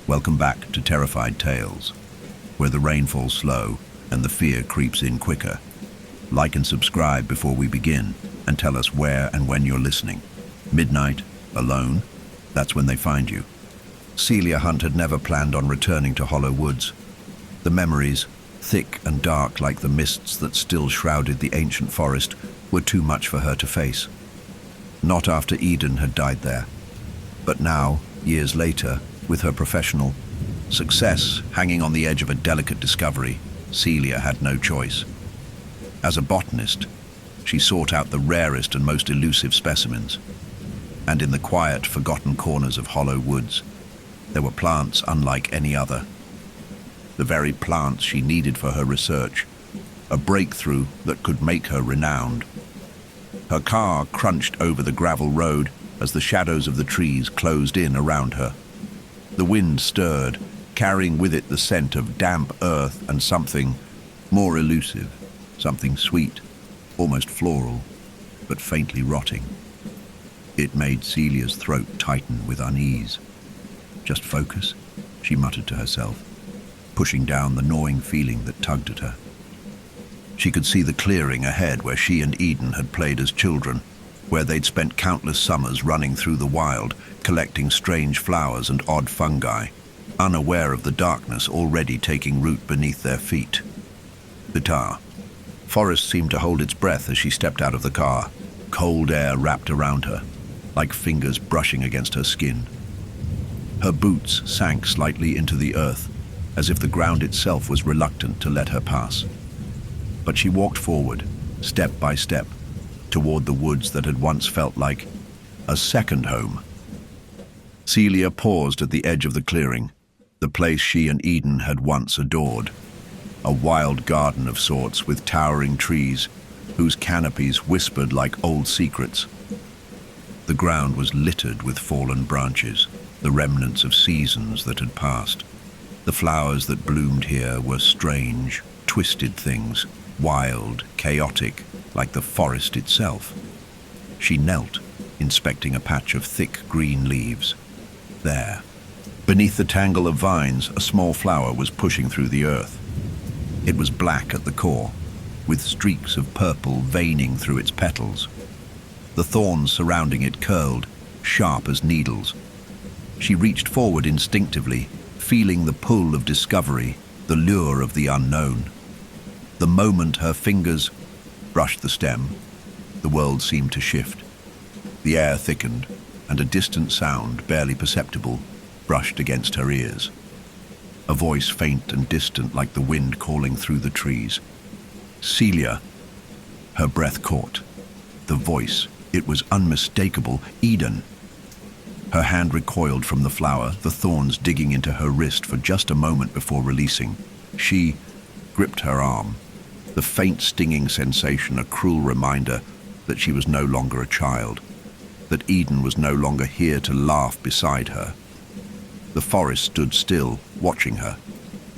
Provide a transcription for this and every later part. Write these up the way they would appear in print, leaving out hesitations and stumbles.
Welcome back to Terrified Tales, where the rain falls slow and the fear creeps in quicker. Like and subscribe before we begin, and tell us where and when you're listening. Midnight, alone, that's when they find you. Celia Hunt had never planned on returning to Hollow Woods. The memories, thick and dark like the mists that still shrouded the ancient forest, were too much for her to face. Not after Eden had died there. But now, years later, with her professional success hanging on the edge of a delicate discovery, Celia had no choice. As a botanist, she sought out the rarest and most elusive specimens. And in the quiet, forgotten corners of Hollow Woods, there were plants unlike any other. The very plants she needed for her research, a breakthrough that could make her renowned. Her car crunched over the gravel road as the shadows of the trees closed in around her. The wind stirred, carrying with it the scent of damp earth and something more elusive, something sweet, almost floral, but faintly rotting. It made Celia's throat tighten with unease. "Just focus," she muttered to herself, pushing down the gnawing feeling that tugged at her. She could see the clearing ahead where she and Eden had played as children, where they'd spent countless summers running through the wild, collecting strange flowers and odd fungi, unaware of the darkness already taking root beneath their feet. The forest seemed to hold its breath as she stepped out of the car, cold air wrapped around her, like fingers brushing against her skin. Her boots sank slightly into the earth, as if the ground itself was reluctant to let her pass. But she walked forward, step by step, toward the woods that had once felt like a second home. Celia paused at the edge of the clearing, the place she and Eden had once adored. A wild garden of sorts with towering trees, whose canopies whispered like old secrets. The ground was littered with fallen branches, the remnants of seasons that had passed. The flowers that bloomed here were strange, twisted things, wild, chaotic, like the forest itself. She knelt, inspecting a patch of thick green leaves. There, beneath the tangle of vines, a small flower was pushing through the earth. It was black at the core, with streaks of purple veining through its petals. The thorns surrounding it curled, sharp as needles. She reached forward instinctively, feeling the pull of discovery, the lure of the unknown. The moment her fingers brushed the stem, the world seemed to shift. The air thickened, and a distant sound, barely perceptible, brushed against her ears. A voice faint and distant like the wind calling through the trees. "Celia." Her breath caught. The voice, it was unmistakable. Eden. Her hand recoiled from the flower, the thorns digging into her wrist for just a moment before releasing. She gripped her arm, the faint stinging sensation a cruel reminder that she was no longer a child, that Eden was no longer here to laugh beside her. The forest stood still, watching her.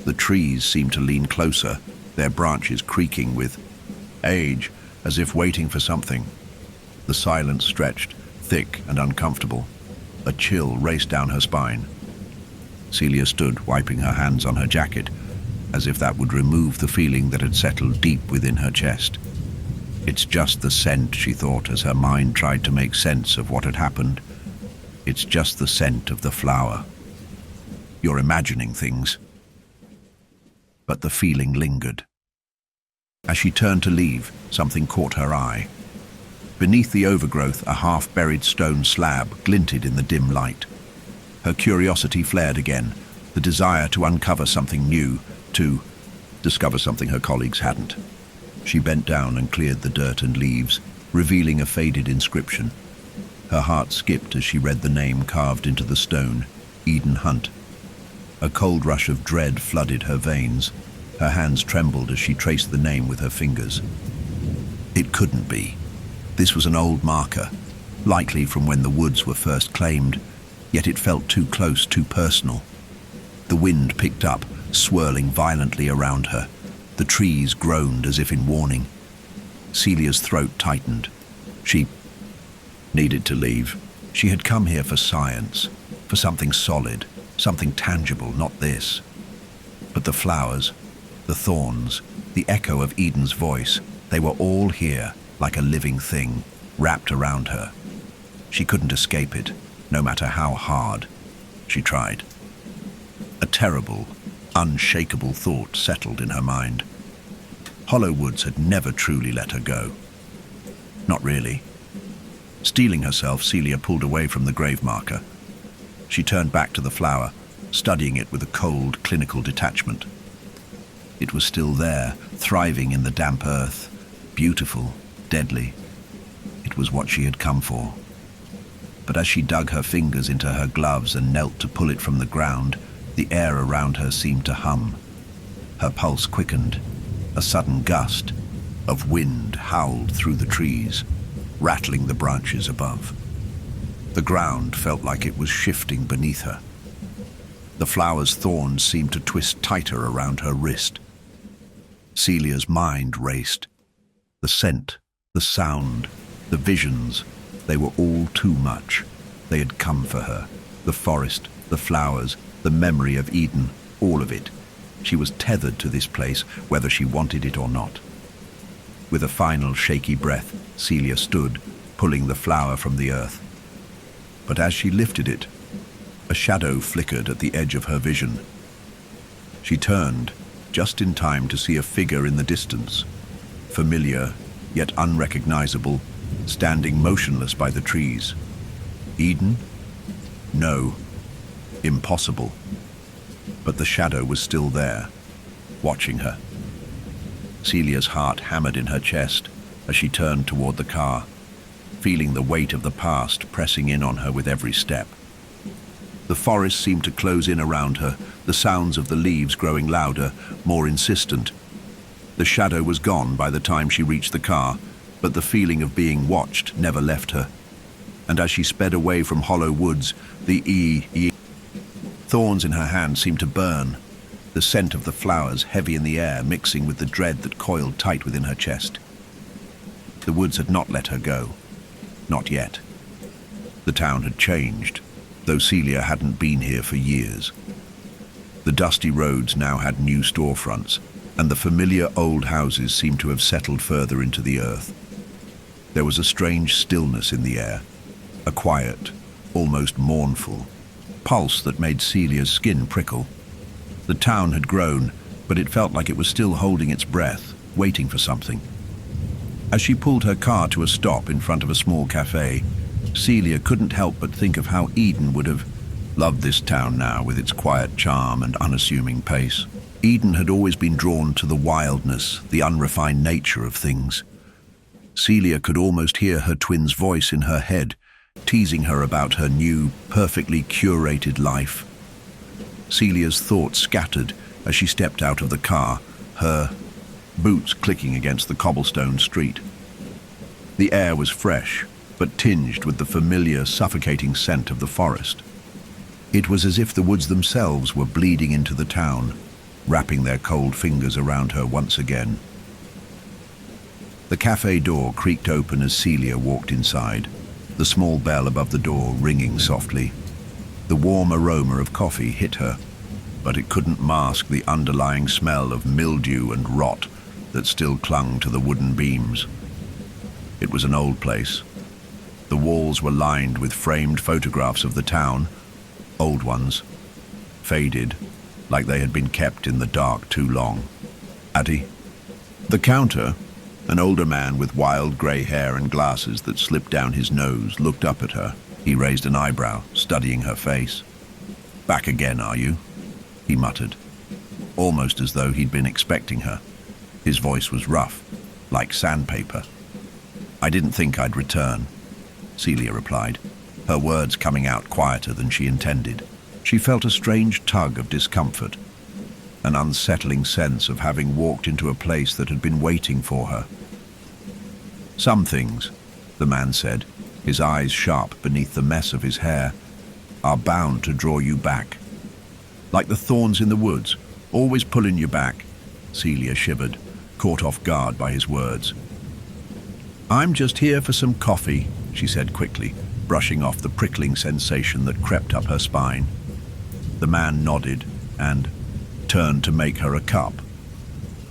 The trees seemed to lean closer, their branches creaking with age, as if waiting for something. The silence stretched, thick and uncomfortable. A chill raced down her spine. Celia stood, wiping her hands on her jacket, as if that would remove the feeling that had settled deep within her chest. It's just the scent, she thought, as her mind tried to make sense of what had happened. It's just the scent of the flower. You're imagining things. But the feeling lingered. As she turned to leave, something caught her eye. Beneath the overgrowth, a half-buried stone slab glinted in the dim light. Her curiosity flared again, the desire to uncover something new, to discover something her colleagues hadn't. She bent down and cleared the dirt and leaves, revealing a faded inscription. Her heart skipped as she read the name carved into the stone, Eden Hunt. A cold rush of dread flooded her veins. Her hands trembled as she traced the name with her fingers. It couldn't be. This was an old marker, likely from when the woods were first claimed, yet it felt too close, too personal. The wind picked up, swirling violently around her. The trees groaned as if in warning. Celia's throat tightened. She needed to leave. She had come here for science, for something solid, Something tangible, not this. But the flowers, the thorns, the echo of Eden's voice, they were all here, like a living thing, wrapped around her. She couldn't escape it, no matter how hard she tried. A terrible, unshakable thought settled in her mind. Hollow Woods had never truly let her go. Not really. Steeling herself, Celia pulled away from the grave marker. She turned back to the flower, studying it with a cold, clinical detachment. It was still there, thriving in the damp earth, beautiful, deadly. It was what she had come for. But as she dug her fingers into her gloves and knelt to pull it from the ground, the air around her seemed to hum. Her pulse quickened. A sudden gust of wind howled through the trees, rattling the branches above. The ground felt like it was shifting beneath her. The flower's thorns seemed to twist tighter around her wrist. Celia's mind raced. The scent, the sound, the visions, they were all too much. They had come for her. The forest, the flowers, the memory of Eden, all of it. She was tethered to this place, whether she wanted it or not. With a final shaky breath, Celia stood, pulling the flower from the earth. But as she lifted it, a shadow flickered at the edge of her vision. She turned, just in time to see a figure in the distance, familiar, yet unrecognizable, standing motionless by the trees. Eden? No. Impossible. But the shadow was still there, watching her. Celia's heart hammered in her chest as she turned toward the car, feeling the weight of the past pressing in on her with every step. The forest seemed to close in around her, the sounds of the leaves growing louder, more insistent. The shadow was gone by the time she reached the car, but the feeling of being watched never left her. And as she sped away from Hollow Woods, the thorns in her hand seemed to burn, the scent of the flowers heavy in the air mixing with the dread that coiled tight within her chest. The woods had not let her go. Not yet. The town had changed, though Celia hadn't been here for years. The dusty roads now had new storefronts, and the familiar old houses seemed to have settled further into the earth. There was a strange stillness in the air, a quiet, almost mournful pulse that made Celia's skin prickle. The town had grown, but it felt like it was still holding its breath, waiting for something. As she pulled her car to a stop in front of a small cafe, Celia couldn't help but think of how Eden would have loved this town now with its quiet charm and unassuming pace. Eden had always been drawn to the wildness, the unrefined nature of things. Celia could almost hear her twin's voice in her head, teasing her about her new, perfectly curated life. Celia's thoughts scattered as she stepped out of the car, her boots clicking against the cobblestone street. The air was fresh, but tinged with the familiar, suffocating scent of the forest. It was as if the woods themselves were bleeding into the town, wrapping their cold fingers around her once again. The cafe door creaked open as Celia walked inside, the small bell above the door ringing softly. The warm aroma of coffee hit her, but it couldn't mask the underlying smell of mildew and rot that still clung to the wooden beams. It was an old place. The walls were lined with framed photographs of the town, old ones, faded, like they had been kept in the dark too long. Addie? The counter, an older man with wild grey hair and glasses that slipped down his nose, looked up at her. He raised an eyebrow, studying her face. Back again, are you? He muttered, almost as though he'd been expecting her. His voice was rough, like sandpaper. I didn't think I'd return, Celia replied, her words coming out quieter than she intended. She felt a strange tug of discomfort, an unsettling sense of having walked into a place that had been waiting for her. Some things, the man said, his eyes sharp beneath the mess of his hair, are bound to draw you back. Like the thorns in the woods, always pulling you back. Celia shivered, caught off guard by his words. I'm just here for some coffee, she said quickly, brushing off the prickling sensation that crept up her spine. The man nodded and turned to make her a cup.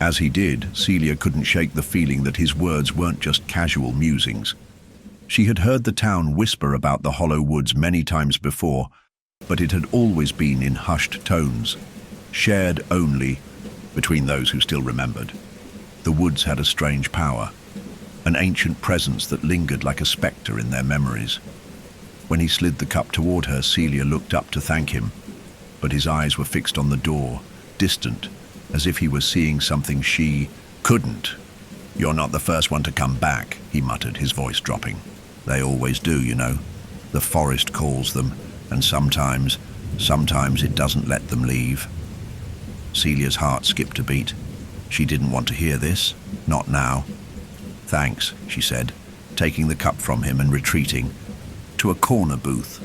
As he did, Celia couldn't shake the feeling that his words weren't just casual musings. She had heard the town whisper about the hollow woods many times before, but it had always been in hushed tones, shared only between those who still remembered. The woods had a strange power, an ancient presence that lingered like a spectre in their memories. When he slid the cup toward her, Celia looked up to thank him, but his eyes were fixed on the door, distant, as if he was seeing something she couldn't. "You're not the first one to come back," he muttered, his voice dropping. "They always do, you know. The forest calls them, and sometimes it doesn't let them leave." Celia's heart skipped a beat. She didn't want to hear this, not now. "Thanks," she said, taking the cup from him and retreating to a corner booth.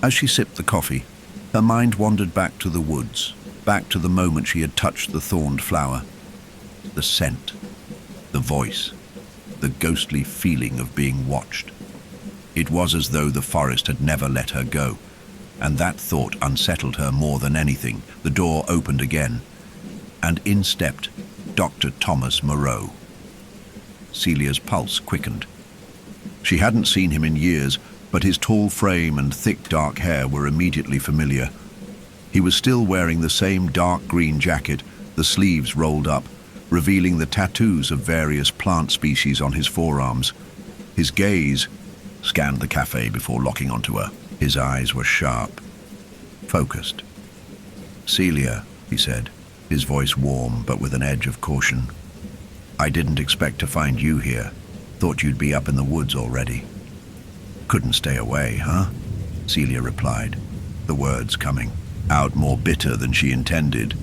As she sipped the coffee, her mind wandered back to the woods, back to the moment she had touched the thorned flower. The scent, the voice, the ghostly feeling of being watched. It was as though the forest had never let her go, and that thought unsettled her more than anything. The door opened again, and in stepped Dr. Thomas Moreau. Celia's pulse quickened. She hadn't seen him in years, but his tall frame and thick dark hair were immediately familiar. He was still wearing the same dark green jacket, the sleeves rolled up, revealing the tattoos of various plant species on his forearms. His gaze scanned the cafe before locking onto her. His eyes were sharp, focused. "Celia," he said, his voice warm but with an edge of caution. "I didn't expect to find you here. Thought you'd be up in the woods already." "Couldn't stay away, huh?" Celia replied, the words coming out more bitter than she intended.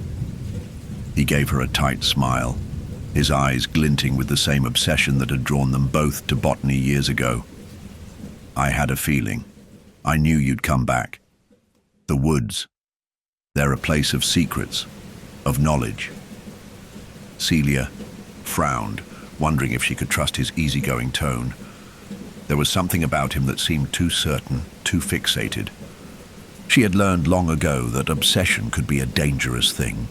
He gave her a tight smile, his eyes glinting with the same obsession that had drawn them both to botany years ago. "I had a feeling. I knew you'd come back. The woods, they're a place of secrets, of knowledge." Celia frowned, wondering if she could trust his easygoing tone. There was something about him that seemed too certain, too fixated. She had learned long ago that obsession could be a dangerous thing.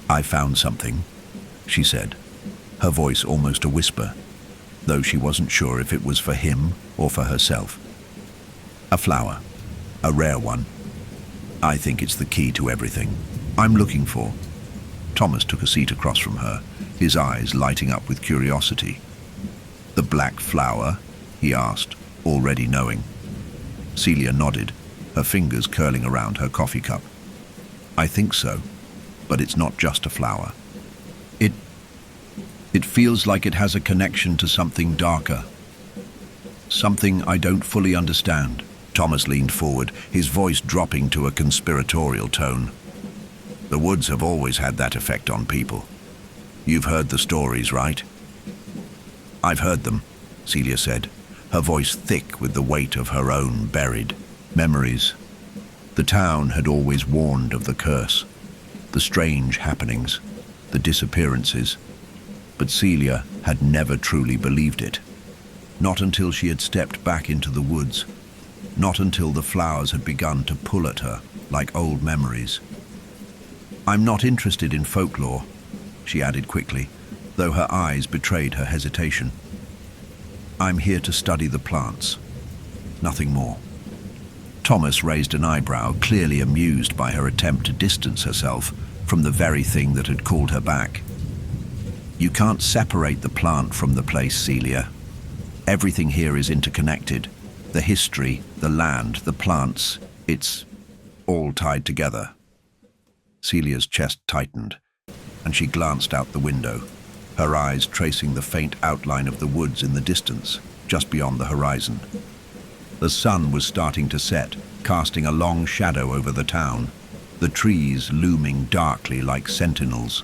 "I found something," she said, her voice almost a whisper, though she wasn't sure if it was for him or for herself. "A flower, a rare one. I think it's the key to everything I'm looking for." Thomas took a seat across from her, his eyes lighting up with curiosity. "The black flower?" he asked, already knowing. Celia nodded, her fingers curling around her coffee cup. "I think so, but it's not just a flower. It feels like it has a connection to something darker. Something I don't fully understand." Thomas leaned forward, his voice dropping to a conspiratorial tone. "The woods have always had that effect on people. You've heard the stories, right?" "I've heard them," Celia said, her voice thick with the weight of her own buried memories. The town had always warned of the curse, the strange happenings, the disappearances, but Celia had never truly believed it. Not until she had stepped back into the woods, not until the flowers had begun to pull at her like old memories. "I'm not interested in folklore," she added quickly, though her eyes betrayed her hesitation. "I'm here to study the plants, nothing more." Thomas raised an eyebrow, clearly amused by her attempt to distance herself from the very thing that had called her back. "You can't separate the plant from the place, Celia. Everything here is interconnected. The history, the land, the plants, it's all tied together." Celia's chest tightened, and she glanced out the window, her eyes tracing the faint outline of the woods in the distance, just beyond the horizon. The sun was starting to set, casting a long shadow over the town, the trees looming darkly like sentinels.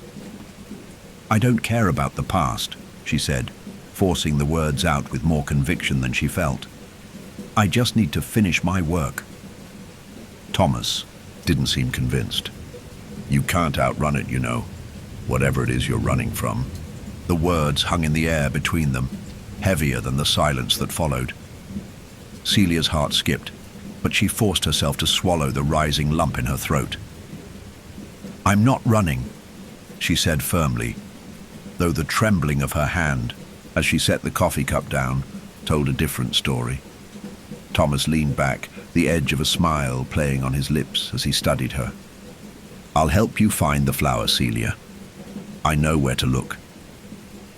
"I don't care about the past," she said, forcing the words out with more conviction than she felt. "I just need to finish my work." Thomas didn't seem convinced. "You can't outrun it, you know, whatever it is you're running from." The words hung in the air between them, heavier than the silence that followed. Celia's heart skipped. but she forced herself to swallow the rising lump in her throat. "I'm not running," she said firmly, though the trembling of her hand, as she set the coffee cup down, told a different story. Thomas leaned back, the edge of a smile playing on his lips as he studied her. "I'll help you find the flower, Celia. I know where to look.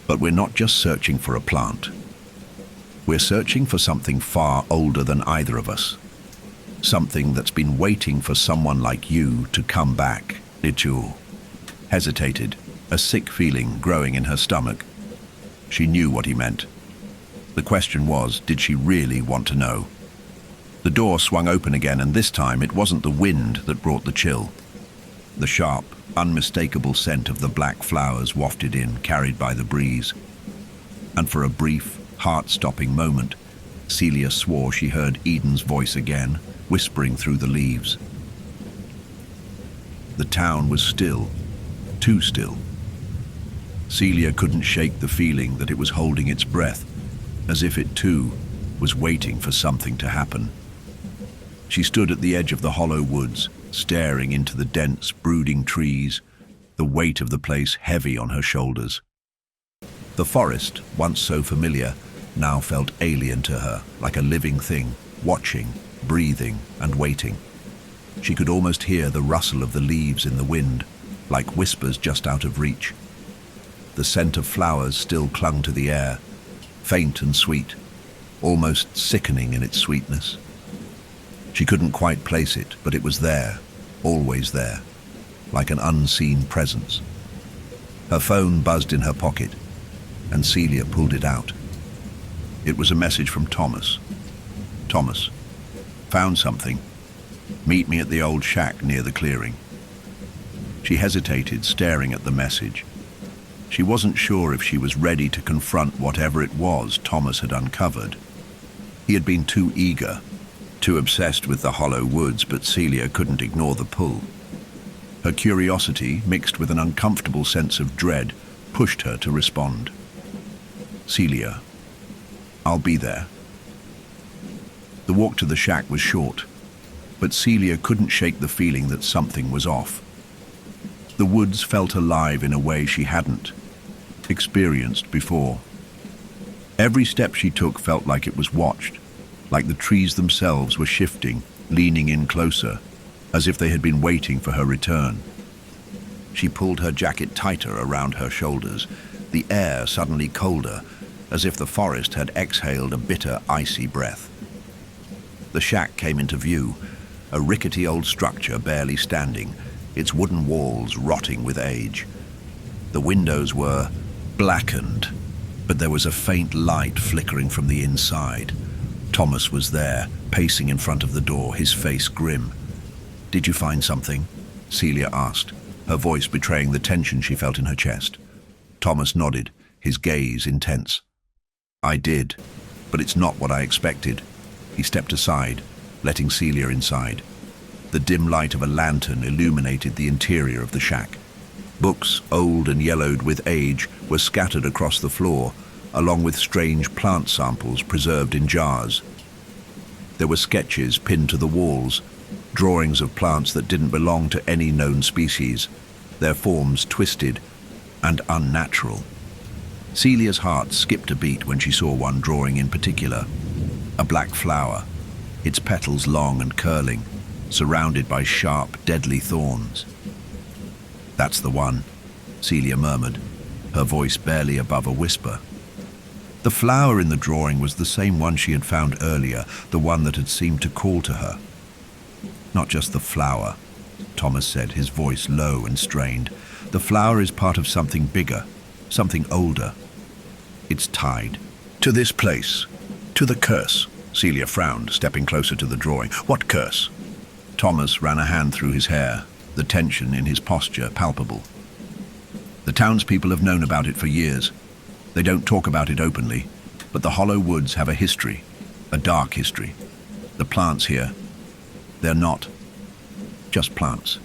But we're not just searching for a plant. We're searching for something far older than either of us. Something that's been waiting for someone like you to come back." Nichu hesitated, a sick feeling growing in her stomach. She knew what he meant. The question was, did she really want to know? The door swung open again, and this time it wasn't the wind that brought the chill. The sharp, unmistakable scent of the black flowers wafted in, carried by the breeze. And for a brief, heart-stopping moment, Celia swore she heard Eden's voice again, whispering through the leaves. The town was still, too still. Celia couldn't shake the feeling that it was holding its breath, as if it too was waiting for something to happen. She stood at the edge of the hollow woods, staring into the dense, brooding trees, the weight of the place heavy on her shoulders. The forest, once so familiar, now felt alien to her, like a living thing, watching, breathing, and waiting. She could almost hear the rustle of the leaves in the wind, like whispers just out of reach. The scent of flowers still clung to the air, faint and sweet, almost sickening in its sweetness. She couldn't quite place it, but it was there, always there, like an unseen presence. Her phone buzzed in her pocket, and Celia pulled it out. It was a message from Thomas. "Thomas, found something. Meet me at the old shack near the clearing." She hesitated, staring at the message. She wasn't sure if she was ready to confront whatever it was Thomas had uncovered. He had been too eager, too obsessed with the hollow woods, but Celia couldn't ignore the pull. Her curiosity, mixed with an uncomfortable sense of dread, pushed her to respond. "Celia, I'll be there." The walk to the shack was short, but Celia couldn't shake the feeling that something was off. The woods felt alive in a way she hadn't experienced before. Every step she took felt like it was watched, like the trees themselves were shifting, leaning in closer, as if they had been waiting for her return. She pulled her jacket tighter around her shoulders, the air suddenly colder, as if the forest had exhaled a bitter, icy breath. The shack came into view, a rickety old structure barely standing, its wooden walls rotting with age. The windows were blackened, but there was a faint light flickering from the inside. Thomas was there, pacing in front of the door, his face grim. "Did you find something?" Celia asked, her voice betraying the tension she felt in her chest. Thomas nodded, his gaze intense. "I did, but it's not what I expected." He stepped aside, letting Celia inside. The dim light of a lantern illuminated the interior of the shack. Books, old and yellowed with age, were scattered across the floor, along with strange plant samples preserved in jars. There were sketches pinned to the walls, drawings of plants that didn't belong to any known species, their forms twisted and unnatural. Celia's heart skipped a beat when she saw one drawing in particular. A black flower, its petals long and curling, surrounded by sharp, deadly thorns. "That's the one," Celia murmured, her voice barely above a whisper. The flower in the drawing was the same one she had found earlier, the one that had seemed to call to her. "Not just the flower," Thomas said, his voice low and strained. "The flower is part of something bigger, something older. It's tied to this place, to the curse." Celia frowned, stepping closer to the drawing. "What curse?" Thomas ran a hand through his hair, the tension in his posture palpable. "The townspeople have known about it for years. They don't talk about it openly, but the hollow woods have a history, a dark history. The plants here, they're not just plants.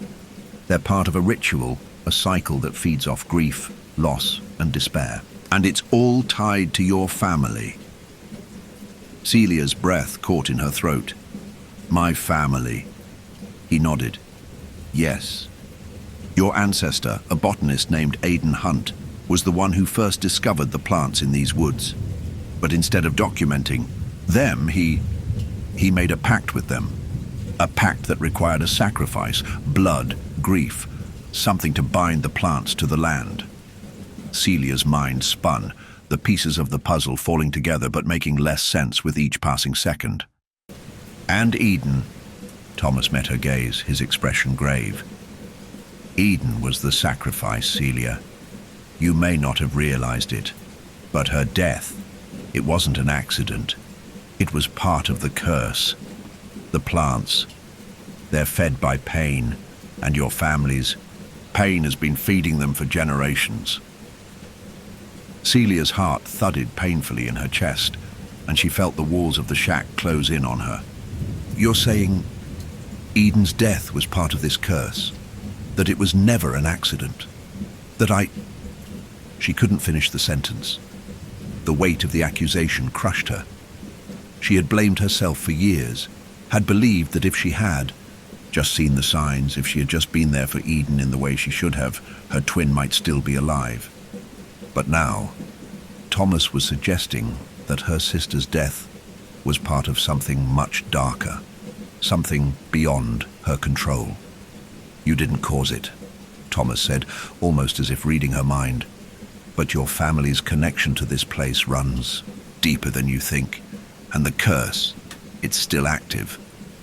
They're part of a ritual, a cycle that feeds off grief, loss, and despair. And it's all tied to your family." Celia's breath caught in her throat. My family. He nodded. Yes. Your ancestor, a botanist named Aidan Hunt, was the one who first discovered the plants in these woods. But instead of documenting them, he made a pact with them. A pact that required a sacrifice, blood, grief, something to bind the plants to the land. Celia's mind spun, the pieces of the puzzle falling together but making less sense with each passing second. And Eden. Thomas met her gaze, his expression grave. Eden was the sacrifice, Celia. You may not have realized it, but her death, it wasn't an accident. It was part of the curse. The plants, they're fed by pain, and your family's pain has been feeding them for generations. Celia's heart thudded painfully in her chest, and she felt the walls of the shack close in on her. You're saying Eden's death was part of this curse? That it was never an accident? That She couldn't finish the sentence. The weight of the accusation crushed her. She had blamed herself for years, had believed that if she had just seen the signs, if she had just been there for Eden in the way she should have, her twin might still be alive. But now, Thomas was suggesting that her sister's death was part of something much darker, something beyond her control. You didn't cause it, Thomas said, almost as if reading her mind. But your family's connection to this place runs deeper than you think. And the curse, it's still active.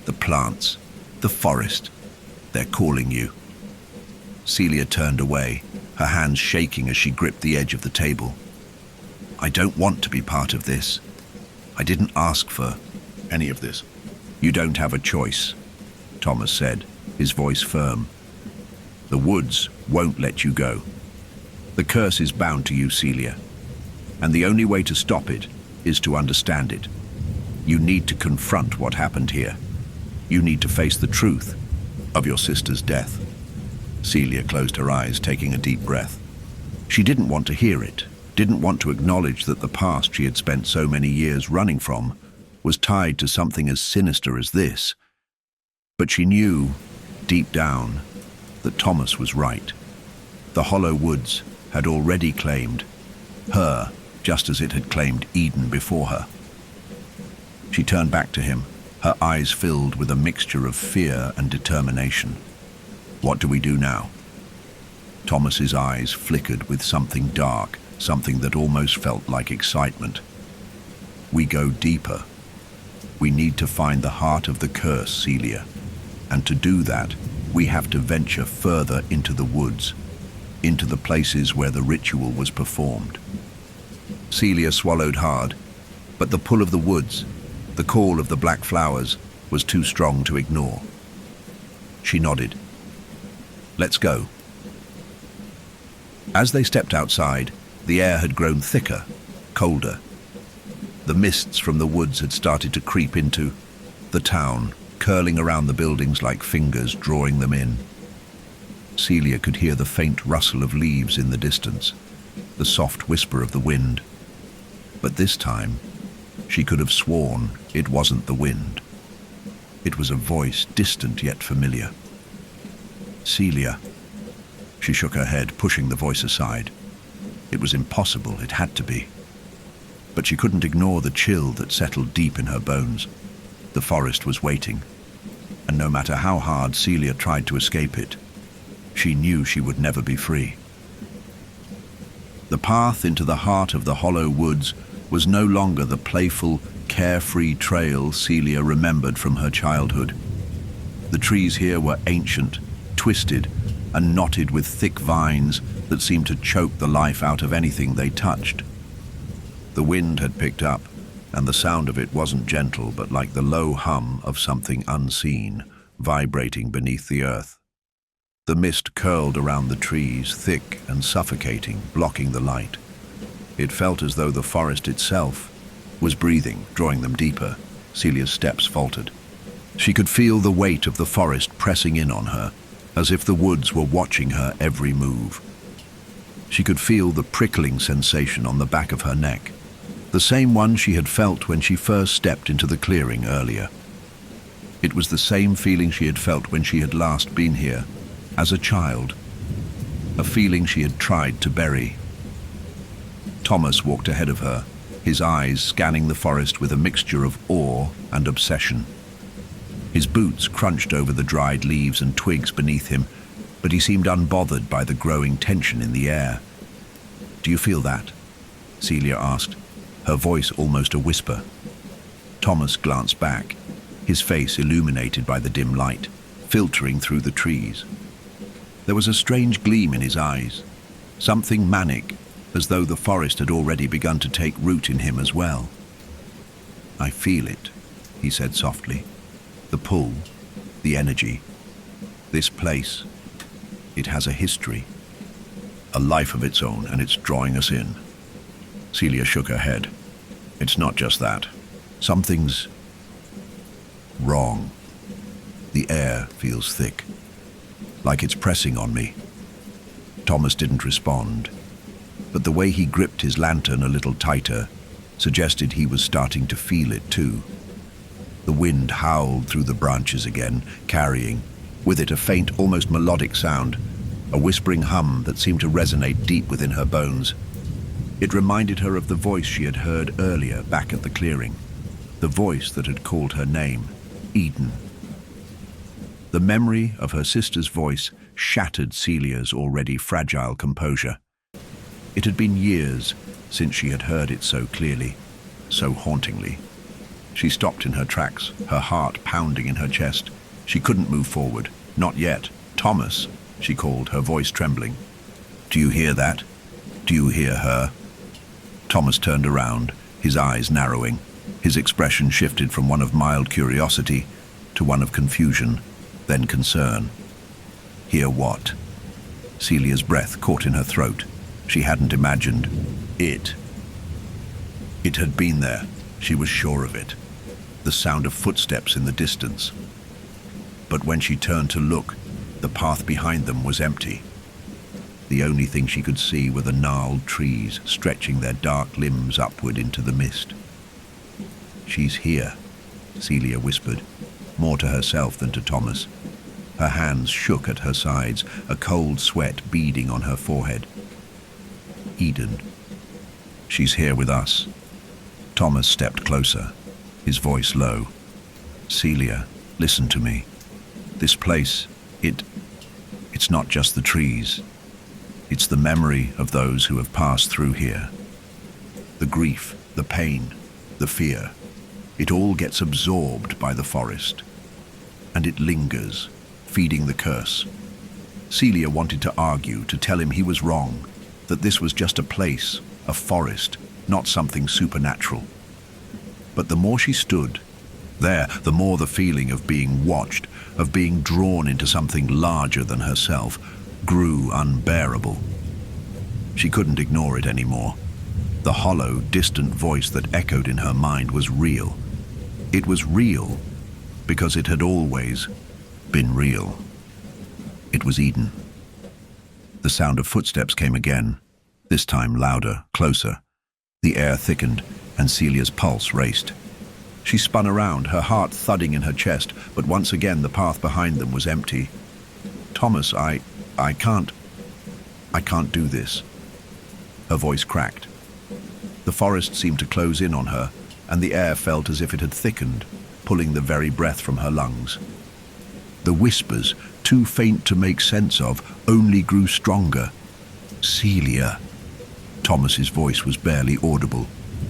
The plants, the forest, they're calling you. Celia turned away, her hands shaking as she gripped the edge of the table. I don't want to be part of this. I didn't ask for any of this. You don't have a choice, Thomas said, his voice firm. The woods won't let you go. The curse is bound to you, Celia, and the only way to stop it is to understand it. You need to confront what happened here. You need to face the truth of your sister's death. Celia closed her eyes, taking a deep breath. She didn't want to hear it, didn't want to acknowledge that the past she had spent so many years running from was tied to something as sinister as this. But she knew, deep down, that Thomas was right. The hollow woods had already claimed her, just as it had claimed Eden before her. She turned back to him, her eyes filled with a mixture of fear and determination. What do we do now? Thomas's eyes flickered with something dark, something that almost felt like excitement. We go deeper. We need to find the heart of the curse, Celia. And to do that, we have to venture further into the woods, into the places where the ritual was performed. Celia swallowed hard, but the pull of the woods, the call of the black flowers, was too strong to ignore. She nodded. Let's go. As they stepped outside, the air had grown thicker, colder. The mists from the woods had started to creep into the town, curling around the buildings like fingers, drawing them in. Celia could hear the faint rustle of leaves in the distance, the soft whisper of the wind. But this time, she could have sworn it wasn't the wind. It was a voice, distant yet familiar. Celia. She shook her head, pushing the voice aside. It was impossible, it had to be. But she couldn't ignore the chill that settled deep in her bones. The forest was waiting, and no matter how hard Celia tried to escape it, she knew she would never be free. The path into the heart of the hollow woods was no longer the playful, carefree trail Celia remembered from her childhood. The trees here were ancient, twisted, and knotted with thick vines that seemed to choke the life out of anything they touched. The wind had picked up, and the sound of it wasn't gentle, but like the low hum of something unseen, vibrating beneath the earth. The mist curled around the trees, thick and suffocating, blocking the light. It felt as though the forest itself was breathing, drawing them deeper. Celia's steps faltered. She could feel the weight of the forest pressing in on her, as if the woods were watching her every move. She could feel the prickling sensation on the back of her neck, the same one she had felt when she first stepped into the clearing earlier. It was the same feeling she had felt when she had last been here, as a child. A feeling she had tried to bury. Thomas walked ahead of her, his eyes scanning the forest with a mixture of awe and obsession. His boots crunched over the dried leaves and twigs beneath him, but he seemed unbothered by the growing tension in the air. "Do you feel that?" Celia asked, her voice almost a whisper. Thomas glanced back, his face illuminated by the dim light, filtering through the trees. There was a strange gleam in his eyes, something manic, as though the forest had already begun to take root in him as well. "I feel it," he said softly. "The pull, the energy. This place, it has a history, a life of its own, and it's drawing us in." Celia shook her head. "It's not just that. Something's wrong. The air feels thick, like it's pressing on me." Thomas didn't respond, but the way he gripped his lantern a little tighter suggested he was starting to feel it too. The wind howled through the branches again, carrying with it a faint, almost melodic sound, a whispering hum that seemed to resonate deep within her bones. It reminded her of the voice she had heard earlier back at the clearing, the voice that had called her name, Eden. The memory of her sister's voice shattered Celia's already fragile composure. It had been years since she had heard it so clearly, so hauntingly. She stopped in her tracks, her heart pounding in her chest. She couldn't move forward. Not yet. "Thomas," she called, her voice trembling. "Do you hear that? Do you hear her?" Thomas turned around, his eyes narrowing. His expression shifted from one of mild curiosity to one of confusion, then concern. "Hear what?" Celia's breath caught in her throat. She hadn't imagined it. It had been there. She was sure of it. The sound of footsteps in the distance. But when she turned to look, the path behind them was empty. The only thing she could see were the gnarled trees stretching their dark limbs upward into the mist. "She's here," Celia whispered, more to herself than to Thomas. Her hands shook at her sides, a cold sweat beading on her forehead. "Eden. She's here with us." Thomas stepped closer, his voice low. "Celia, listen to me. This place, it's not just the trees. It's the memory of those who have passed through here. The grief, the pain, the fear. It all gets absorbed by the forest. And it lingers, feeding the curse." Celia wanted to argue, to tell him he was wrong, that this was just a place, a forest, not something supernatural. But the more she stood there, the more the feeling of being watched, of being drawn into something larger than herself, grew unbearable. She couldn't ignore it anymore. The hollow, distant voice that echoed in her mind was real. It was real because it had always been real. It was Eden. The sound of footsteps came again, this time louder, closer. The air thickened, and Celia's pulse raced. She spun around, her heart thudding in her chest, but once again the path behind them was empty. "Thomas, I can't do this." Her voice cracked. The forest seemed to close in on her, and the air felt as if it had thickened, pulling the very breath from her lungs. The whispers, too faint to make sense of, only grew stronger. "Celia." Thomas's voice was barely audible,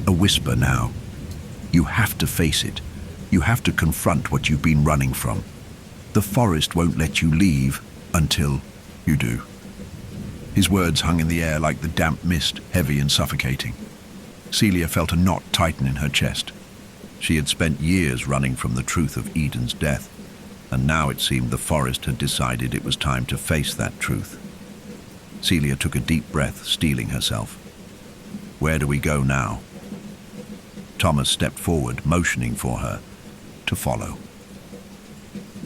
a whisper now. "You have to face it. You have to confront what you've been running from. The forest won't let you leave until you do." His words hung in the air like the damp mist, heavy and suffocating. Celia felt a knot tighten in her chest. She had spent years running from the truth of Eden's death, and now it seemed the forest had decided it was time to face that truth. Celia took a deep breath, steeling herself. "Where do we go now?" Thomas stepped forward, motioning for her to follow.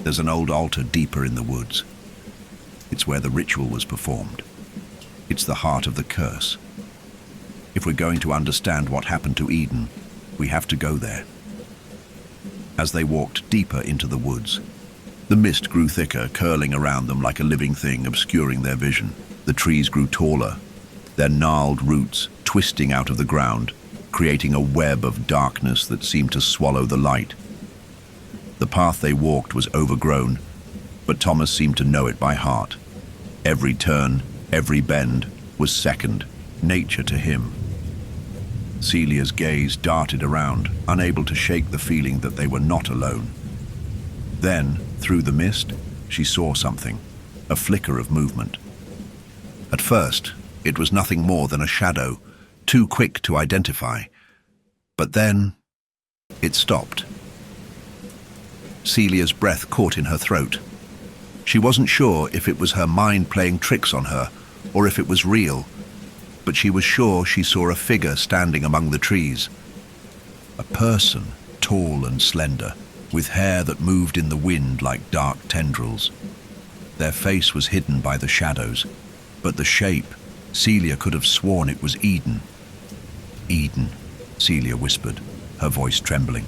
"There's an old altar deeper in the woods. It's where the ritual was performed. It's the heart of the curse. If we're going to understand what happened to Eden, we have to go there." as they walked deeper into the woods. The mist grew thicker, curling around them like a living thing, obscuring their vision. The trees grew taller, their gnarled roots twisting out of the ground, creating a web of darkness that seemed to swallow the light. The path they walked was overgrown, but Thomas seemed to know it by heart. Every turn, every bend was second nature to him. Celia's gaze darted around, unable to shake the feeling that they were not alone. Then, through the mist, she saw something, a flicker of movement. At first, it was nothing more than a shadow, too quick to identify. But then, it stopped. Celia's breath caught in her throat. She wasn't sure if it was her mind playing tricks on her, or if it was real, but she was sure she saw a figure standing among the trees. A person, tall and slender, with hair that moved in the wind like dark tendrils. Their face was hidden by the shadows, but the shape, Celia could have sworn it was Eden. Eden, Celia whispered, her voice trembling.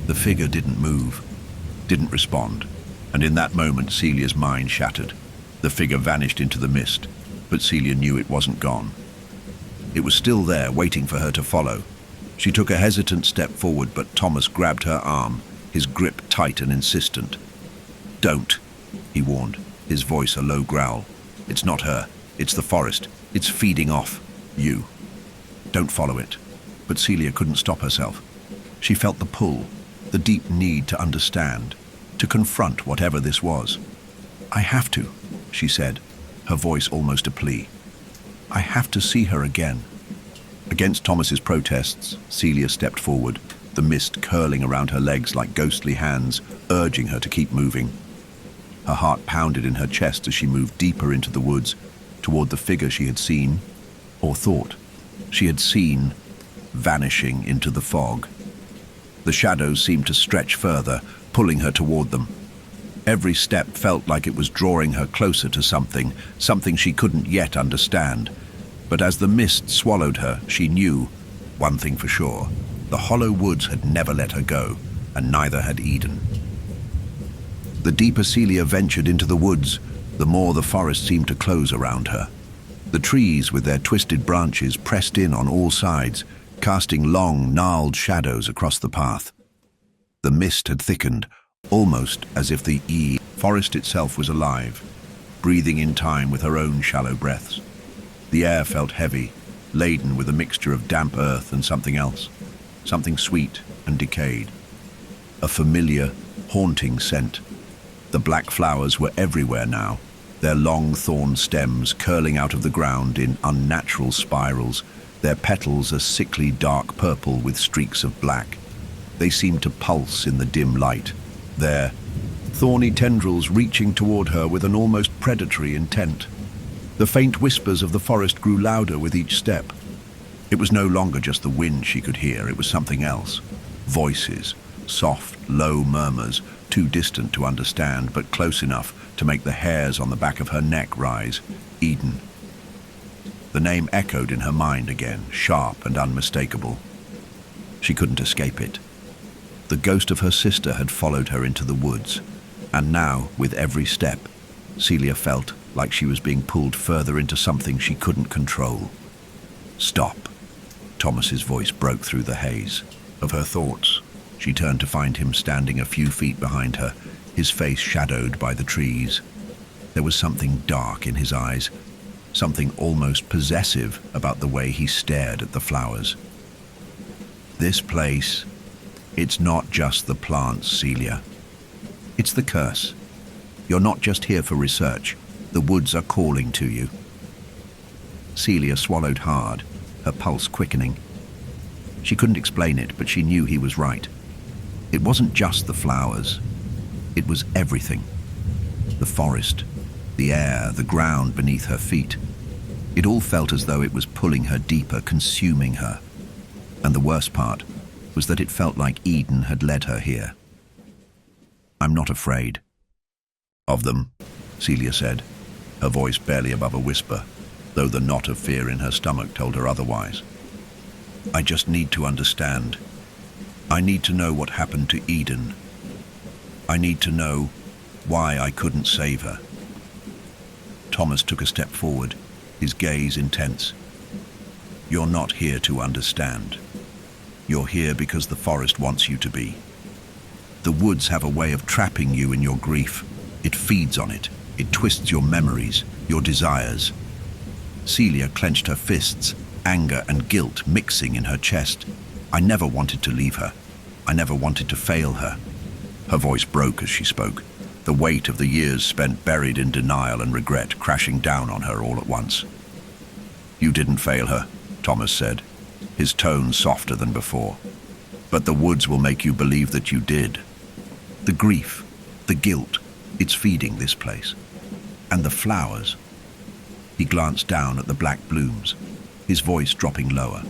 The figure didn't move, didn't respond, and in that moment Celia's mind shattered. The figure vanished into the mist, but Celia knew it wasn't gone. It was still there, waiting for her to follow. She took a hesitant step forward, but Thomas grabbed her arm, his grip tight and insistent. "Don't," he warned, his voice a low growl. "It's not her. It's the forest. It's feeding off you. Don't follow it." But Celia couldn't stop herself. She felt the pull, the deep need to understand, to confront whatever this was. "I have to," she said, her voice almost a plea. "I have to see her again." Against Thomas's protests, Celia stepped forward, the mist curling around her legs like ghostly hands, urging her to keep moving. Her heart pounded in her chest as she moved deeper into the woods, toward the figure she had seen, or thought she had seen, vanishing into the fog. The shadows seemed to stretch further, pulling her toward them. Every step felt like it was drawing her closer to something she couldn't yet understand. But as the mist swallowed her, she knew, one thing for sure, the hollow woods had never let her go, and neither had Eden. The deeper Celia ventured into the woods, the more the forest seemed to close around her. The trees, with their twisted branches, pressed in on all sides, casting long, gnarled shadows across the path. The mist had thickened, almost as if the forest itself was alive, breathing in time with her own shallow breaths. The air felt heavy, laden with a mixture of damp earth and something else, something sweet and decayed. A familiar, haunting scent. The black flowers were everywhere now, their long thorn stems curling out of the ground in unnatural spirals, their petals a sickly dark purple with streaks of black. They seemed to pulse in the dim light, their thorny tendrils reaching toward her with an almost predatory intent. The faint whispers of the forest grew louder with each step. It was no longer just the wind she could hear, it was something else. Voices, soft, low murmurs, too distant to understand, but close enough to make the hairs on the back of her neck rise. Eden. The name echoed in her mind again, sharp and unmistakable. She couldn't escape it. The ghost of her sister had followed her into the woods, and now, with every step, Celia felt like she was being pulled further into something she couldn't control. "Stop." Thomas's voice broke through the haze of her thoughts. She turned to find him standing a few feet behind her, his face shadowed by the trees. There was something dark in his eyes, something almost possessive about the way he stared at the flowers. "This place, it's not just the plants, Celia. It's the curse. You're not just here for research. The woods are calling to you." Celia swallowed hard, her pulse quickening. She couldn't explain it, but she knew he was right. It wasn't just the flowers. It was everything. The forest, the air, the ground beneath her feet. It all felt as though it was pulling her deeper, consuming her. And the worst part was that it felt like Eden had led her here. "I'm not afraid of them," Celia said, her voice barely above a whisper, though the knot of fear in her stomach told her otherwise. "I just need to understand." I need to know what happened to Eden. I need to know why I couldn't save her. Thomas took a step forward, his gaze intense. You're not here to understand. You're here because the forest wants you to be. The woods have a way of trapping you in your grief. It feeds on it. It twists your memories, your desires. Celia clenched her fists, anger and guilt mixing in her chest. I never wanted to leave her. I never wanted to fail her. Her voice broke as she spoke, the weight of the years spent buried in denial and regret crashing down on her all at once. You didn't fail her, Thomas said, his tone softer than before. But the woods will make you believe that you did. The grief, the guilt, it's feeding this place. And the flowers. He glanced down at the black blooms, his voice dropping lower.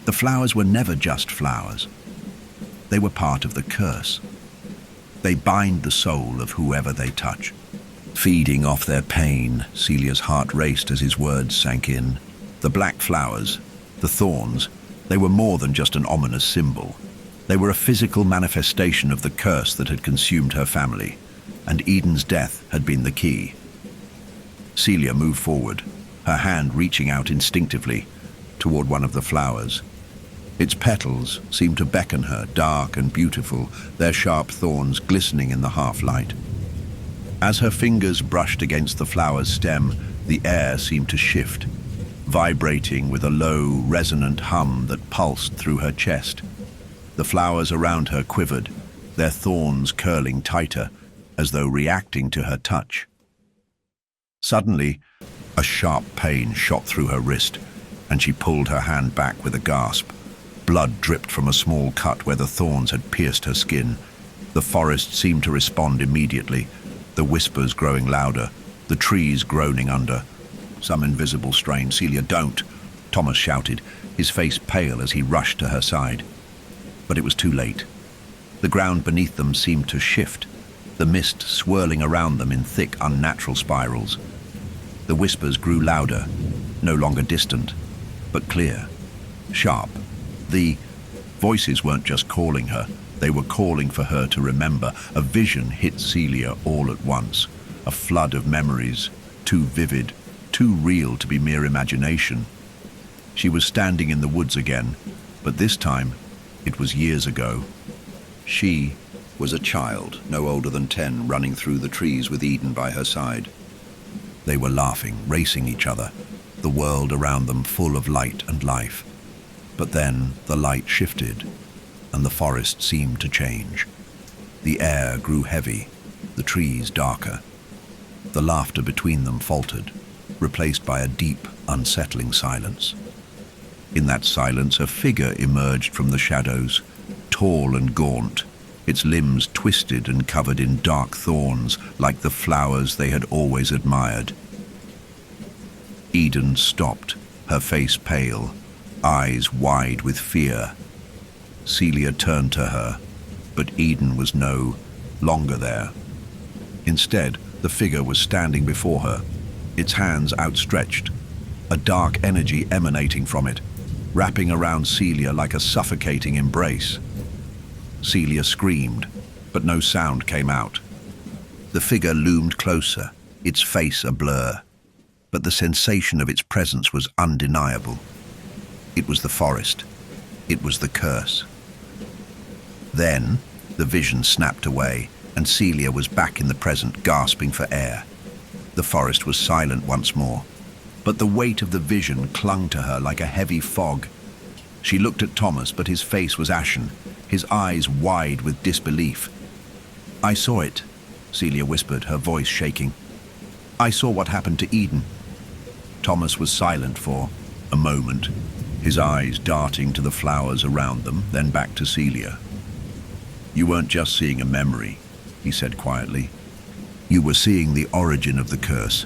The flowers were never just flowers. They were part of the curse. They bind the soul of whoever they touch. Feeding off their pain, Celia's heart raced as his words sank in. The black flowers, the thorns, they were more than just an ominous symbol. They were a physical manifestation of the curse that had consumed her family, and Eden's death had been the key. Celia moved forward, her hand reaching out instinctively toward one of the flowers. Its petals seemed to beckon her, dark and beautiful, their sharp thorns glistening in the half-light. As her fingers brushed against the flower's stem, the air seemed to shift, vibrating with a low, resonant hum that pulsed through her chest. The flowers around her quivered, their thorns curling tighter, as though reacting to her touch. Suddenly, a sharp pain shot through her wrist, and she pulled her hand back with a gasp. Blood dripped from a small cut where the thorns had pierced her skin. The forest seemed to respond immediately, the whispers growing louder, the trees groaning under. Some invisible strain. Celia, don't! Thomas shouted, his face pale as he rushed to her side. But it was too late. The ground beneath them seemed to shift, the mist swirling around them in thick, unnatural spirals. The whispers grew louder, no longer distant, but clear, sharp. The voices weren't just calling her, they were calling for her to remember. A vision hit Celia all at once, a flood of memories, too vivid, too real to be mere imagination. She was standing in the woods again, but this time it was years ago. She was a child, no older than 10, running through the trees with Eden by her side. They were laughing, racing each other, the world around them full of light and life. But then the light shifted, and the forest seemed to change. The air grew heavy, the trees darker. The laughter between them faltered, replaced by a deep, unsettling silence. In that silence, a figure emerged from the shadows, tall and gaunt, its limbs twisted and covered in dark thorns like the flowers they had always admired. Eden stopped, her face pale, eyes wide with fear. Celia turned to her, but Eden was no longer there. Instead, the figure was standing before her, its hands outstretched, a dark energy emanating from it, wrapping around Celia like a suffocating embrace. Celia screamed, but no sound came out. The figure loomed closer, its face a blur, but the sensation of its presence was undeniable. It was the forest. It was the curse. Then, the vision snapped away, and Celia was back in the present, gasping for air. The forest was silent once more, but the weight of the vision clung to her like a heavy fog. She looked at Thomas, but his face was ashen, his eyes wide with disbelief. "I saw it," Celia whispered, her voice shaking. "I saw what happened to Eden." Thomas was silent for a moment, his eyes darting to the flowers around them, then back to Celia. "You weren't just seeing a memory," he said quietly. "You were seeing the origin of the curse.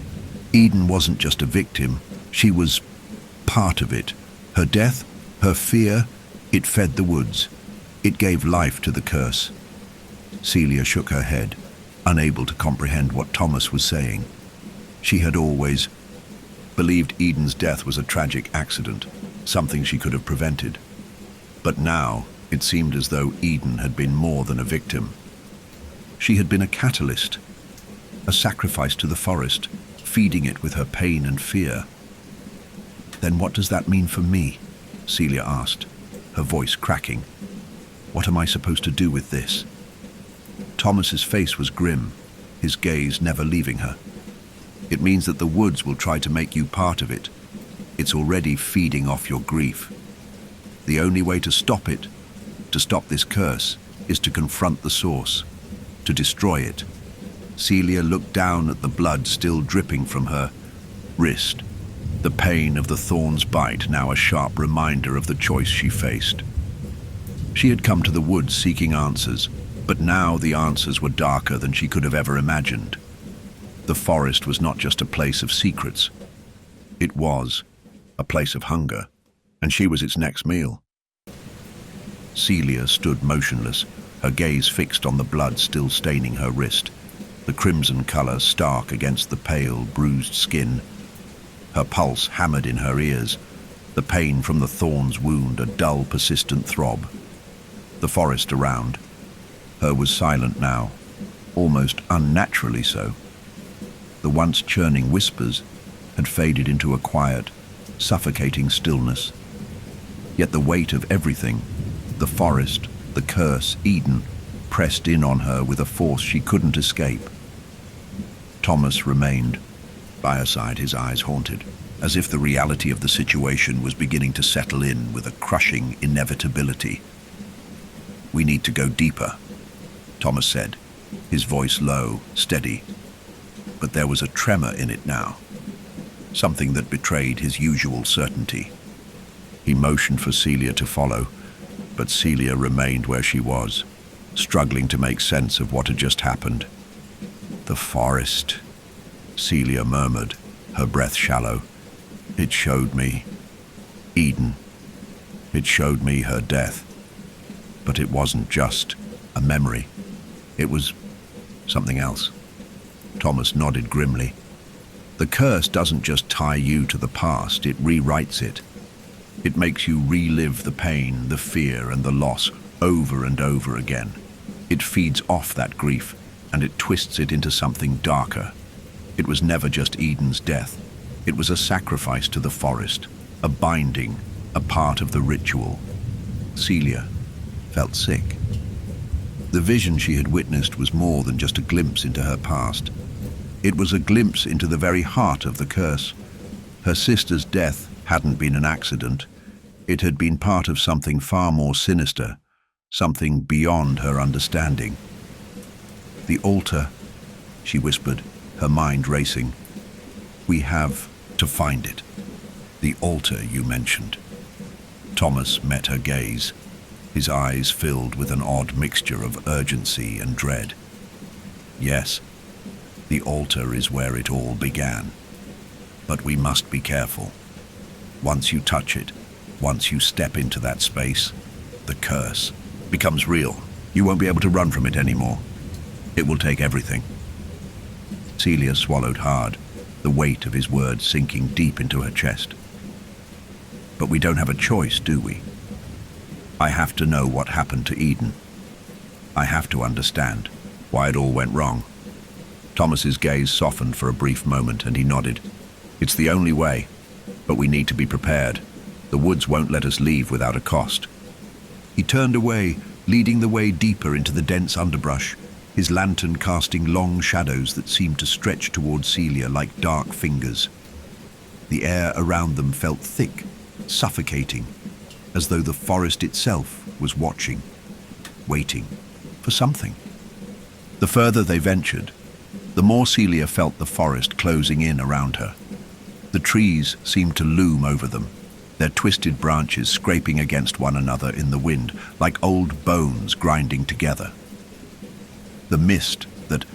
Eden wasn't just a victim, she was part of it. Her death, her fear, it fed the woods. It gave life to the curse." Celia shook her head, unable to comprehend what Thomas was saying. She had always believed Eden's death was a tragic accident, something she could have prevented. But now, It seemed as though Eden had been more than a victim. She had been a catalyst, a sacrifice to the forest, feeding it with her pain and fear. "Then what does that mean for me?" Celia asked, her voice cracking. "What am I supposed to do with this?" Thomas's face was grim, his gaze never leaving her. "It means that the woods will try to make you part of it. It's already feeding off your grief. The only way to stop it, to stop this curse, is to confront the source, to destroy it." Celia looked down at the blood still dripping from her wrist, the pain of the thorn's bite now a sharp reminder of the choice she faced. She had come to the woods seeking answers, but now the answers were darker than she could have ever imagined. The forest was not just a place of secrets. It was a place of hunger, and she was its next meal. Celia stood motionless, her gaze fixed on the blood still staining her wrist, the crimson color stark against the pale, bruised skin. Her pulse hammered in her ears, the pain from the thorn's wound a dull, persistent throb. The forest around her was silent now, almost unnaturally so. The once churning whispers had faded into a quiet, suffocating stillness. Yet the weight of everything, the forest, the curse, Eden, pressed in on her with a force she couldn't escape. Thomas remained by her side, his eyes haunted, as if the reality of the situation was beginning to settle in with a crushing inevitability. "We need to go deeper," Thomas said, his voice low, steady. But there was a tremor in it now, something that betrayed his usual certainty. He motioned for Celia to follow, but Celia remained where she was, struggling to make sense of what had just happened. "The forest," Celia murmured, her breath shallow. "It showed me Eden. It showed me her death. But it wasn't just a memory. It was something else." Thomas nodded grimly. "The curse doesn't just tie you to the past, it rewrites it. It makes you relive the pain, the fear, and the loss over and over again. It feeds off that grief, and it twists it into something darker. It was never just Eden's death. It was a sacrifice to the forest, a binding, a part of the ritual." Celia felt sick. The vision she had witnessed was more than just a glimpse into her past. It was a glimpse into the very heart of the curse. Her sister's death hadn't been an accident. It had been part of something far more sinister, something beyond her understanding. "The altar," she whispered, her mind racing. "We have to find it. The altar you mentioned." Thomas met her gaze, his eyes filled with an odd mixture of urgency and dread. "Yes, the altar is where it all began. But we must be careful. Once you touch it, once you step into that space, the curse becomes real. You won't be able to run from it anymore. It will take everything." Celia swallowed hard, the weight of his words sinking deep into her chest. "But we don't have a choice, do we? I have to know what happened to Eden. I have to understand why it all went wrong." Thomas's gaze softened for a brief moment, and he nodded. "It's the only way, but we need to be prepared. The woods won't let us leave without a cost." He turned away, leading the way deeper into the dense underbrush, his lantern casting long shadows that seemed to stretch toward Celia like dark fingers. The air around them felt thick, suffocating, as though the forest itself was watching, waiting for something. The further they ventured, the more Celia felt the forest closing in around her. The trees seemed to loom over them, their twisted branches scraping against one another in the wind, like old bones grinding together. The mist that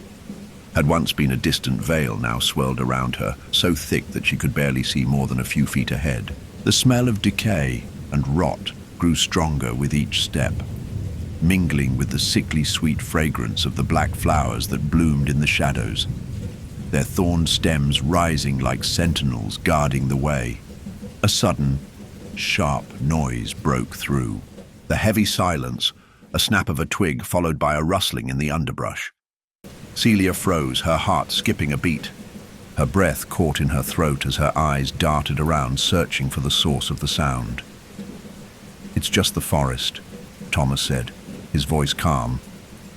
had once been a distant veil now swirled around her, so thick that she could barely see more than a few feet ahead. The smell of decay and rot grew stronger with each step, mingling with the sickly sweet fragrance of the black flowers that bloomed in the shadows, their thorn stems rising like sentinels guarding the way. A sudden, sharp noise broke through. The heavy silence, a snap of a twig followed by a rustling in the underbrush. Celia froze, her heart skipping a beat. Her breath caught in her throat as her eyes darted around, searching for the source of the sound. "It's just the forest," Thomas said, his voice calm,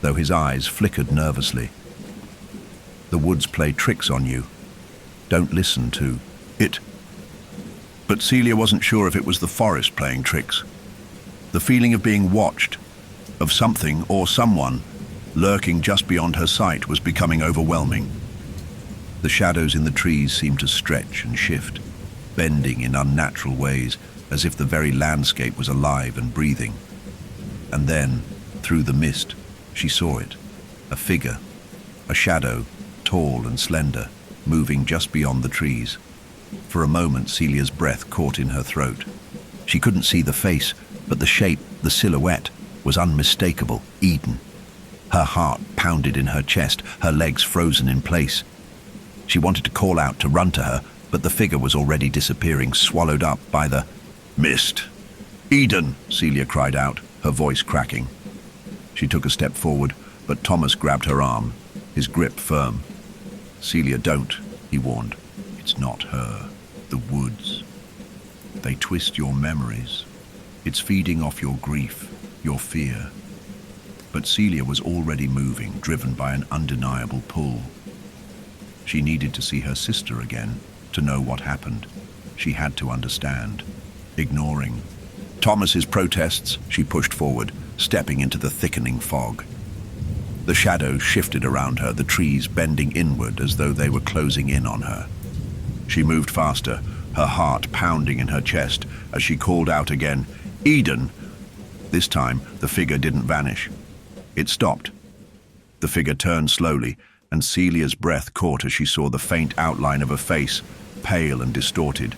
though his eyes flickered nervously. "The woods play tricks on you. Don't listen to it." But Celia wasn't sure if it was the forest playing tricks. The feeling of being watched, of something or someone lurking just beyond her sight, was becoming overwhelming. The shadows in the trees seemed to stretch and shift, bending in unnatural ways, as if the very landscape was alive and breathing. And then, through the mist, she saw it, a figure, a shadow, tall and slender, moving just beyond the trees. For a moment, Celia's breath caught in her throat. She couldn't see the face, but the shape, the silhouette, was unmistakable. Eden. Her heart pounded in her chest, her legs frozen in place. She wanted to call out, to run to her, but the figure was already disappearing, swallowed up by the mist. "Eden!" Celia cried out, her voice cracking. She took a step forward, but Thomas grabbed her arm, his grip firm. "Celia, don't," he warned. "It's not her. The woods. They twist your memories. It's feeding off your grief, your fear." But Celia was already moving, driven by an undeniable pull. She needed to see her sister again, to know what happened. She had to understand. Ignoring Thomas's protests, she pushed forward, stepping into the thickening fog. The shadows shifted around her, the trees bending inward as though they were closing in on her. She moved faster, her heart pounding in her chest as she called out again, "Eden!" This time, the figure didn't vanish. It stopped. The figure turned slowly, and Celia's breath caught as she saw the faint outline of a face, pale and distorted.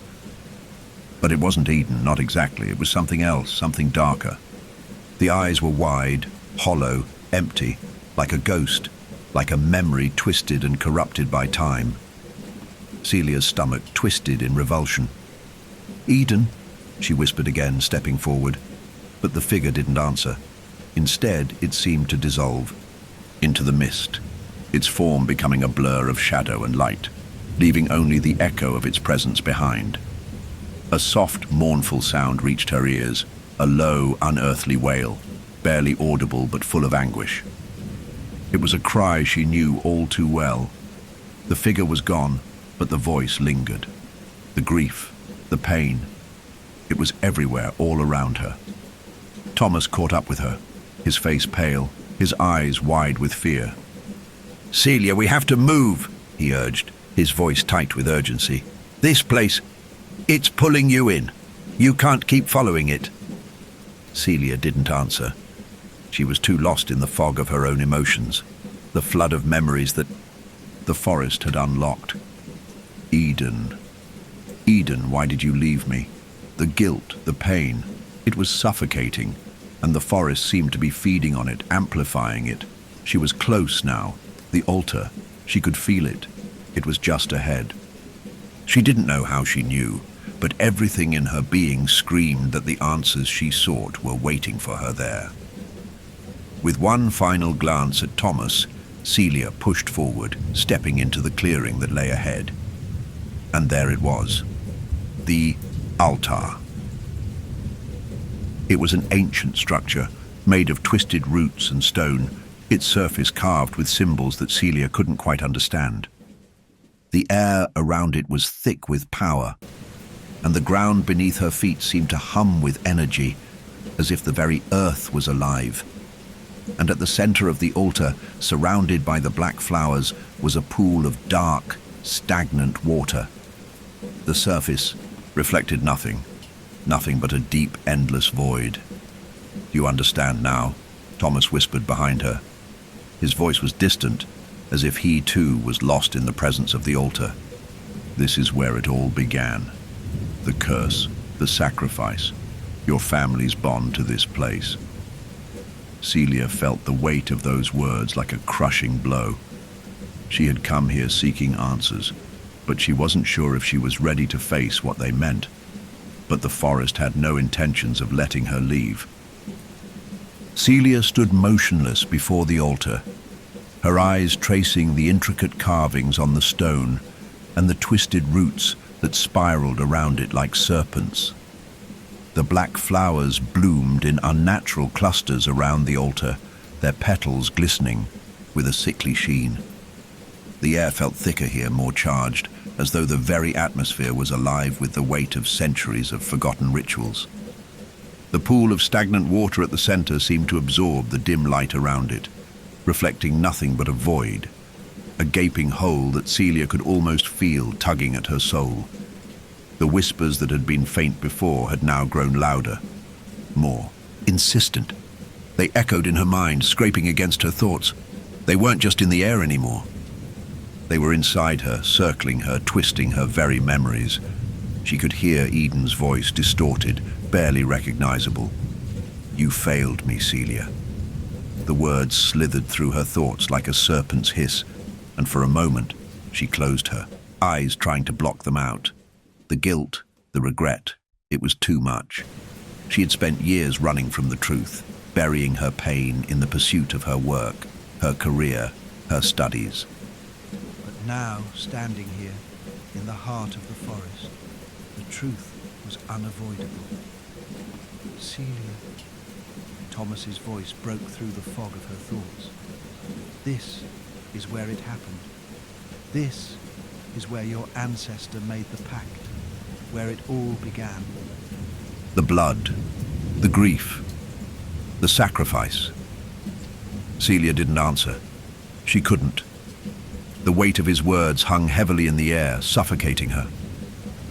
But it wasn't Eden, not exactly. It was something else, something darker. The eyes were wide, hollow, empty, like a ghost, like a memory twisted and corrupted by time. Celia's stomach twisted in revulsion. "Eden," she whispered again, stepping forward. But the figure didn't answer. Instead, it seemed to dissolve into the mist, its form becoming a blur of shadow and light, leaving only the echo of its presence behind. A soft, mournful sound reached her ears, a low, unearthly wail, barely audible but full of anguish. It was a cry she knew all too well. The figure was gone, but the voice lingered. The grief, the pain, it was everywhere, all around her. Thomas caught up with her, his face pale, his eyes wide with fear. "Celia, we have to move," he urged, his voice tight with urgency. "This place, it's pulling you in. You can't keep following it." Celia didn't answer. She was too lost in the fog of her own emotions, the flood of memories that the forest had unlocked. Eden. Eden, why did you leave me? The guilt, the pain, it was suffocating, and the forest seemed to be feeding on it, amplifying it. She was close now, the altar. She could feel it. It was just ahead. She didn't know how she knew, but everything in her being screamed that the answers she sought were waiting for her there. With one final glance at Thomas, Celia pushed forward, stepping into the clearing that lay ahead. And there it was, the altar. It was an ancient structure, made of twisted roots and stone, its surface carved with symbols that Celia couldn't quite understand. The air around it was thick with power, and the ground beneath her feet seemed to hum with energy, as if the very earth was alive. And at the center of the altar, surrounded by the black flowers, was a pool of dark, stagnant water. The surface reflected nothing but a deep, endless void. "You understand now?" Thomas whispered behind her. His voice was distant, as if he too was lost in the presence of the altar. "This is where it all began. The curse, the sacrifice, your family's bond to this place." Celia felt the weight of those words like a crushing blow. She had come here seeking answers, but she wasn't sure if she was ready to face what they meant. But the forest had no intentions of letting her leave. Celia stood motionless before the altar, her eyes tracing the intricate carvings on the stone and the twisted roots that spiraled around it like serpents. The black flowers bloomed in unnatural clusters around the altar, their petals glistening with a sickly sheen. The air felt thicker here, more charged, as though the very atmosphere was alive with the weight of centuries of forgotten rituals. The pool of stagnant water at the center seemed to absorb the dim light around it, reflecting nothing but a void, a gaping hole that Celia could almost feel tugging at her soul. The whispers that had been faint before had now grown louder, more insistent. They echoed in her mind, scraping against her thoughts. They weren't just in the air anymore. They were inside her, circling her, twisting her very memories. She could hear Eden's voice, distorted, barely recognizable. "You failed me, Celia." The words slithered through her thoughts like a serpent's hiss, and for a moment she closed her eyes, trying to block them out. The guilt, the regret, it was too much. She had spent years running from the truth, burying her pain in the pursuit of her work, her career, her studies. But now, standing here, in the heart of the forest, the truth was unavoidable. "Celia," Thomas's voice broke through the fog of her thoughts. "This is where it happened. This is where your ancestor made the pact, where it all began." The blood, the grief, the sacrifice. Celia didn't answer. She couldn't. The weight of his words hung heavily in the air, suffocating her.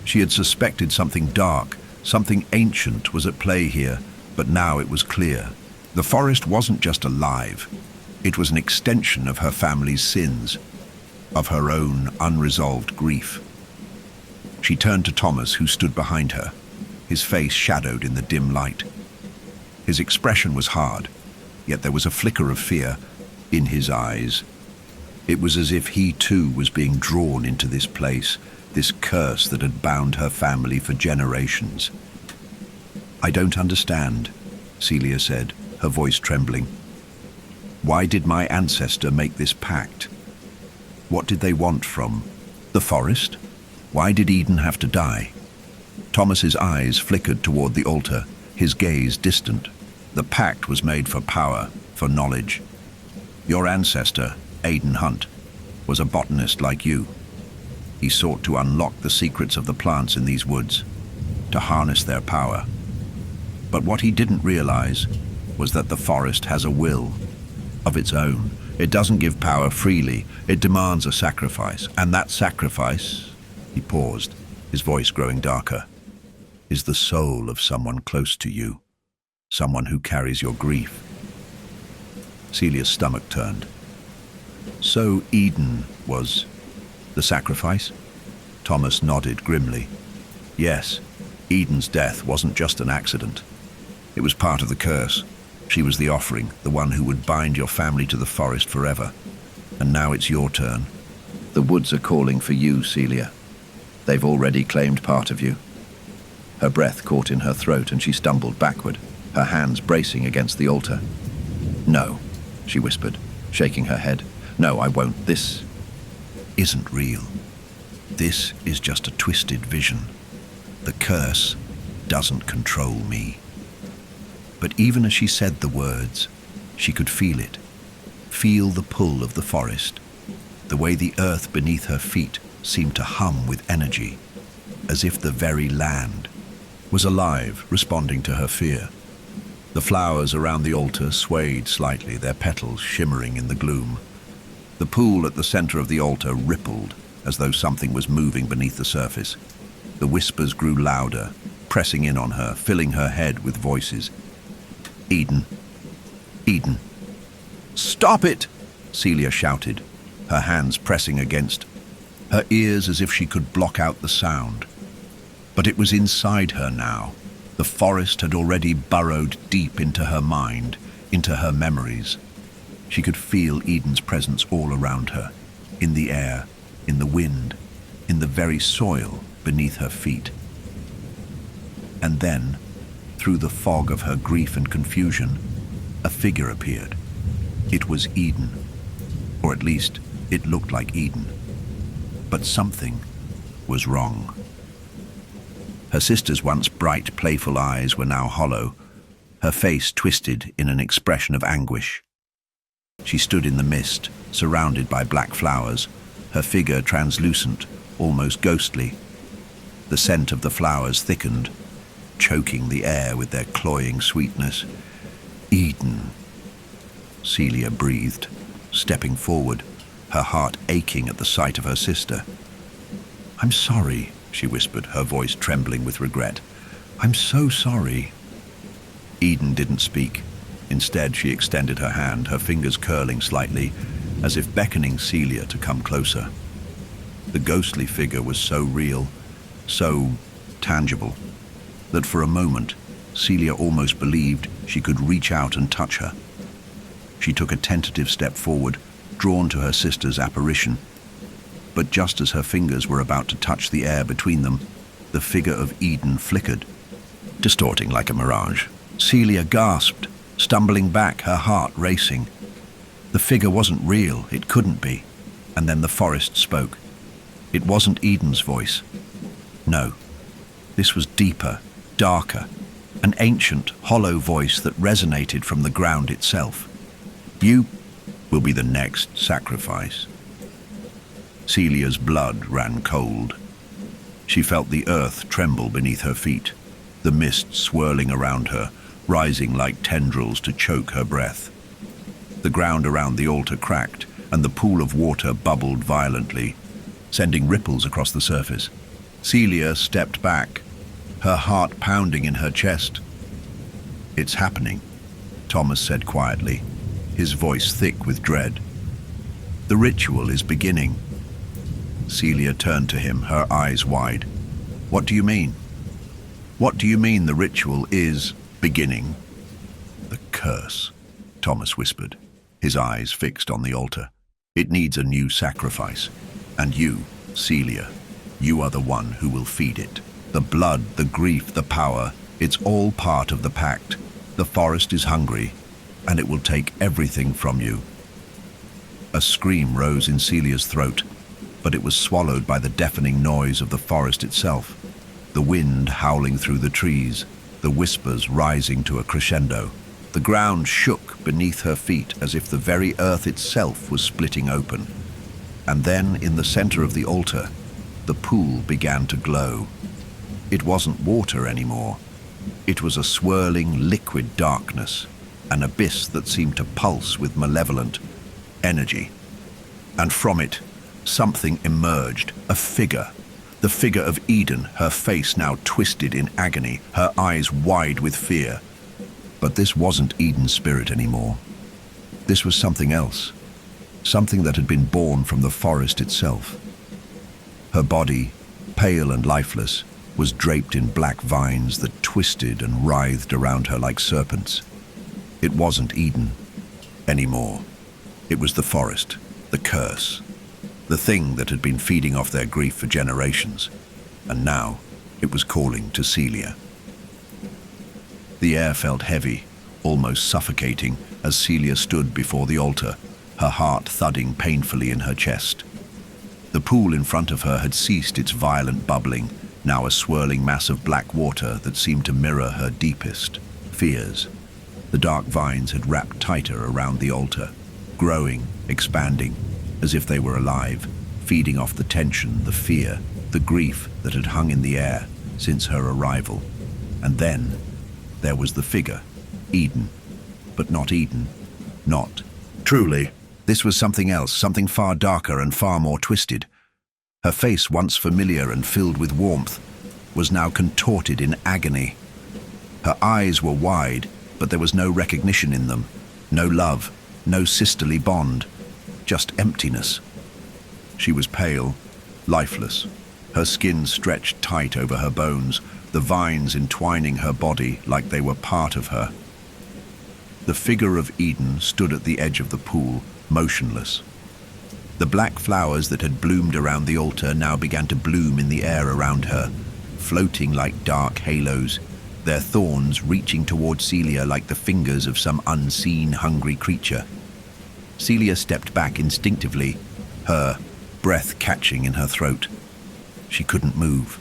She had suspected something dark, something ancient was at play here, but now it was clear. The forest wasn't just alive. It was an extension of her family's sins, of her own unresolved grief. She turned to Thomas, who stood behind her, his face shadowed in the dim light. His expression was hard, yet there was a flicker of fear in his eyes. It was as if he too was being drawn into this place, this curse that had bound her family for generations. "I don't understand," Celia said, her voice trembling. "Why did my ancestor make this pact? What did they want from the forest? Why did Eden have to die?" Thomas's eyes flickered toward the altar, his gaze distant. "The pact was made for power, for knowledge. Your ancestor, Aidan Hunt, was a botanist like you. He sought to unlock the secrets of the plants in these woods, to harness their power. But what he didn't realize was that the forest has a will of its own. It doesn't give power freely. It demands a sacrifice. And that sacrifice," he paused, his voice growing darker, "is the soul of someone close to you, someone who carries your grief." Celia's stomach turned. "So Eden was the sacrifice?" Thomas nodded grimly. "Yes, Eden's death wasn't just an accident. It was part of the curse. She was the offering, the one who would bind your family to the forest forever. And now it's your turn. The woods are calling for you, Celia. They've already claimed part of you." Her breath caught in her throat and she stumbled backward, her hands bracing against the altar. "No," she whispered, shaking her head. "No, I won't. This isn't real. This is just a twisted vision. The curse doesn't control me." But even as she said the words, she could feel it, feel the pull of the forest, the way the earth beneath her feet seemed to hum with energy, as if the very land was alive, responding to her fear. The flowers around the altar swayed slightly, their petals shimmering in the gloom. The pool at the center of the altar rippled, as though something was moving beneath the surface. The whispers grew louder, pressing in on her, filling her head with voices. "Eden! Eden!" "Stop it!" Celia shouted, her hands pressing against her ears as if she could block out the sound. But it was inside her now. The forest had already burrowed deep into her mind, into her memories. She could feel Eden's presence all around her, in the air, in the wind, in the very soil beneath her feet. And then, through the fog of her grief and confusion, a figure appeared. It was Eden, or at least it looked like Eden. But something was wrong. Her sister's once bright, playful eyes were now hollow, her face twisted in an expression of anguish. She stood in the mist, surrounded by black flowers, her figure translucent, almost ghostly. The scent of the flowers thickened, choking the air with their cloying sweetness. Eden, Celia breathed, stepping forward, her heart aching at the sight of her sister. "I'm sorry," she whispered, her voice trembling with regret. "I'm so sorry." Eden didn't speak. Instead, she extended her hand, her fingers curling slightly, as if beckoning Celia to come closer. The ghostly figure was so real, so tangible, that for a moment, Celia almost believed she could reach out and touch her. She took a tentative step forward, drawn to her sister's apparition. But just as her fingers were about to touch the air between them, the figure of Eden flickered, distorting like a mirage. Celia gasped, stumbling back, her heart racing. The figure wasn't real, it couldn't be. And then the forest spoke. It wasn't Eden's voice. No, this was deeper, darker, an ancient, hollow voice that resonated from the ground itself. "You will be the next sacrifice." Celia's blood ran cold. She felt the earth tremble beneath her feet, the mist swirling around her, rising like tendrils to choke her breath. The ground around the altar cracked, and the pool of water bubbled violently, sending ripples across the surface. Celia stepped back, her heart pounding in her chest. "It's happening," Thomas said quietly, his voice thick with dread. "The ritual is beginning." Celia turned to him, her eyes wide. "What do you mean? What do you mean the ritual is beginning?" "The curse," Thomas whispered, his eyes fixed on the altar. "It needs a new sacrifice. And you, Celia, you are the one who will feed it. The blood, the grief, the power, it's all part of the pact. The forest is hungry, and it will take everything from you." A scream rose in Celia's throat, but it was swallowed by the deafening noise of the forest itself, the wind howling through the trees, the whispers rising to a crescendo. The ground shook beneath her feet as if the very earth itself was splitting open. And then, in the center of the altar, the pool began to glow. It wasn't water anymore. It was a swirling liquid darkness, an abyss that seemed to pulse with malevolent energy. And from it, something emerged, a figure. The figure of Eden, her face now twisted in agony, her eyes wide with fear. But this wasn't Eden's spirit anymore. This was something else, something that had been born from the forest itself. Her body, pale and lifeless, was draped in black vines that twisted and writhed around her like serpents. It wasn't Eden anymore. It was the forest, the curse, the thing that had been feeding off their grief for generations. And now it was calling to Celia. The air felt heavy, almost suffocating, as Celia stood before the altar, her heart thudding painfully in her chest. The pool in front of her had ceased its violent bubbling, now a swirling mass of black water that seemed to mirror her deepest fears. The dark vines had wrapped tighter around the altar, growing, expanding, as if they were alive, feeding off the tension, the fear, the grief that had hung in the air since her arrival. And then there was the figure, Eden, but not Eden, not. Truly, this was something else, something far darker and far more twisted. Her face, once familiar and filled with warmth, was now contorted in agony. Her eyes were wide, but there was no recognition in them, no love, no sisterly bond, just emptiness. She was pale, lifeless, her skin stretched tight over her bones, the vines entwining her body like they were part of her. The figure of Eden stood at the edge of the pool, motionless. The black flowers that had bloomed around the altar now began to bloom in the air around her, floating like dark halos, their thorns reaching toward Celia like the fingers of some unseen, hungry creature. Celia stepped back instinctively, her breath catching in her throat. She couldn't move.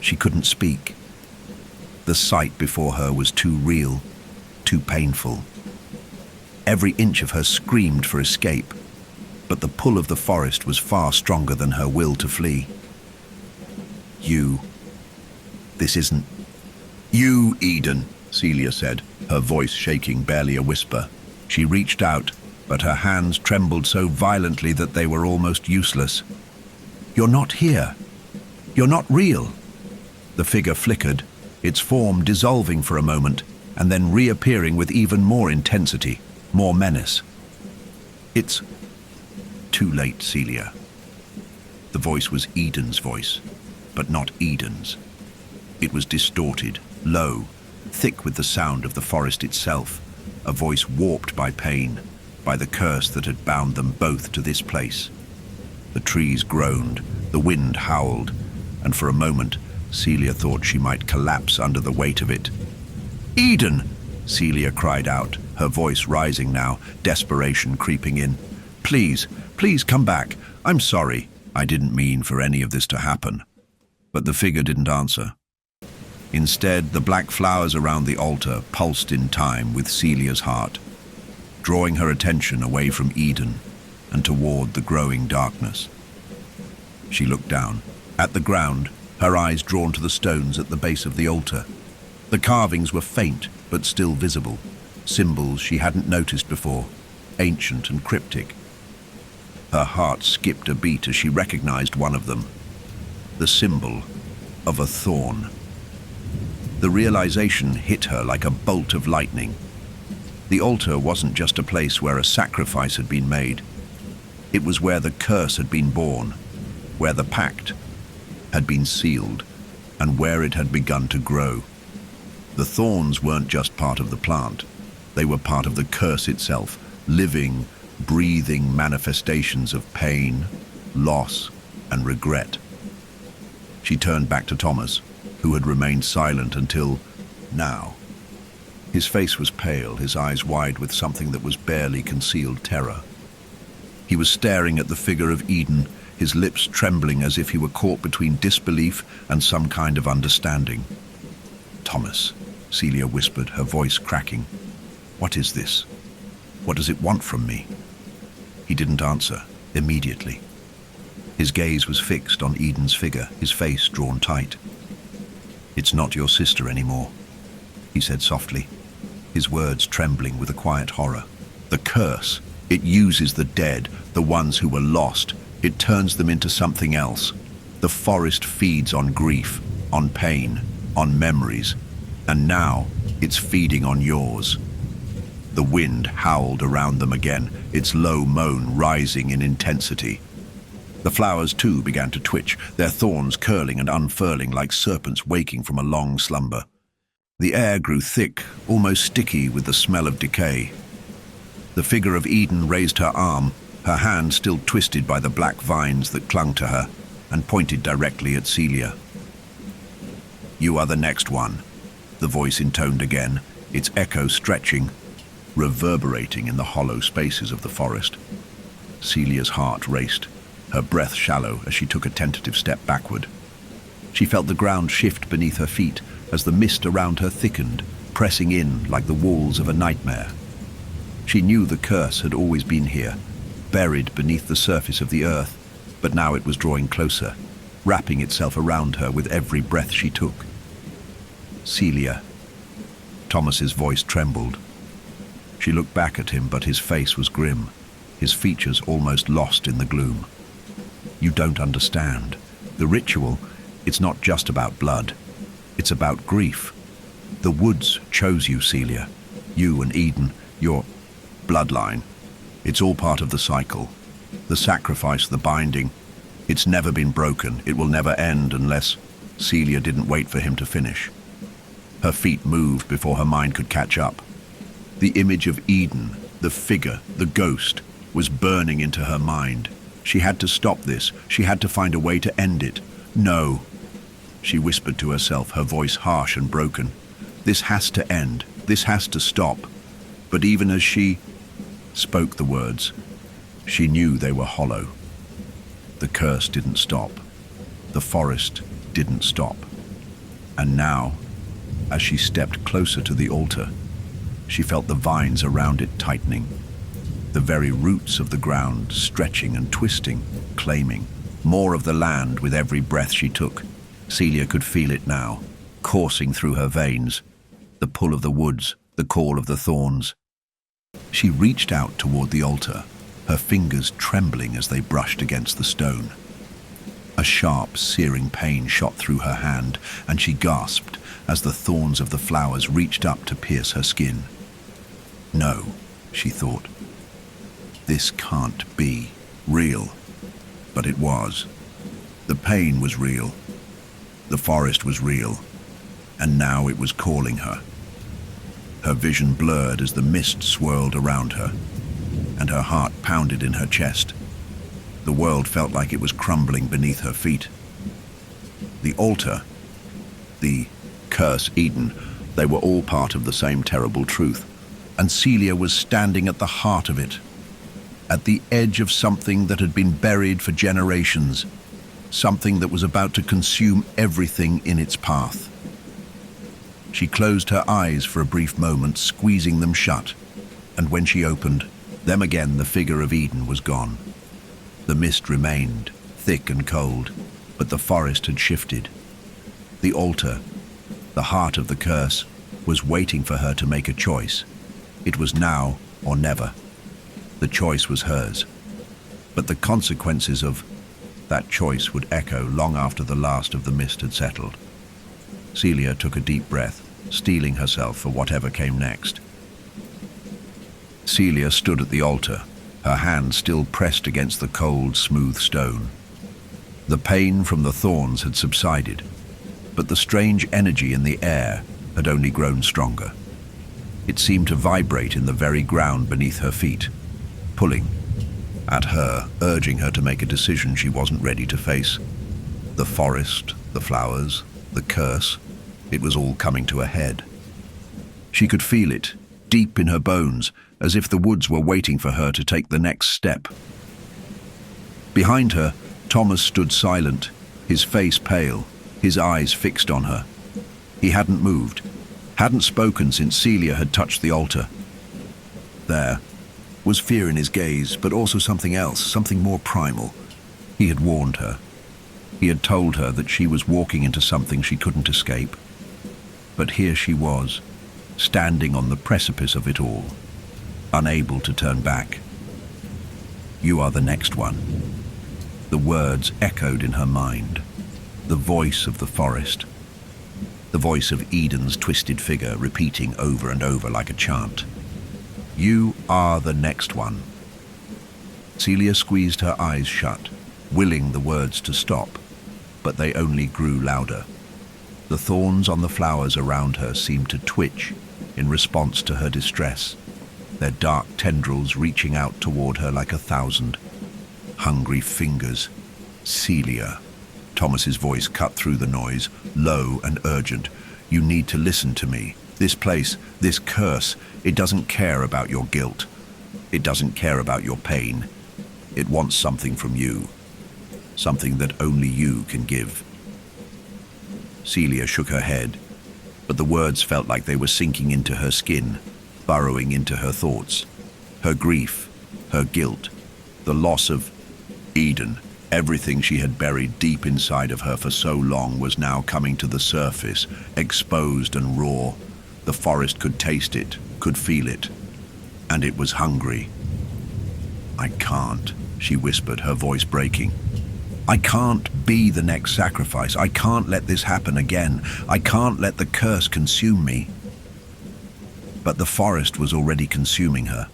She couldn't speak. The sight before her was too real, too painful. Every inch of her screamed for escape, but the pull of the forest was far stronger than her will to flee. This isn't... You, Eden, Celia said, her voice shaking, barely a whisper. She reached out, but her hands trembled so violently that they were almost useless. You're not here. You're not real. The figure flickered, its form dissolving for a moment, and then reappearing with even more intensity, more menace. It's too late, Celia. The voice was Eden's voice, but not Eden's. It was distorted, low, thick with the sound of the forest itself, a voice warped by pain, by the curse that had bound them both to this place. The trees groaned, the wind howled, and for a moment, Celia thought she might collapse under the weight of it. Eden! Celia cried out, her voice rising now, desperation creeping in. Please, please come back. I'm sorry. I didn't mean for any of this to happen. But the figure didn't answer. Instead, the black flowers around the altar pulsed in time with Celia's heart, drawing her attention away from Eden and toward the growing darkness. She looked down, at the ground, her eyes drawn to the stones at the base of the altar. The carvings were faint, but still visible, symbols she hadn't noticed before, ancient and cryptic. Her heart skipped a beat as she recognized one of them, the symbol of a thorn. The realization hit her like a bolt of lightning. The altar wasn't just a place where a sacrifice had been made. It was where the curse had been born, where the pact had been sealed, and where it had begun to grow. The thorns weren't just part of the plant. They were part of the curse itself, living, breathing manifestations of pain, loss, and regret. She turned back to Thomas, who had remained silent until now. His face was pale, his eyes wide with something that was barely concealed terror. He was staring at the figure of Eden, his lips trembling as if he were caught between disbelief and some kind of understanding. Thomas, Celia whispered, her voice cracking. What is this? What does it want from me? He didn't answer, immediately. His gaze was fixed on Eden's figure, his face drawn tight. It's not your sister anymore, he said softly, his words trembling with a quiet horror. The curse, it uses the dead, the ones who were lost. It turns them into something else. The forest feeds on grief, on pain, on memories, and now it's feeding on yours. The wind howled around them again, its low moan rising in intensity. The flowers too began to twitch, their thorns curling and unfurling like serpents waking from a long slumber. The air grew thick, almost sticky with the smell of decay. The figure of Eden raised her arm, her hand still twisted by the black vines that clung to her, and pointed directly at Celia. You are the next one, the voice intoned again, its echo stretching, reverberating in the hollow spaces of the forest. Celia's heart raced, her breath shallow as she took a tentative step backward. She felt the ground shift beneath her feet as the mist around her thickened, pressing in like the walls of a nightmare. She knew the curse had always been here, buried beneath the surface of the earth, but now it was drawing closer, wrapping itself around her with every breath she took. Celia. Thomas's voice trembled. She looked back at him, but his face was grim, his features almost lost in the gloom. You don't understand. The ritual, it's not just about blood. It's about grief. The woods chose you, Celia. You and Eden, your bloodline. It's all part of the cycle. The sacrifice, the binding. It's never been broken. It will never end unless... Celia didn't wait for him to finish. Her feet moved before her mind could catch up. The image of Eden, the figure, the ghost, was burning into her mind. She had to stop this. She had to find a way to end it. No, she whispered to herself, her voice harsh and broken. This has to end. This has to stop. But even as she spoke the words, she knew they were hollow. The curse didn't stop. The forest didn't stop. And now, as she stepped closer to the altar, she felt the vines around it tightening, the very roots of the ground stretching and twisting, claiming more of the land with every breath she took. Celia could feel it now, coursing through her veins, the pull of the woods, the call of the thorns. She reached out toward the altar, her fingers trembling as they brushed against the stone. A sharp, searing pain shot through her hand, and she gasped as the thorns of the flowers reached up to pierce her skin. No, she thought. This can't be real. But it was. The pain was real. The forest was real. And now it was calling her. Her vision blurred as the mist swirled around her, and her heart pounded in her chest. The world felt like it was crumbling beneath her feet. The altar, the curse Eden, they were all part of the same terrible truth. And Celia was standing at the heart of it, at the edge of something that had been buried for generations, something that was about to consume everything in its path. She closed her eyes for a brief moment, squeezing them shut, and when she opened them again, the figure of Eden was gone. The mist remained, thick and cold, but the forest had shifted. The altar, the heart of the curse, was waiting for her to make a choice. It was now or never. The choice was hers, but the consequences of that choice would echo long after the last of the mist had settled. Celia took a deep breath, steeling herself for whatever came next. Celia stood at the altar, her hand still pressed against the cold, smooth stone. The pain from the thorns had subsided, but the strange energy in the air had only grown stronger. It seemed to vibrate in the very ground beneath her feet, pulling at her, urging her to make a decision she wasn't ready to face. The forest, the flowers, the curse, it was all coming to a head. She could feel it, deep in her bones, as if the woods were waiting for her to take the next step. Behind her, Thomas stood silent, his face pale, his eyes fixed on her. He hadn't moved, hadn't spoken since Celia had touched the altar. There was fear in his gaze, but also something else, something more primal. He had warned her. He had told her that she was walking into something she couldn't escape. But here she was, standing on the precipice of it all, unable to turn back. "You are the next one." The words echoed in her mind, the voice of the forest, the voice of Eden's twisted figure repeating over and over like a chant. "You are the next one." Celia squeezed her eyes shut, willing the words to stop, but they only grew louder. The thorns on the flowers around her seemed to twitch in response to her distress, their dark tendrils reaching out toward her like 1,000 hungry fingers. "Celia," Thomas's voice cut through the noise, low and urgent. "You need to listen to me. This place, this curse, it doesn't care about your guilt. It doesn't care about your pain. It wants something from you, something that only you can give." Celia shook her head, but the words felt like they were sinking into her skin, burrowing into her thoughts. Her grief, her guilt, the loss of Eden, everything she had buried deep inside of her for so long was now coming to the surface, exposed and raw. The forest could taste it, could feel it, and it was hungry. "I can't," she whispered, her voice breaking. "I can't be the next sacrifice. I can't let this happen again. I can't let the curse consume me." But the forest was already consuming her.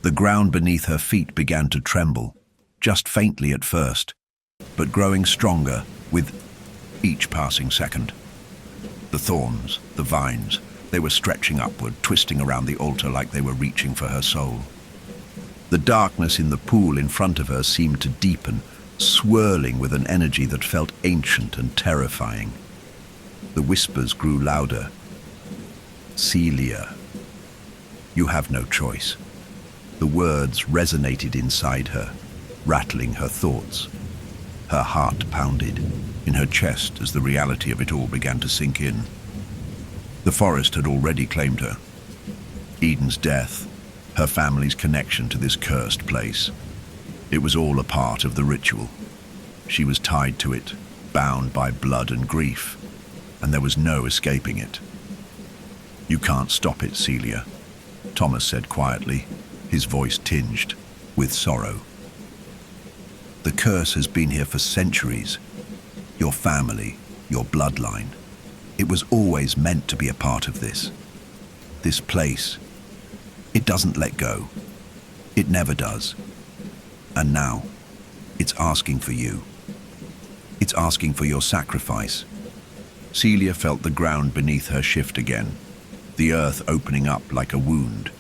The ground beneath her feet began to tremble, just faintly at first, but growing stronger with each passing second. The thorns, the vines, they were stretching upward, twisting around the altar like they were reaching for her soul. The darkness in the pool in front of her seemed to deepen, swirling with an energy that felt ancient and terrifying. The whispers grew louder. Celia, you have no choice. The words resonated inside her, rattling her thoughts. Her heart pounded in her chest as the reality of it all began to sink in. The forest had already claimed her. Eden's death, her family's connection to this cursed place. It was all a part of the ritual. She was tied to it, bound by blood and grief, and there was no escaping it. "You can't stop it, Celia," Thomas said quietly, his voice tinged with sorrow. "The curse has been here for centuries. Your family, your bloodline. It was always meant to be a part of this. This place. It doesn't let go. It never does. And now, it's asking for you. It's asking for your sacrifice." Celia felt the ground beneath her shift again, the earth opening up like a wound,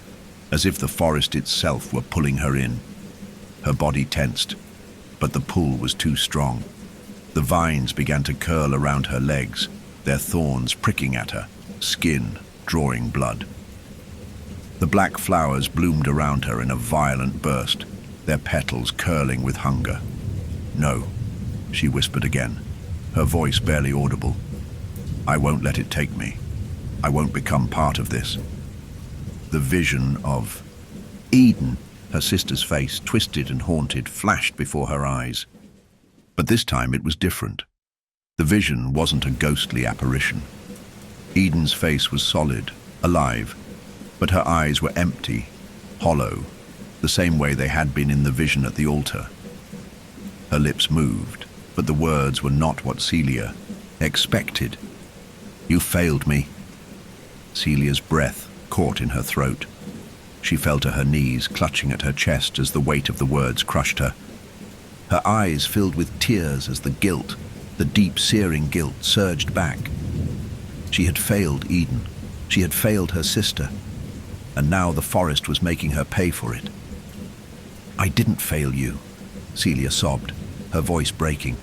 as if the forest itself were pulling her in. Her body tensed, but the pull was too strong. The vines began to curl around her legs, their thorns pricking at her, skin drawing blood. The black flowers bloomed around her in a violent burst, their petals curling with hunger. "No," she whispered again, her voice barely audible. "I won't let it take me. I won't become part of this." The vision of Eden, her sister's face, twisted and haunted, flashed before her eyes. But this time it was different. The vision wasn't a ghostly apparition. Eden's face was solid, alive, but her eyes were empty, hollow, the same way they had been in the vision at the altar. Her lips moved, but the words were not what Celia expected. "You failed me." Celia's breath caught in her throat. She fell to her knees, clutching at her chest as the weight of the words crushed her. Her eyes filled with tears as the guilt, the deep, searing guilt, surged back. She had failed Eden. She had failed her sister. And now the forest was making her pay for it. "I didn't fail you," Celia sobbed, her voice breaking.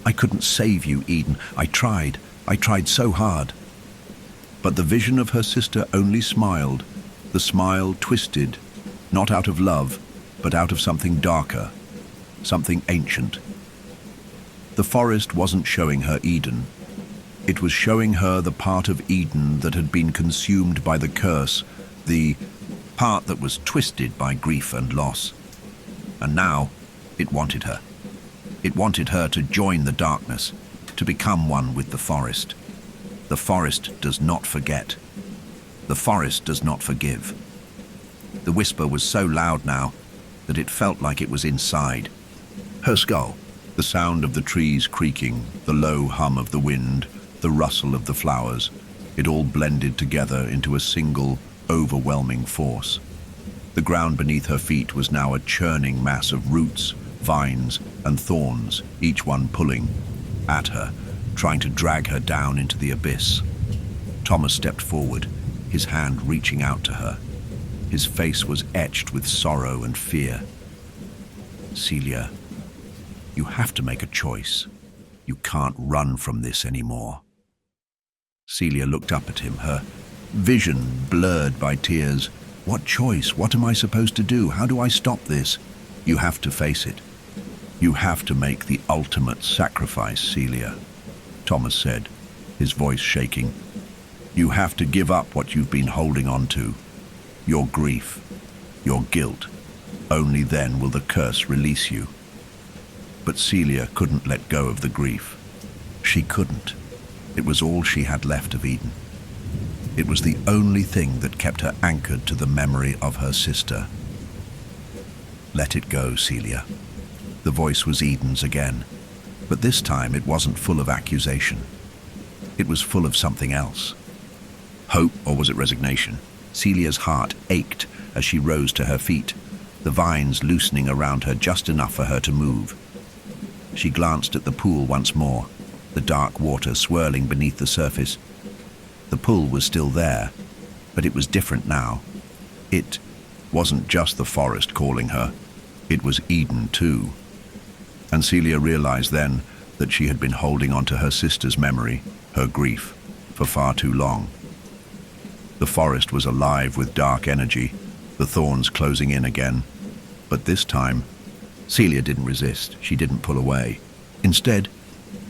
"I couldn't save you, Eden. I tried so hard." But the vision of her sister only smiled, the smile twisted, not out of love, but out of something darker, something ancient. The forest wasn't showing her Eden. It was showing her the part of Eden that had been consumed by the curse, the part that was twisted by grief and loss. And now it wanted her. It wanted her to join the darkness, to become one with the forest. The forest does not forget. The forest does not forgive. The whisper was so loud now that it felt like it was inside her skull. The sound of the trees creaking, the low hum of the wind, the rustle of the flowers, it all blended together into a single, overwhelming force. The ground beneath her feet was now a churning mass of roots, vines, and thorns, each one pulling at her, trying to drag her down into the abyss. Thomas stepped forward, his hand reaching out to her. His face was etched with sorrow and fear. "Celia, you have to make a choice. You can't run from this anymore." Celia looked up at him, her vision blurred by tears. "What choice? What am I supposed to do? How do I stop this?" "You have to face it. You have to make the ultimate sacrifice, Celia," Thomas said, his voice shaking. "You have to give up what you've been holding on to. Your grief, your guilt. Only then will the curse release you." But Celia couldn't let go of the grief. She couldn't. It was all she had left of Eden. It was the only thing that kept her anchored to the memory of her sister. "Let it go, Celia." The voice was Eden's again, but this time it wasn't full of accusation. It was full of something else. Hope, or was it resignation? Celia's heart ached as she rose to her feet, the vines loosening around her just enough for her to move. She glanced at the pool once more, the dark water swirling beneath the surface. The pull was still there, but it was different now. It wasn't just the forest calling her, it was Eden too. And Celia realized then that she had been holding on to her sister's memory, her grief, for far too long. The forest was alive with dark energy, the thorns closing in again. But this time, Celia didn't resist. She didn't pull away. Instead,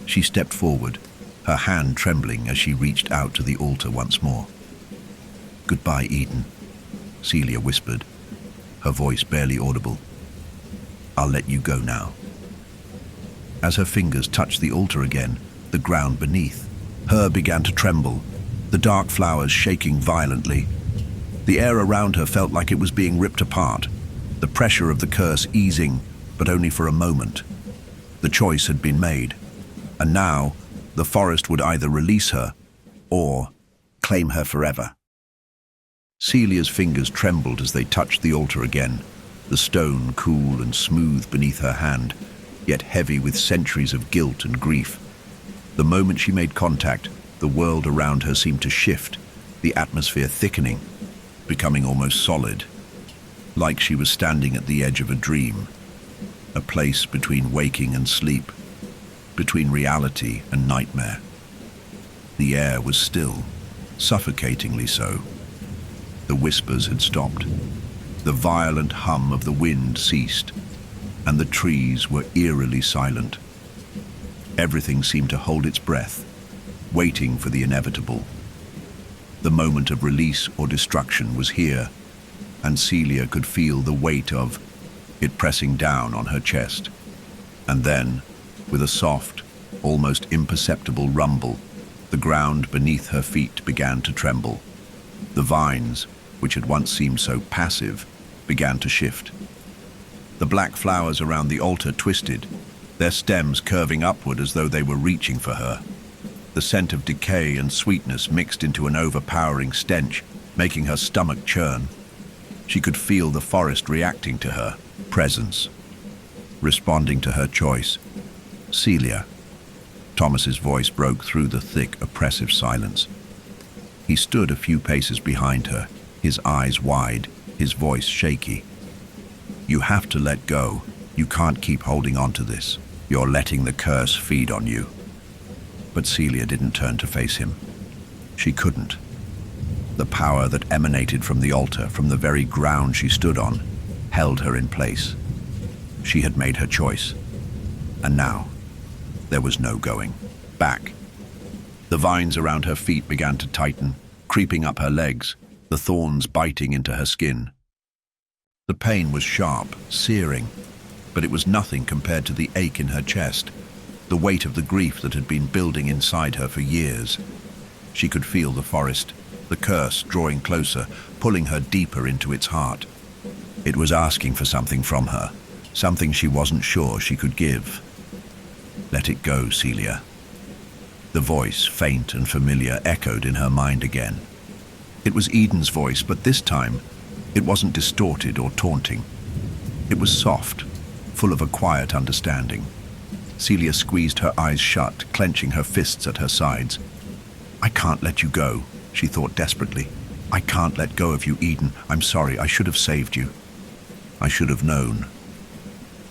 she stepped forward, her hand trembling as she reached out to the altar once more. "Goodbye, Eden," Celia whispered, her voice barely audible. "I'll let you go now." As her fingers touched the altar again, the ground beneath her began to tremble, the dark flowers shaking violently. The air around her felt like it was being ripped apart, the pressure of the curse easing, but only for a moment. The choice had been made, and now the forest would either release her or claim her forever. Celia's fingers trembled as they touched the altar again, the stone cool and smooth beneath her hand, yet heavy with centuries of guilt and grief. The moment she made contact, the world around her seemed to shift, the atmosphere thickening, becoming almost solid, like she was standing at the edge of a dream, a place between waking and sleep, between reality and nightmare. The air was still, suffocatingly so. The whispers had stopped. The violent hum of the wind ceased, and the trees were eerily silent. Everything seemed to hold its breath, waiting for the inevitable. The moment of release or destruction was here, and Celia could feel the weight of it pressing down on her chest. And then, with a soft, almost imperceptible rumble, the ground beneath her feet began to tremble. The vines, which had once seemed so passive, began to shift. The black flowers around the altar twisted, their stems curving upward as though they were reaching for her. The scent of decay and sweetness mixed into an overpowering stench, making her stomach churn. She could feel the forest reacting to her presence, responding to her choice. "Celia." Thomas's voice broke through the thick, oppressive silence. He stood a few paces behind her, his eyes wide, his voice shaky. "You have to let go. You can't keep holding on to this. You're letting the curse feed on you." But Celia didn't turn to face him. She couldn't. The power that emanated from the altar, from the very ground she stood on, held her in place. She had made her choice, and now there was no going back. The vines around her feet began to tighten, creeping up her legs, the thorns biting into her skin. The pain was sharp, searing, but it was nothing compared to the ache in her chest, the weight of the grief that had been building inside her for years. She could feel the forest, the curse drawing closer, pulling her deeper into its heart. It was asking for something from her, something she wasn't sure she could give. "Let it go, Celia." The voice, faint and familiar, echoed in her mind again. It was Eden's voice, but this time, it wasn't distorted or taunting. It was soft, full of a quiet understanding. Celia squeezed her eyes shut, clenching her fists at her sides. "I can't let you go," she thought desperately. "I can't let go of you, Eden. I'm sorry, I should have saved you. I should have known."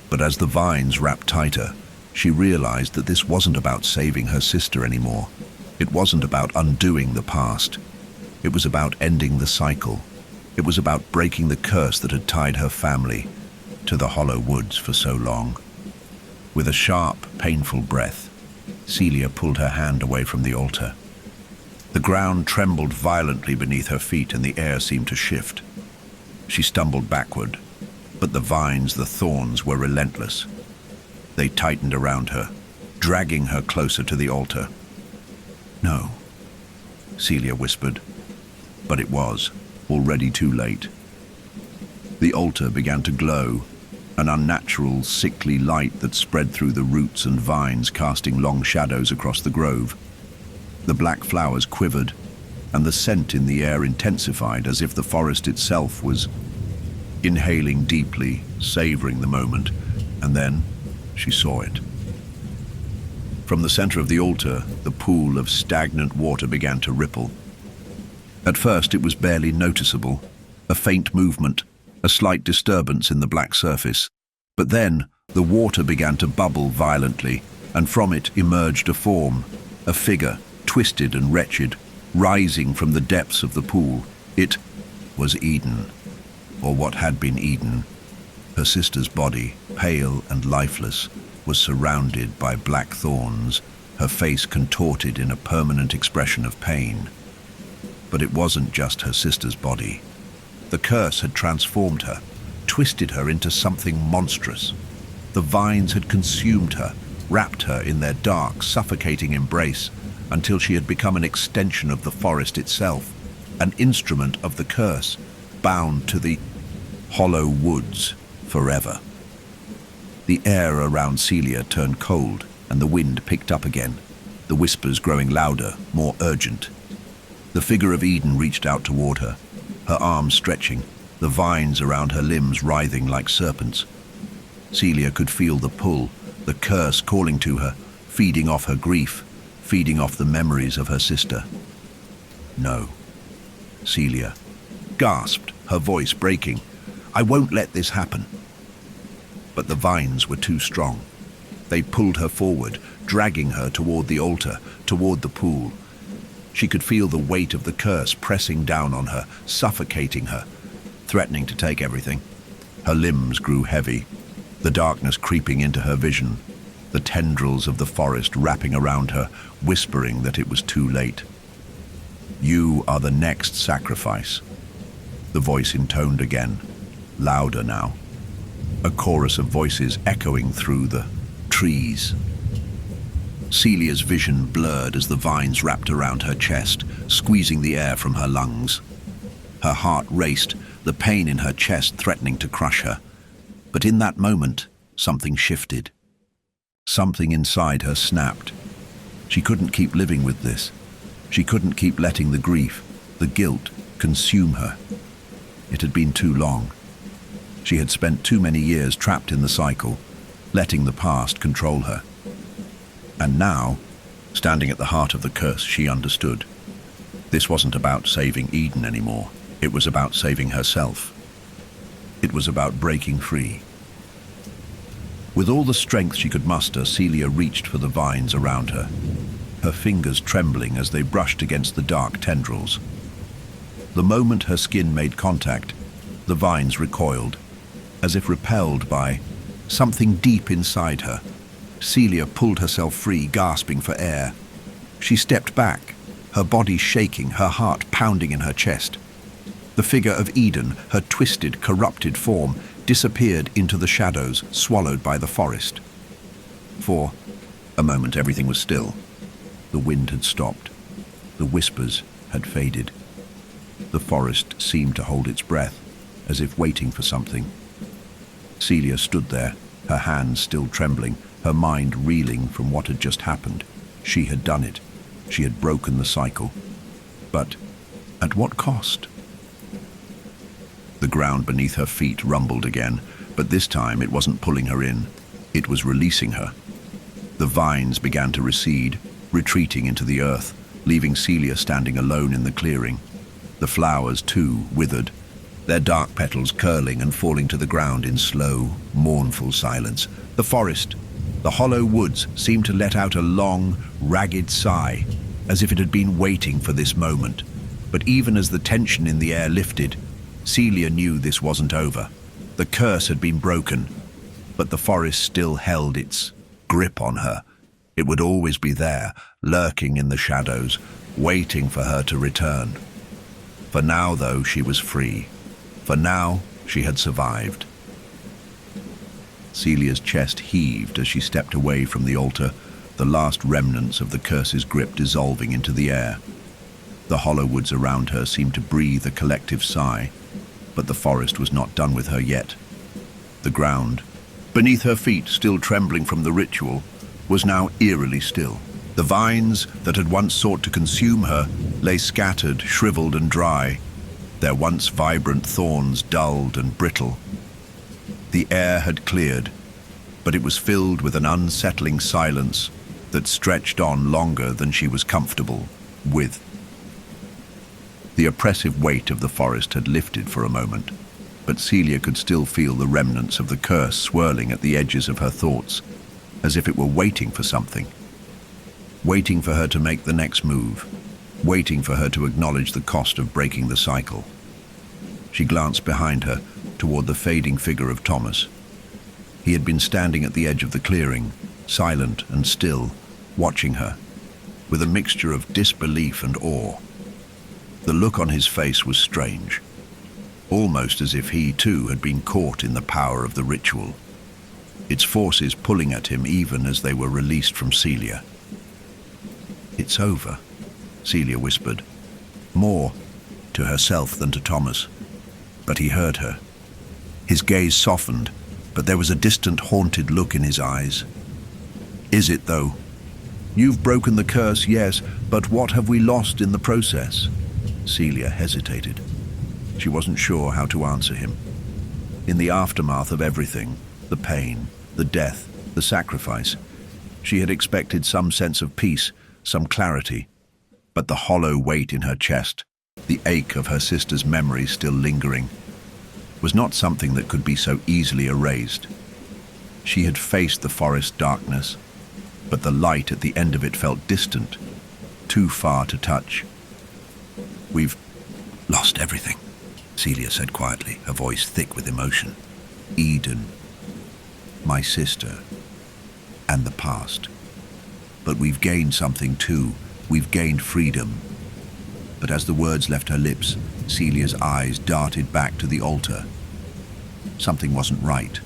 But as the vines wrapped tighter, she realized that this wasn't about saving her sister anymore. It wasn't about undoing the past. It was about ending the cycle. It was about breaking the curse that had tied her family to the hollow woods for so long. With a sharp, painful breath, Celia pulled her hand away from the altar. The ground trembled violently beneath her feet and the air seemed to shift. She stumbled backward, but the vines, the thorns, were relentless. They tightened around her, dragging her closer to the altar. "No," Celia whispered, but it was already too late. The altar began to glow, an unnatural, sickly light that spread through the roots and vines, casting long shadows across the grove. The black flowers quivered, and the scent in the air intensified as if the forest itself was inhaling deeply, savoring the moment, and then she saw it. From the center of the altar, the pool of stagnant water began to ripple. At first, it was barely noticeable, a faint movement, a slight disturbance in the black surface. But then, the water began to bubble violently, and from it emerged a form, a figure, twisted and wretched, rising from the depths of the pool. It was Eden, or what had been Eden. Her sister's body, pale and lifeless, was surrounded by black thorns, her face contorted in a permanent expression of pain. But it wasn't just her sister's body. The curse had transformed her, twisted her into something monstrous. The vines had consumed her, wrapped her in their dark, suffocating embrace, until she had become an extension of the forest itself, an instrument of the curse, bound to the hollow woods forever. The air around Celia turned cold, and the wind picked up again, the whispers growing louder, more urgent. The figure of Eden reached out toward her, her arms stretching, the vines around her limbs writhing like serpents. Celia could feel the pull, the curse calling to her, feeding off her grief, feeding off the memories of her sister. No. Celia gasped, her voice breaking. "I won't let this happen." But the vines were too strong. They pulled her forward, dragging her toward the altar, toward the pool. She could feel the weight of the curse pressing down on her, suffocating her, threatening to take everything. Her limbs grew heavy, the darkness creeping into her vision, the tendrils of the forest wrapping around her, whispering that it was too late. "You are the next sacrifice." The voice intoned again, louder now. A chorus of voices echoing through the trees. Celia's vision blurred as the vines wrapped around her chest, squeezing the air from her lungs. Her heart raced, the pain in her chest threatening to crush her. But in that moment, something shifted. Something inside her snapped. She couldn't keep living with this. She couldn't keep letting the grief, the guilt, consume her. It had been too long. She had spent too many years trapped in the cycle, letting the past control her. And now, standing at the heart of the curse, she understood. This wasn't about saving Eden anymore. It was about saving herself. It was about breaking free. With all the strength she could muster, Celia reached for the vines around her, her fingers trembling as they brushed against the dark tendrils. The moment her skin made contact, the vines recoiled, as if repelled by something deep inside her. Celia pulled herself free, gasping for air. She stepped back, her body shaking, her heart pounding in her chest. The figure of Eden, her twisted, corrupted form, disappeared into the shadows, swallowed by the forest. For a moment, everything was still. The wind had stopped. The whispers had faded. The forest seemed to hold its breath, as if waiting for something. Celia stood there, her hands still trembling, her mind reeling from what had just happened. She had done it. She had broken the cycle. But at what cost? The ground beneath her feet rumbled again, but this time it wasn't pulling her in. It was releasing her. The vines began to recede, retreating into the earth, leaving Celia standing alone in the clearing. The flowers, too, withered, their dark petals curling and falling to the ground in slow, mournful silence. The forest, the hollow woods, seemed to let out a long, ragged sigh, as if it had been waiting for this moment. But even as the tension in the air lifted, Celia knew this wasn't over. The curse had been broken, but the forest still held its grip on her. It would always be there, lurking in the shadows, waiting for her to return. For now, though, she was free. For now, she had survived. Celia's chest heaved as she stepped away from the altar, the last remnants of the curse's grip dissolving into the air. The hollow woods around her seemed to breathe a collective sigh, but the forest was not done with her yet. The ground, beneath her feet, still trembling from the ritual, was now eerily still. The vines that had once sought to consume her lay scattered, shriveled and dry, their once vibrant thorns dulled and brittle. The air had cleared, but it was filled with an unsettling silence that stretched on longer than she was comfortable with. The oppressive weight of the forest had lifted for a moment, but Celia could still feel the remnants of the curse swirling at the edges of her thoughts, as if it were waiting for something, waiting for her to make the next move. waiting for her to acknowledge the cost of breaking the cycle. She glanced behind her toward the fading figure of Thomas. He had been standing at the edge of the clearing, silent and still, watching her, with a mixture of disbelief and awe. The look on his face was strange, almost as if he too had been caught in the power of the ritual, its forces pulling at him even as they were released from Celia. "It's over," Celia whispered, more to herself than to Thomas, but he heard her. His gaze softened, but there was a distant, haunted look in his eyes. "Is it, though? You've broken the curse, yes, but what have we lost in the process?" Celia hesitated. She wasn't sure how to answer him. In the aftermath of everything, the pain, the death, the sacrifice, she had expected some sense of peace, some clarity. But the hollow weight in her chest, the ache of her sister's memory still lingering, was not something that could be so easily erased. She had faced the forest darkness, but the light at the end of it felt distant, too far to touch. "We've lost everything," Celia said quietly, her voice thick with emotion. "Eden, my sister, and the past. But we've gained something too. We've gained freedom." But as the words left her lips, Celia's eyes darted back to the altar. Something wasn't right.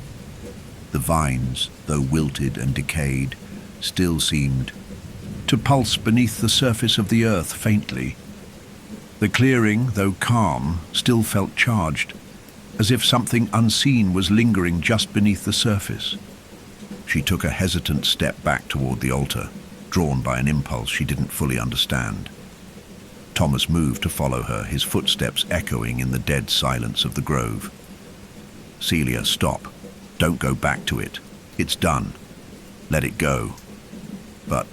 The vines, though wilted and decayed, still seemed to pulse beneath the surface of the earth faintly. The clearing, though calm, still felt charged, as if something unseen was lingering just beneath the surface. She took a hesitant step back toward the altar, drawn by an impulse she didn't fully understand. Thomas moved to follow her, his footsteps echoing in the dead silence of the grove. "Celia, stop. Don't go back to it. It's done. Let it go." But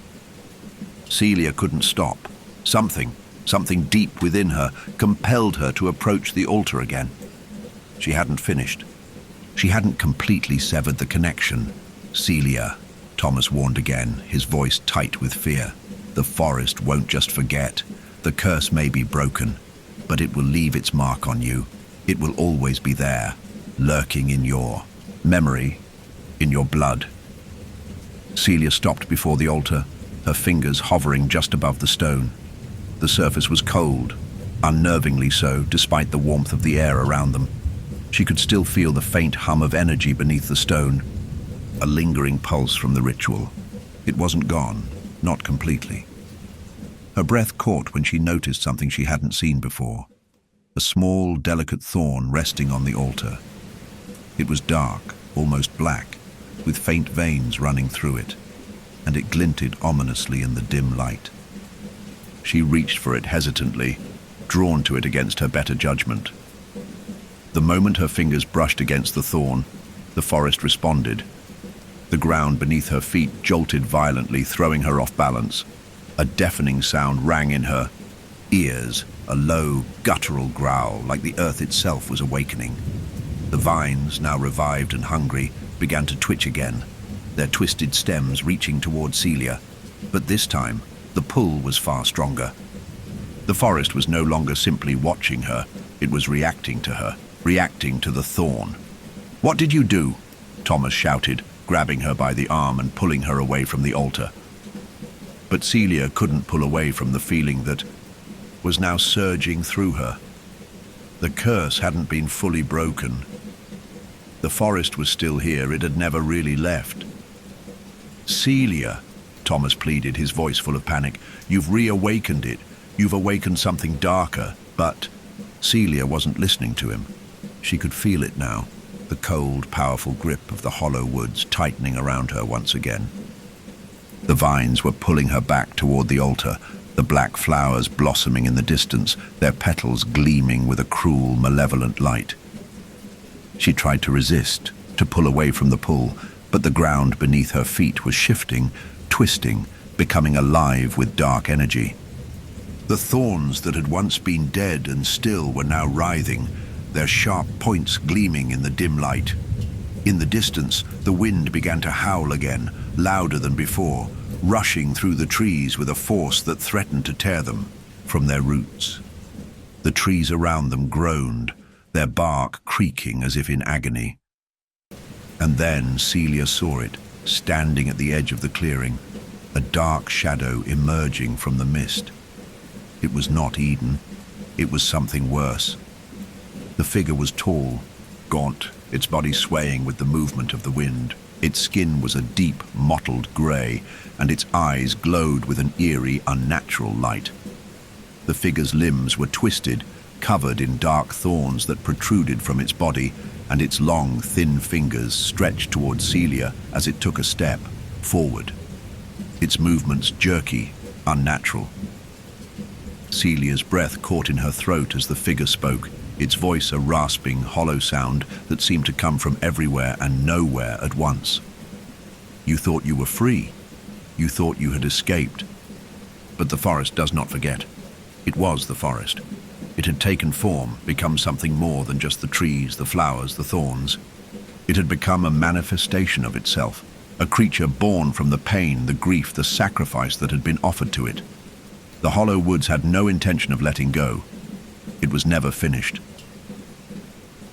Celia couldn't stop. Something deep within her compelled her to approach the altar again. She hadn't finished. She hadn't completely severed the connection. "Celia," Thomas warned again, his voice tight with fear. "The forest won't just forget. The curse may be broken, but it will leave its mark on you. It will always be there, lurking in your memory, in your blood." Celia stopped before the altar, her fingers hovering just above the stone. The surface was cold, unnervingly so, despite the warmth of the air around them. She could still feel the faint hum of energy beneath the stone, a lingering pulse from the ritual. It wasn't gone, not completely. Her breath caught when she noticed something she hadn't seen before. A small, delicate thorn resting on the altar. It was dark, almost black, with faint veins running through it, and it glinted ominously in the dim light. She reached for it hesitantly, drawn to it against her better judgment. The moment her fingers brushed against the thorn, the forest responded. The ground beneath her feet jolted violently, throwing her off balance. A deafening sound rang in her ears, a low, guttural growl, like the earth itself was awakening. The vines, now revived and hungry, began to twitch again, their twisted stems reaching toward Celia. But this time, the pull was far stronger. The forest was no longer simply watching her, it was reacting to her, reacting to the thorn. "What did you do?" Thomas shouted, grabbing her by the arm and pulling her away from the altar. But Celia couldn't pull away from the feeling that was now surging through her. The curse hadn't been fully broken. The forest was still here, it had never really left. "Celia," Thomas pleaded, his voice full of panic, "you've reawakened it. You've awakened something darker." But Celia wasn't listening to him. She could feel it now, the cold, powerful grip of the hollow woods tightening around her once again. The vines were pulling her back toward the altar, the black flowers blossoming in the distance, their petals gleaming with a cruel, malevolent light. She tried to resist, to pull away from the pull, but the ground beneath her feet was shifting, twisting, becoming alive with dark energy. The thorns that had once been dead and still were now writhing, their sharp points gleaming in the dim light. In the distance, the wind began to howl again, louder than before, rushing through the trees with a force that threatened to tear them. from their roots. The trees around them groaned, their bark creaking as if in agony. And then Celia saw it, standing at the edge of the clearing, a dark shadow emerging from the mist. It was not Eden, it was something worse. The figure was tall, gaunt, its body swaying with the movement of the wind. Its skin was a deep, mottled grey, and its eyes glowed with an eerie, unnatural light. The figure's limbs were twisted, covered in dark thorns that protruded from its body, and its long, thin fingers stretched toward Celia as it took a step forward. Its movements jerky, unnatural. Celia's breath caught in her throat as the figure spoke, its voice a rasping, hollow sound that seemed to come from everywhere and nowhere at once. You thought you were free. You thought you had escaped. But the forest does not forget. It was the forest. It had taken form, become something more than just the trees, the flowers, the thorns. It had become a manifestation of itself, a creature born from the pain, the grief, the sacrifice that had been offered to it. The hollow woods had no intention of letting go. It was never finished.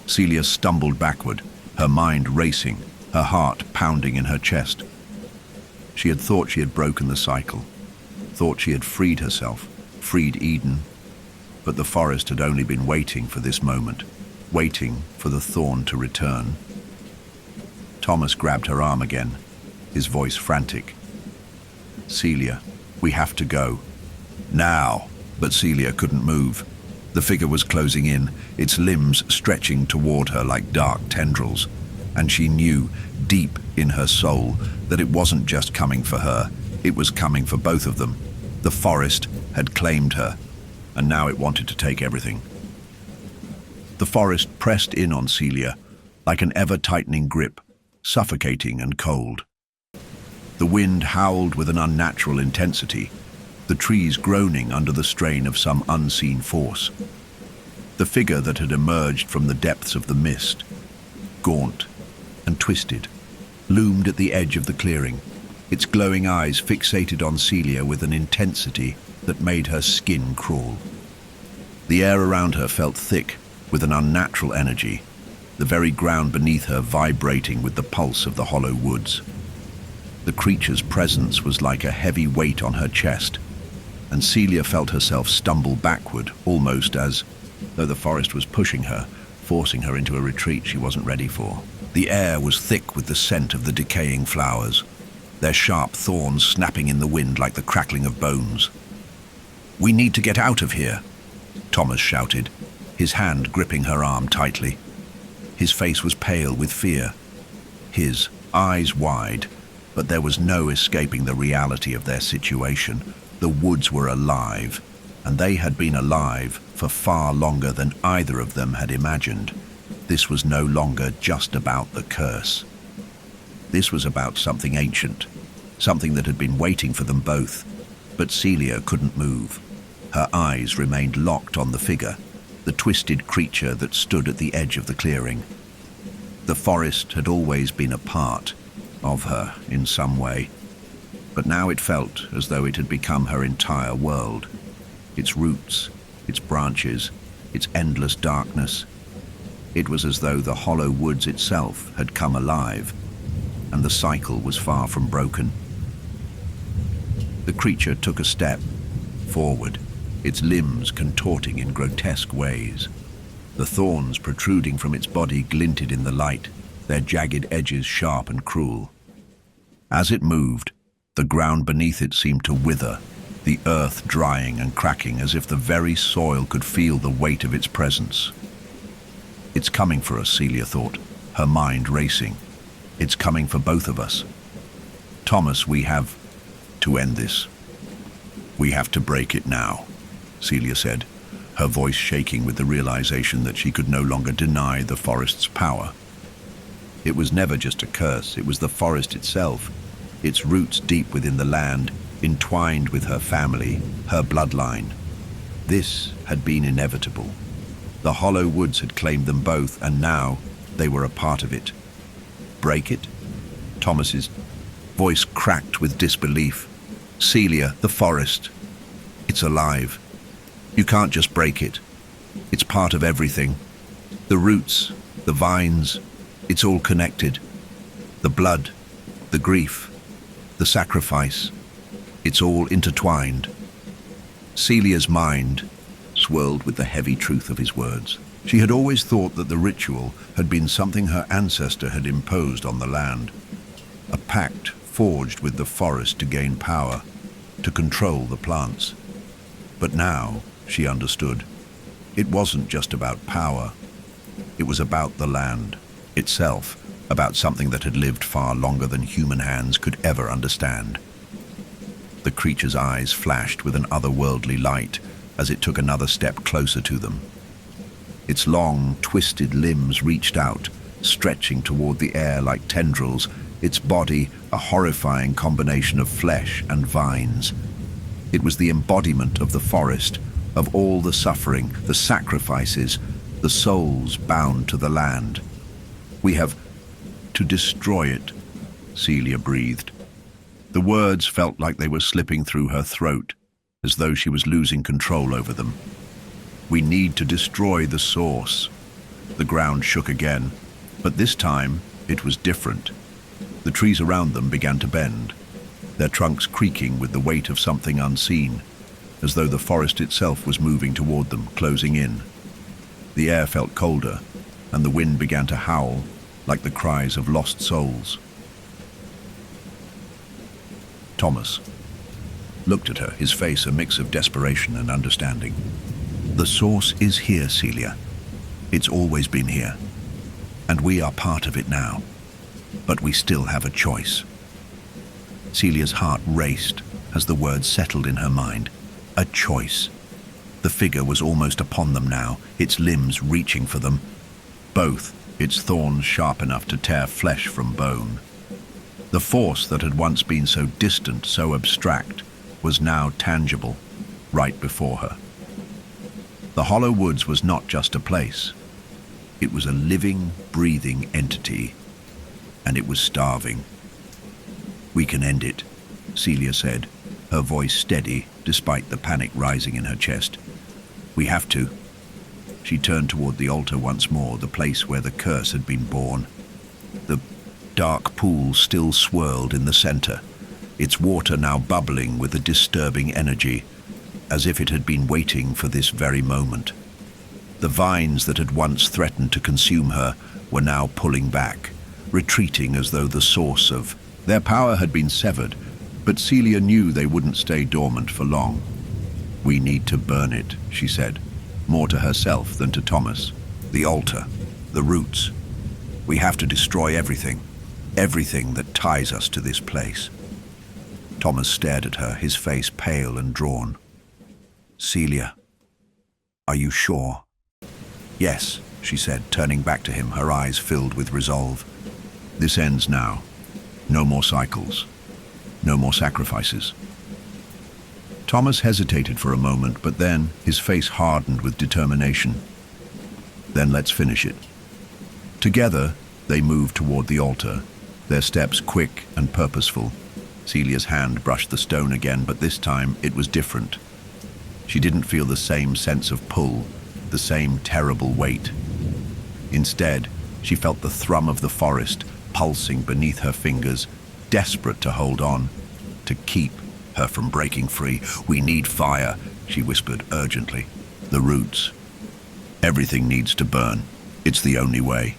Celia stumbled backward, her mind racing, her heart pounding in her chest. She had thought she had broken the cycle, thought she had freed herself, freed Eden, but the forest had only been waiting for this moment, waiting for the thorn to return. Thomas grabbed her arm again, his voice frantic. Celia, we have to go. Now. But Celia couldn't move. The figure was closing in, its limbs stretching toward her like dark tendrils, and she knew, deep in her soul, that it wasn't just coming for her, it was coming for both of them. The forest had claimed her, and now it wanted to take everything. The forest pressed in on Celia, like an ever-tightening grip, suffocating and cold. The wind howled with an unnatural intensity, the trees groaning under the strain of some unseen force. The figure that had emerged from the depths of the mist, gaunt and twisted, loomed at the edge of the clearing, its glowing eyes fixated on Celia with an intensity that made her skin crawl. The air around her felt thick with an unnatural energy, the very ground beneath her vibrating with the pulse of the hollow woods. The creature's presence was like a heavy weight on her chest, and Celia felt herself stumble backward, almost as though the forest was pushing her, forcing her into a retreat she wasn't ready for. The air was thick with the scent of the decaying flowers, their sharp thorns snapping in the wind like the crackling of bones. "We need to get out of here," Thomas shouted, his hand gripping her arm tightly. His face was pale with fear, his eyes wide, but there was no escaping the reality of their situation. The woods were alive, and they had been alive for far longer than either of them had imagined. This was no longer just about the curse. This was about something ancient, something that had been waiting for them both. But Celia couldn't move. Her eyes remained locked on the figure, the twisted creature that stood at the edge of the clearing. The forest had always been a part of her in some way, but now it felt as though it had become her entire world. Its roots, its branches, its endless darkness. It was as though the hollow woods itself had come alive, and the cycle was far from broken. The creature took a step forward, its limbs contorting in grotesque ways. The thorns protruding from its body glinted in the light, their jagged edges sharp and cruel. As it moved, the ground beneath it seemed to wither, the earth drying and cracking as if the very soil could feel the weight of its presence. "It's coming for us," Celia thought, her mind racing. "It's coming for both of us. Thomas, we have to end this. We have to break it now," Celia said, her voice shaking with the realization that she could no longer deny the forest's power. It was never just a curse, it was the forest itself, its roots deep within the land, entwined with her family, her bloodline. This had been inevitable. The hollow woods had claimed them both, and now they were a part of it. Break it? Thomas's voice cracked with disbelief. "Celia, the forest. It's alive. You can't just break it. It's part of everything. The roots, the vines, it's all connected. The blood, the grief, the sacrifice, it's all intertwined. Celia's mind swirled with the heavy truth of his words. She had always thought that the ritual had been something her ancestor had imposed on the land, a pact forged with the forest to gain power, to control the plants. But now, she understood, it wasn't just about power. It was about the land itself, about something that had lived far longer than human hands could ever understand. The creature's eyes flashed with an otherworldly light as it took another step closer to them. Its long, twisted limbs reached out, stretching toward the air like tendrils, its body a horrifying combination of flesh and vines. It was the embodiment of the forest, of all the suffering, the sacrifices, the souls bound to the land. We have to destroy it, Celia breathed. The words felt like they were slipping through her throat, as though she was losing control over them. We need to destroy the source. The ground shook again, but this time it was different. The trees around them began to bend, their trunks creaking with the weight of something unseen, as though the forest itself was moving toward them, closing in. The air felt colder, and the wind began to howl, like the cries of lost souls. Thomas looked at her, his face a mix of desperation and understanding. The source is here, Celia. It's always been here. And we are part of it now. But we still have a choice. Celia's heart raced as the words settled in her mind. A choice. The figure was almost upon them now, its limbs reaching for them. Both, its thorns sharp enough to tear flesh from bone. The force that had once been so distant, so abstract, was now tangible, right before her. The Hollow Woods was not just a place. It was a living, breathing entity, and it was starving. We can end it, Celia said, her voice steady despite the panic rising in her chest. We have to. She turned toward the altar once more, the place where the curse had been born. The dark pool still swirled in the center, its water now bubbling with a disturbing energy, as if it had been waiting for this very moment. The vines that had once threatened to consume her were now pulling back, retreating as though the source of their power had been severed, but Celia knew they wouldn't stay dormant for long. We need to burn it, she said, more to herself than to Thomas. The altar, the roots. We have to destroy everything that ties us to this place. Thomas stared at her, his face pale and drawn. Celia, are you sure? Yes, she said, turning back to him, her eyes filled with resolve. This ends now. No more cycles. No more sacrifices. Thomas hesitated for a moment, but then his face hardened with determination. Then let's finish it. Together, they moved toward the altar, their steps quick and purposeful. Celia's hand brushed the stone again, but this time it was different. She didn't feel the same sense of pull, the same terrible weight. Instead, she felt the thrum of the forest pulsing beneath her fingers, desperate to hold on, to keep her from breaking free. We need fire, she whispered urgently. The roots. Everything needs to burn. It's the only way.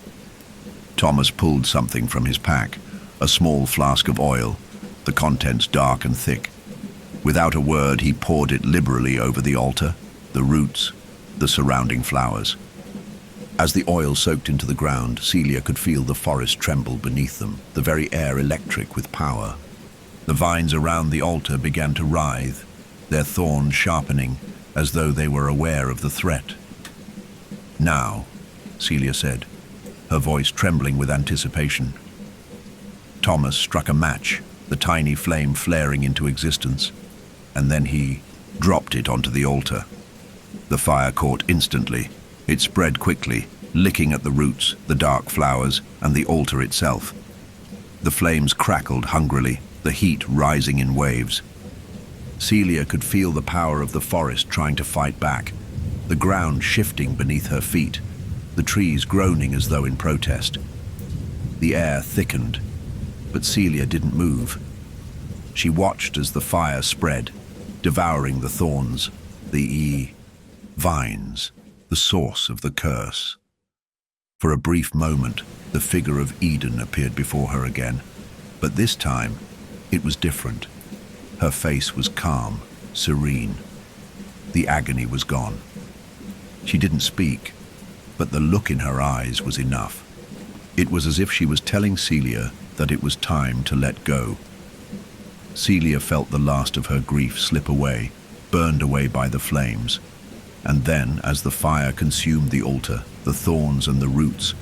Thomas pulled something from his pack, a small flask of oil, the contents dark and thick. Without a word, he poured it liberally over the altar, the roots, the surrounding flowers. As the oil soaked into the ground, Celia could feel the forest tremble beneath them, the very air electric with power. The vines around the altar began to writhe, their thorns sharpening, as though they were aware of the threat. Now, Celia said, her voice trembling with anticipation. Thomas struck a match, the tiny flame flaring into existence, and then he dropped it onto the altar. The fire caught instantly. It spread quickly, licking at the roots, the dark flowers, and the altar itself. The flames crackled hungrily, the heat rising in waves. Celia could feel the power of the forest trying to fight back, the ground shifting beneath her feet, the trees groaning as though in protest. The air thickened, but Celia didn't move. She watched as the fire spread, devouring the thorns, the vines, the source of the curse. For a brief moment, the figure of Eden appeared before her again, but this time it was different. Her face was calm, serene. The agony was gone. She didn't speak, but the look in her eyes was enough. It was as if she was telling Celia that it was time to let go. Celia felt the last of her grief slip away, burned away by the flames. And then, as the fire consumed the altar, the thorns and the roots,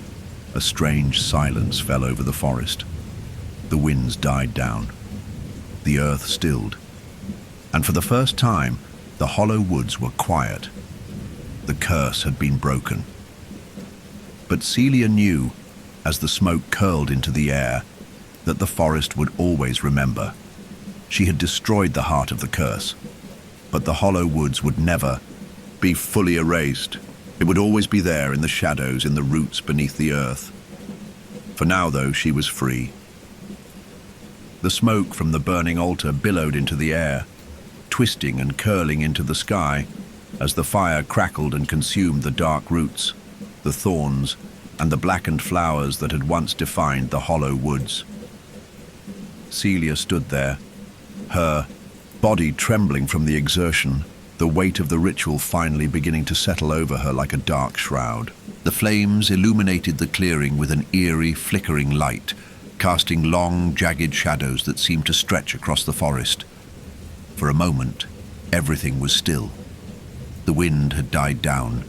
a strange silence fell over the forest. The winds died down. The earth stilled. And for the first time, the hollow woods were quiet. The curse had been broken. But Celia knew, as the smoke curled into the air, that the forest would always remember. She had destroyed the heart of the curse, but the hollow woods would never be fully erased. It would always be there in the shadows, in the roots beneath the earth. For now, though, she was free. The smoke from the burning altar billowed into the air, twisting and curling into the sky as the fire crackled and consumed the dark roots, the thorns, and the blackened flowers that had once defined the hollow woods. Celia stood there, her body trembling from the exertion, the weight of the ritual finally beginning to settle over her like a dark shroud. The flames illuminated the clearing with an eerie, flickering light, casting long, jagged shadows that seemed to stretch across the forest. For a moment, everything was still. The wind had died down,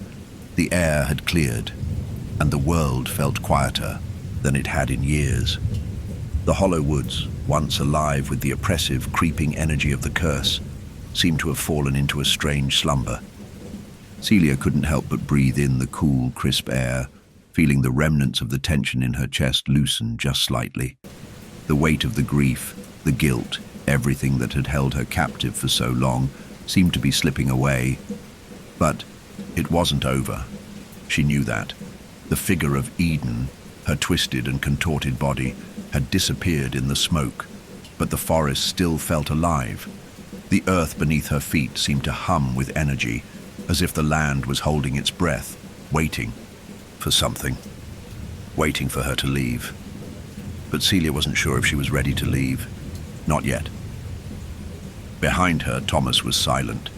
the air had cleared, and the world felt quieter than it had in years. The hollow woods, once alive with the oppressive, creeping energy of the curse, seemed to have fallen into a strange slumber. Celia couldn't help but breathe in the cool, crisp air, feeling the remnants of the tension in her chest loosen just slightly. The weight of the grief, the guilt, everything that had held her captive for so long, seemed to be slipping away. But it wasn't over. She knew that. The figure of Eden, her twisted and contorted body, had disappeared in the smoke, but the forest still felt alive. The earth beneath her feet seemed to hum with energy, as if the land was holding its breath, waiting for something, waiting for her to leave. But Celia wasn't sure if she was ready to leave. Not yet. Behind her, Thomas was silent,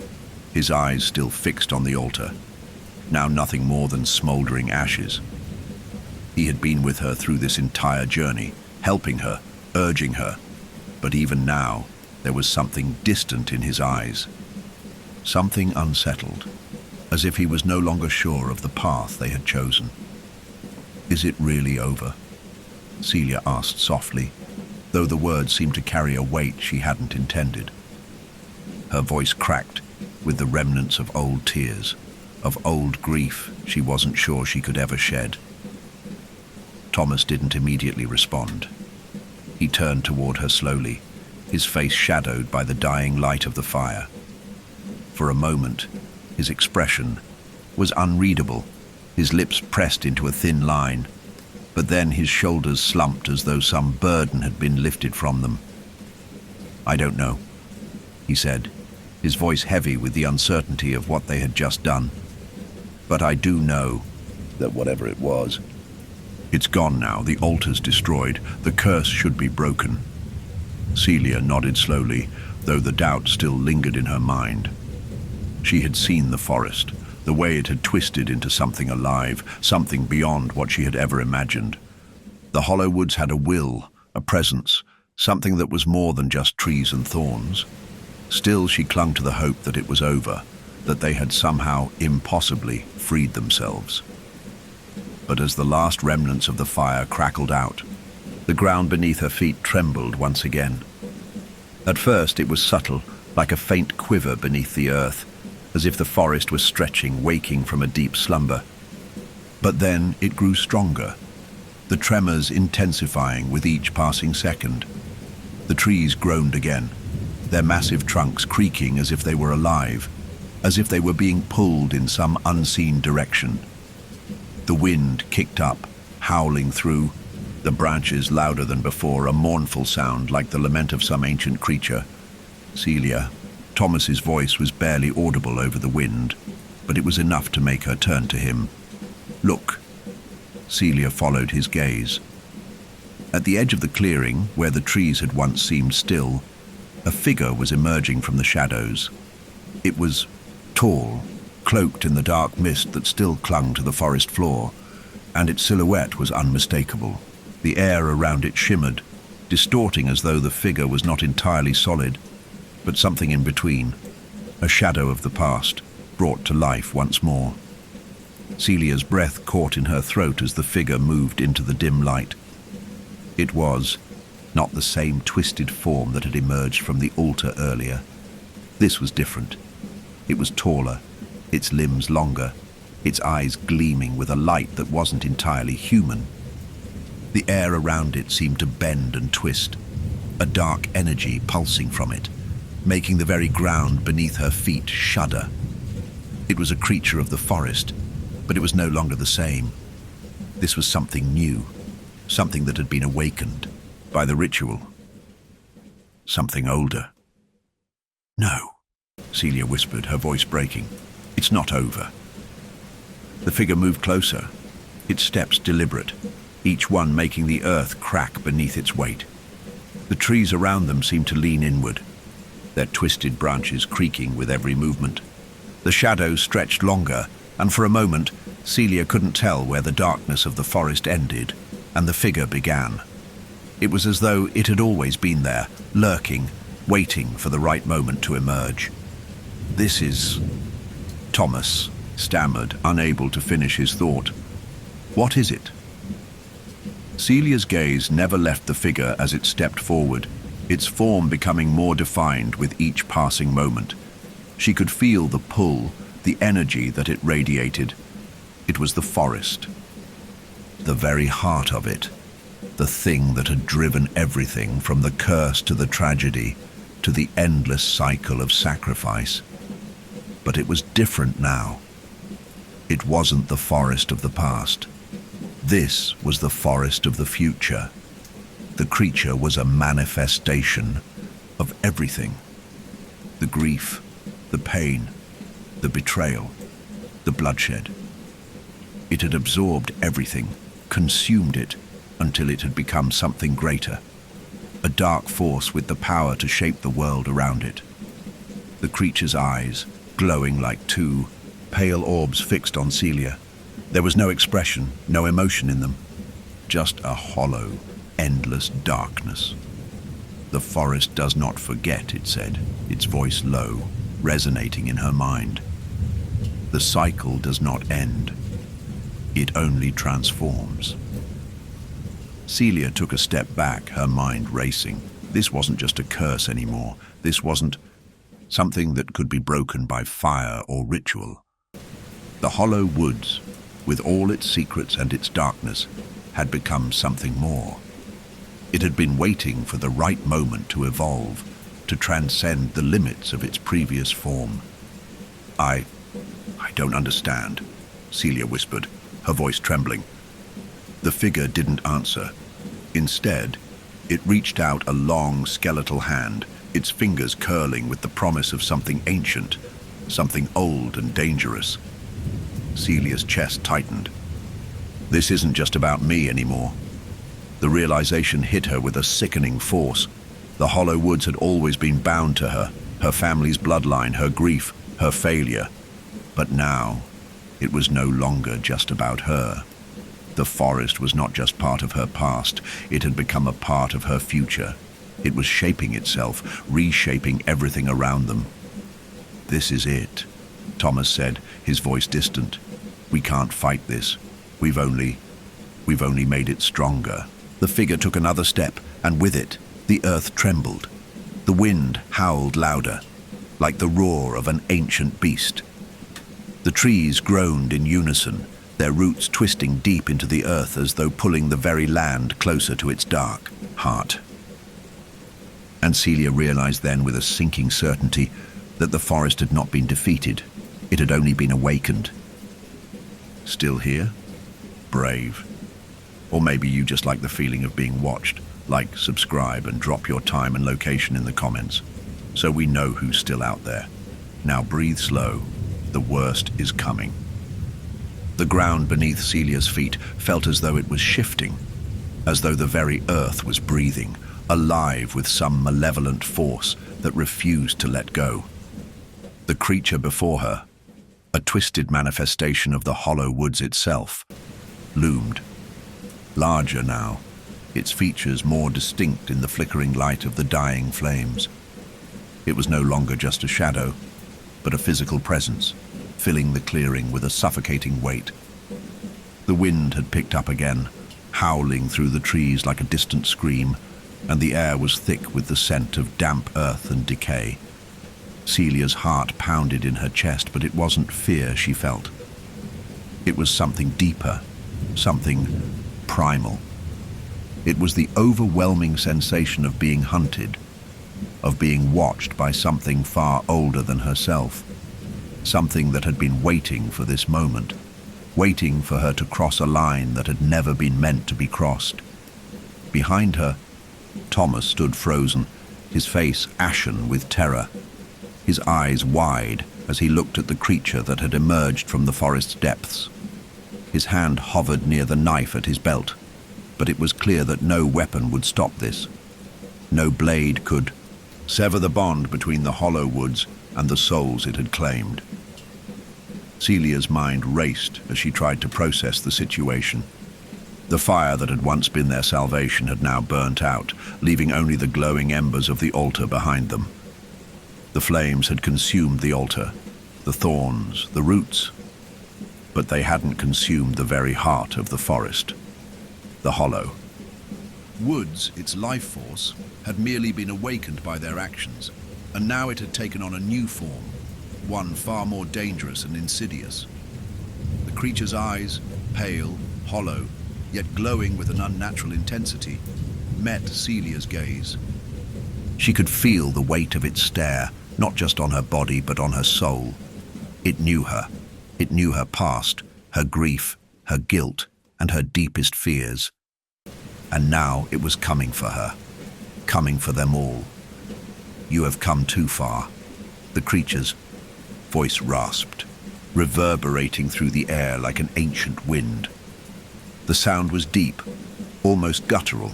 his eyes still fixed on the altar, now nothing more than smoldering ashes. He had been with her through this entire journey, helping her, urging her, but even now, there was something distant in his eyes, something unsettled, as if he was no longer sure of the path they had chosen. "Is it really over?" Celia asked softly, though the words seemed to carry a weight she hadn't intended. Her voice cracked with the remnants of old tears, of old grief she wasn't sure she could ever shed. Thomas didn't immediately respond. He turned toward her slowly, his face shadowed by the dying light of the fire. For a moment, his expression was unreadable, his lips pressed into a thin line, but then his shoulders slumped as though some burden had been lifted from them. "I don't know," he said, his voice heavy with the uncertainty of what they had just done. "But I do know that whatever it was, it's gone now. The altar's destroyed. The curse should be broken." Celia nodded slowly, though the doubt still lingered in her mind. She had seen the forest, the way it had twisted into something alive, something beyond what she had ever imagined. The hollow woods had a will, a presence, something that was more than just trees and thorns. Still, she clung to the hope that it was over, that they had somehow, impossibly, freed themselves. But as the last remnants of the fire crackled out, the ground beneath her feet trembled once again. At first it was subtle, like a faint quiver beneath the earth, as if the forest was stretching, waking from a deep slumber. But then it grew stronger, the tremors intensifying with each passing second. The trees groaned again, their massive trunks creaking as if they were alive, as if they were being pulled in some unseen direction. The wind kicked up, howling through, the branches louder than before, a mournful sound like the lament of some ancient creature. Celia, Thomas's voice was barely audible over the wind, but it was enough to make her turn to him. "Look." Celia followed his gaze. At the edge of the clearing, where the trees had once seemed still, a figure was emerging from the shadows. It was tall, cloaked in the dark mist that still clung to the forest floor, and its silhouette was unmistakable. The air around it shimmered, distorting as though the figure was not entirely solid, but something in between, a shadow of the past, brought to life once more. Celia's breath caught in her throat as the figure moved into the dim light. It was not the same twisted form that had emerged from the altar earlier. This was different. It was taller, its limbs longer, its eyes gleaming with a light that wasn't entirely human. The air around it seemed to bend and twist, a dark energy pulsing from it, making the very ground beneath her feet shudder. It was a creature of the forest, but it was no longer the same. This was something new, something that had been awakened by the ritual. Something older. "No," Celia whispered, her voice breaking. "It's not over." The figure moved closer, its steps deliberate, each one making the earth crack beneath its weight. The trees around them seemed to lean inward, their twisted branches creaking with every movement. The shadows stretched longer, and for a moment, Celia couldn't tell where the darkness of the forest ended and the figure began. It was as though it had always been there, lurking, waiting for the right moment to emerge. "This is..." Thomas stammered, unable to finish his thought. "What is it?" Celia's gaze never left the figure as it stepped forward, its form becoming more defined with each passing moment. She could feel the pull, the energy that it radiated. It was the forest. The very heart of it. The thing that had driven everything from the curse to the tragedy, to the endless cycle of sacrifice. But it was different now. It wasn't the forest of the past. This was the forest of the future. The creature was a manifestation of everything. The grief, the pain, the betrayal, the bloodshed. It had absorbed everything, consumed it, until it had become something greater. A dark force with the power to shape the world around it. The creature's eyes, glowing like two pale orbs fixed on Celia. There was no expression, no emotion in them. Just a hollow, endless darkness. "The forest does not forget," it said, its voice low, resonating in her mind. "The cycle does not end. It only transforms." Celia took a step back, her mind racing. This wasn't just a curse anymore. This wasn't something that could be broken by fire or ritual. The hollow woods, with all its secrets and its darkness, had become something more. It had been waiting for the right moment to evolve, to transcend the limits of its previous form. I don't understand," Celia whispered, her voice trembling. The figure didn't answer. Instead, it reached out a long, skeletal hand, its fingers curling with the promise of something ancient, something old and dangerous. Celia's chest tightened. This isn't just about me anymore. The realization hit her with a sickening force. The hollow woods had always been bound to her, her family's bloodline, her grief, her failure. But now, it was no longer just about her. The forest was not just part of her past, it had become a part of her future. It was shaping itself, reshaping everything around them. "This is it," Thomas said, his voice distant. "We can't fight this. We've only made it stronger." The figure took another step, and with it, the earth trembled. The wind howled louder, like the roar of an ancient beast. The trees groaned in unison, their roots twisting deep into the earth as though pulling the very land closer to its dark heart. And Celia realized then with a sinking certainty that the forest had not been defeated. It had only been awakened. Still here? Brave. Or maybe you just like the feeling of being watched. Like, subscribe, and drop your time and location in the comments, so we know who's still out there. Now breathe slow. The worst is coming. The ground beneath Celia's feet felt as though it was shifting, as though the very earth was breathing, alive with some malevolent force that refused to let go. The creature before her, a twisted manifestation of the hollow woods itself, loomed. Larger now, its features more distinct in the flickering light of the dying flames. It was no longer just a shadow, but a physical presence, filling the clearing with a suffocating weight. The wind had picked up again, howling through the trees like a distant scream, and the air was thick with the scent of damp earth and decay. Celia's heart pounded in her chest, but it wasn't fear she felt. It was something deeper, something primal. It was the overwhelming sensation of being hunted, of being watched by something far older than herself, something that had been waiting for this moment, waiting for her to cross a line that had never been meant to be crossed. Behind her, Thomas stood frozen, his face ashen with terror, his eyes wide as he looked at the creature that had emerged from the forest's depths. His hand hovered near the knife at his belt, but it was clear that no weapon would stop this. No blade could sever the bond between the hollow woods and the souls it had claimed. Celia's mind raced as she tried to process the situation. The fire that had once been their salvation had now burnt out, leaving only the glowing embers of the altar behind them. The flames had consumed the altar, the thorns, the roots, but they hadn't consumed the very heart of the forest, the hollow. Woods, its life force, had merely been awakened by their actions, and now it had taken on a new form, one far more dangerous and insidious. The creature's eyes, pale, hollow, yet glowing with an unnatural intensity, met Celia's gaze. She could feel the weight of its stare, not just on her body but on her soul. It knew her. It knew her past, her grief, her guilt, and her deepest fears. And now it was coming for her, coming for them all. "You have come too far," the creature's voice rasped, reverberating through the air like an ancient wind. The sound was deep, almost guttural,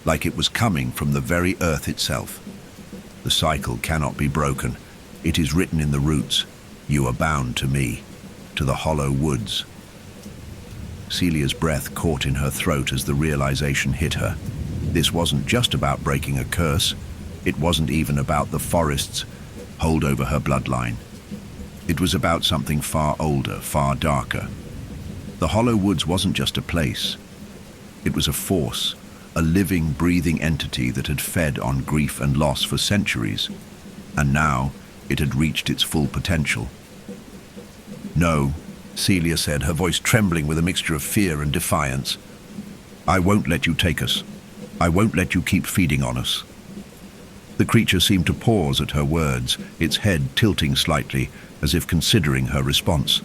like it was coming from the very earth itself. "The cycle cannot be broken. It is written in the roots. You are bound to me, to the hollow woods." Celia's breath caught in her throat as the realization hit her. This wasn't just about breaking a curse. It wasn't even about the forest's hold over her bloodline. It was about something far older, far darker. The hollow woods wasn't just a place. It was a force, a living, breathing entity that had fed on grief and loss for centuries, and now it had reached its full potential. "No," Celia said, her voice trembling with a mixture of fear and defiance. "I won't let you take us. I won't let you keep feeding on us." The creature seemed to pause at her words, its head tilting slightly, as if considering her response.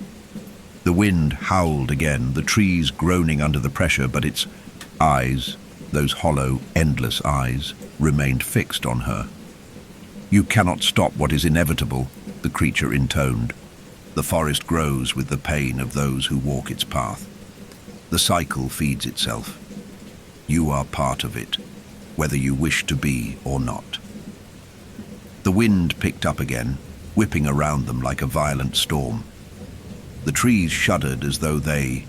The wind howled again, the trees groaning under the pressure, but its eyes, those hollow, endless eyes, remained fixed on her. "You cannot stop what is inevitable," the creature intoned. "The forest grows with the pain of those who walk its path. The cycle feeds itself. You are part of it, whether you wish to be or not." The wind picked up again, whipping around them like a violent storm. The trees shuddered as though they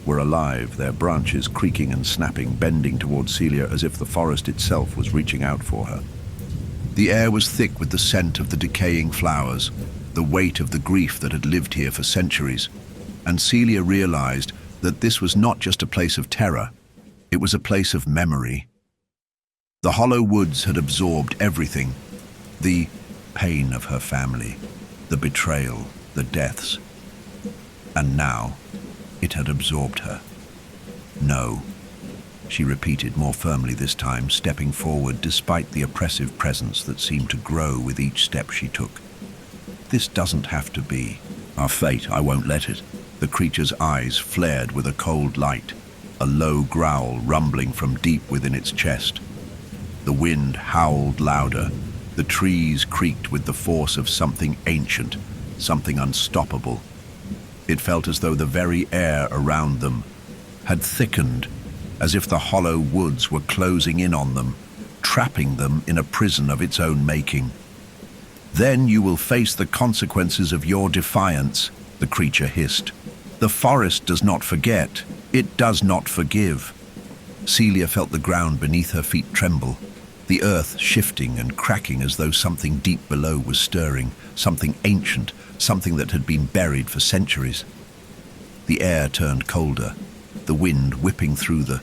were alive, their branches creaking and snapping, bending towards Celia as if the forest itself was reaching out for her. The air was thick with the scent of the decaying flowers, the weight of the grief that had lived here for centuries, and Celia realized that this was not just a place of terror, it was a place of memory. The hollow woods had absorbed everything, the pain of her family, the betrayal, the deaths, and now it had absorbed her. No, she repeated more firmly this time, stepping forward despite the oppressive presence that seemed to grow with each step she took. This doesn't have to be our fate. I won't let it. The creature's eyes flared with a cold light, a low growl rumbling from deep within its chest. The wind howled louder. The trees creaked with the force of something ancient, something unstoppable. It felt as though the very air around them had thickened, as if the hollow woods were closing in on them, trapping them in a prison of its own making. "Then you will face the consequences of your defiance," the creature hissed. "The forest does not forget. It does not forgive." Celia felt the ground beneath her feet tremble, the earth shifting and cracking as though something deep below was stirring, something ancient, something that had been buried for centuries. The air turned colder, the wind whipping through the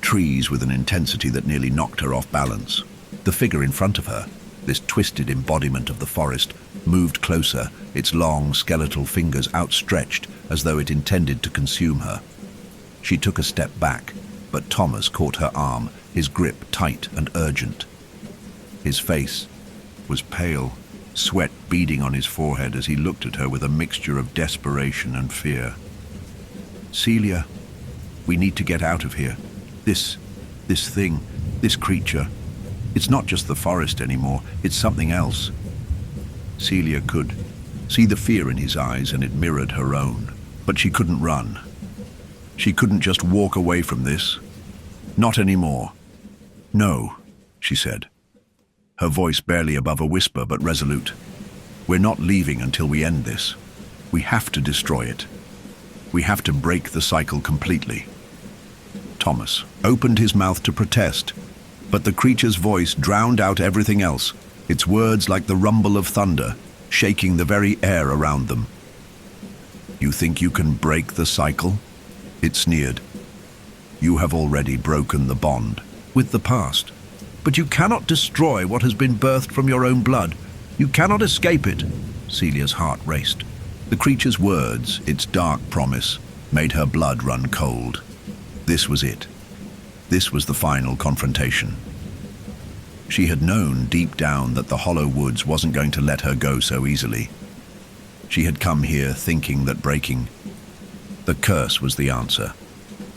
trees with an intensity that nearly knocked her off balance. The figure in front of her, this twisted embodiment of the forest, moved closer, its long skeletal fingers outstretched as though it intended to consume her. She took a step back, but Thomas caught her arm, his grip tight and urgent. His face was pale, sweat beading on his forehead as he looked at her with a mixture of desperation and fear. "Celia, we need to get out of here. This thing, this creature, it's not just the forest anymore, it's something else." Celia could see the fear in his eyes, and it mirrored her own. But she couldn't run. She couldn't just walk away from this. Not anymore. "No," she said, her voice barely above a whisper but resolute. "We're not leaving until we end this. We have to destroy it. We have to break the cycle completely." Thomas opened his mouth to protest, but the creature's voice drowned out everything else, its words like the rumble of thunder, shaking the very air around them. "You think you can break the cycle?" it sneered. "You have already broken the bond with the past. But you cannot destroy what has been birthed from your own blood. You cannot escape it." Celia's heart raced. The creature's words, its dark promise, made her blood run cold. This was it. This was the final confrontation. She had known deep down that the hollow woods wasn't going to let her go so easily. She had come here thinking that breaking the curse was the answer.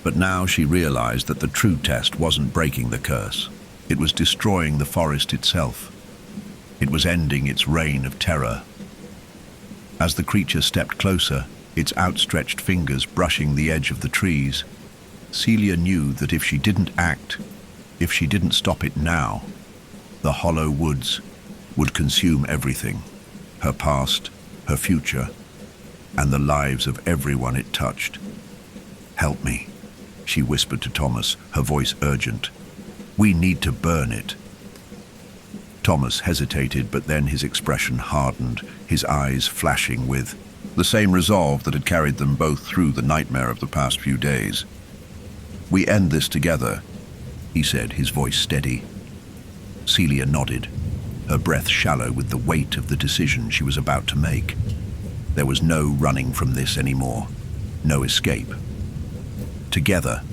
But now she realized that the true test wasn't breaking the curse. It was destroying the forest itself. It was ending its reign of terror. As the creature stepped closer, its outstretched fingers brushing the edge of the trees, Celia knew that if she didn't act, if she didn't stop it now, the hollow woods would consume everything, her past, her future, and the lives of everyone it touched. "Help me," she whispered to Thomas, her voice urgent. "We need to burn it." Thomas hesitated, but then his expression hardened, his eyes flashing with the same resolve that had carried them both through the nightmare of the past few days. "We end this together," he said, his voice steady. Celia nodded, her breath shallow with the weight of the decision she was about to make. There was no running from this anymore, no escape. Together,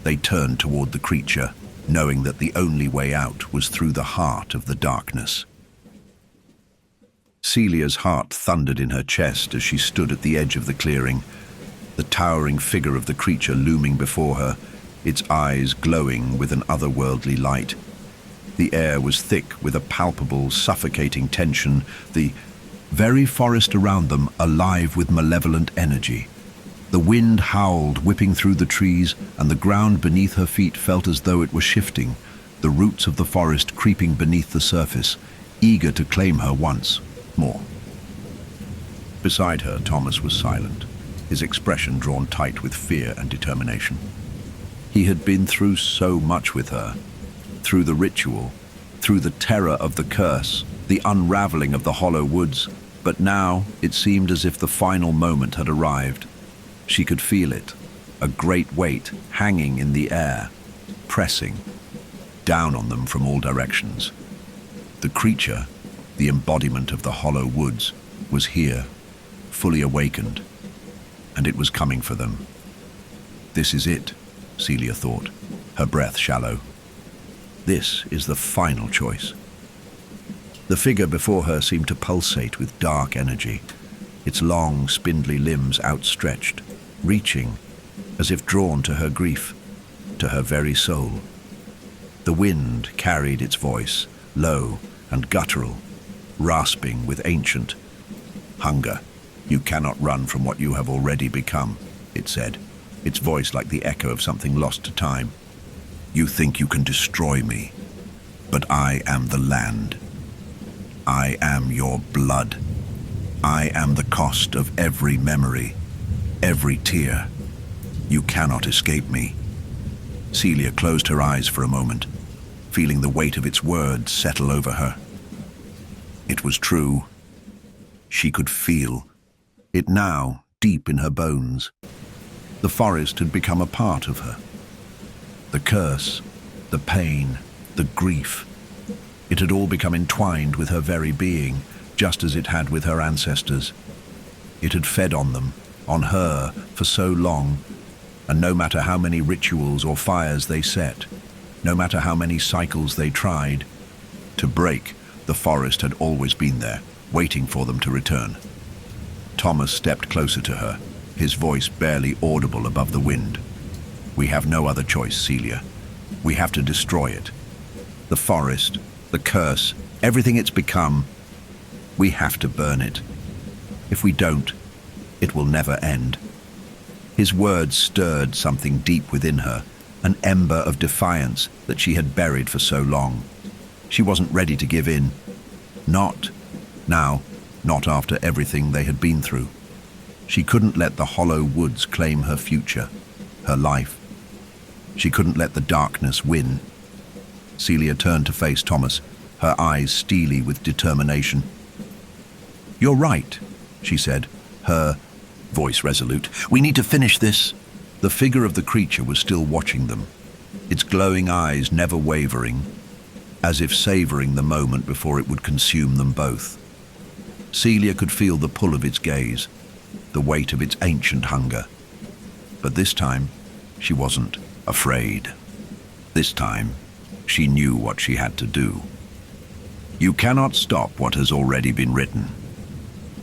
they turned toward the creature, knowing that the only way out was through the heart of the darkness. Celia's heart thundered in her chest as she stood at the edge of the clearing, the towering figure of the creature looming before her, its eyes glowing with an otherworldly light. The air was thick with a palpable, suffocating tension, the very forest around them alive with malevolent energy. The wind howled, whipping through the trees, and the ground beneath her feet felt as though it were shifting, the roots of the forest creeping beneath the surface, eager to claim her once more. Beside her, Thomas was silent, his expression drawn tight with fear and determination. He had been through so much with her, through the ritual, through the terror of the curse, the unraveling of the hollow woods, but now it seemed as if the final moment had arrived. She could feel it, a great weight hanging in the air, pressing down on them from all directions. The creature, the embodiment of the hollow woods, was here, fully awakened, and it was coming for them. "This is it," Celia thought, her breath shallow. This is the final choice. The figure before her seemed to pulsate with dark energy, its long, spindly limbs outstretched, reaching, as if drawn to her grief, to her very soul. The wind carried its voice, low and guttural, rasping with ancient hunger. "You cannot run from what you have already become," it said, its voice like the echo of something lost to time. "You think you can destroy me, but I am the land. I am your blood. I am the cost of every memory, every tear. You cannot escape me." Celia closed her eyes for a moment, feeling the weight of its words settle over her. It was true. She could feel it now, deep in her bones. The forest had become a part of her. The curse, the pain, the grief. It had all become entwined with her very being, just as it had with her ancestors. It had fed on them, on her, for so long, and no matter how many rituals or fires they set, no matter how many cycles they tried to break, the forest had always been there, waiting for them to return. Thomas stepped closer to her, his voice barely audible above the wind. "We have no other choice, Celia. We have to destroy it. The forest, the curse, everything it's become, we have to burn it. If we don't, it will never end." His words stirred something deep within her, an ember of defiance that she had buried for so long. She wasn't ready to give in. Not now, not after everything they had been through. She couldn't let the hollow woods claim her future, her life. She couldn't let the darkness win. Celia turned to face Thomas, her eyes steely with determination. "You're right," she said, her voice resolute. "We need to finish this." The figure of the creature was still watching them, its glowing eyes never wavering, as if savoring the moment before it would consume them both. Celia could feel the pull of its gaze, the weight of its ancient hunger. But this time, she wasn't afraid. This time, she knew what she had to do. "You cannot stop what has already been written,"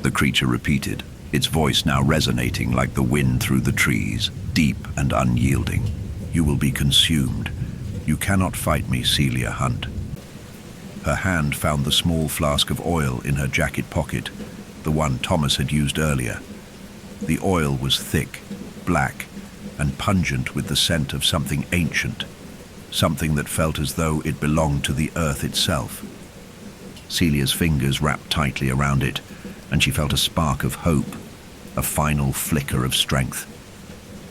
the creature repeated, its voice now resonating like the wind through the trees, deep and unyielding. "You will be consumed. You cannot fight me, Celia Hunt." Her hand found the small flask of oil in her jacket pocket, the one Thomas had used earlier. The oil was thick, black, and pungent with the scent of something ancient, something that felt as though it belonged to the earth itself. Celia's fingers wrapped tightly around it, and she felt a spark of hope, a final flicker of strength.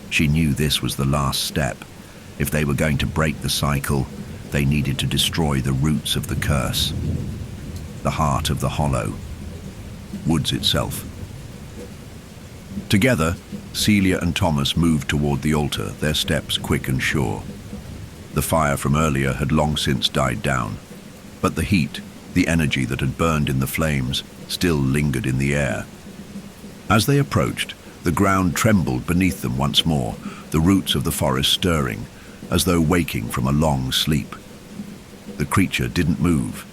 She knew this was the last step. If they were going to break the cycle, they needed to destroy the roots of the curse, the heart of the hollow, woods itself. Together, Celia and Thomas moved toward the altar, their steps quick and sure. The fire from earlier had long since died down, but the heat, the energy that had burned in the flames, still lingered in the air. As they approached, the ground trembled beneath them once more, the roots of the forest stirring, as though waking from a long sleep. The creature didn't move.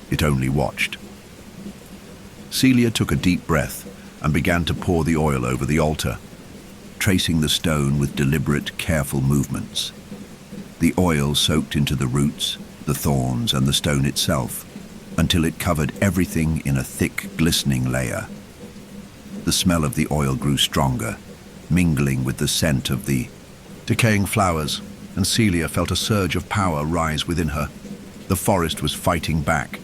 It only watched. Celia took a deep breath and began to pour the oil over the altar, tracing the stone with deliberate, careful movements. The oil soaked into the roots, the thorns, and the stone itself, until it covered everything in a thick, glistening layer. The smell of the oil grew stronger, mingling with the scent of the decaying flowers, and Celia felt a surge of power rise within her. The forest was fighting back.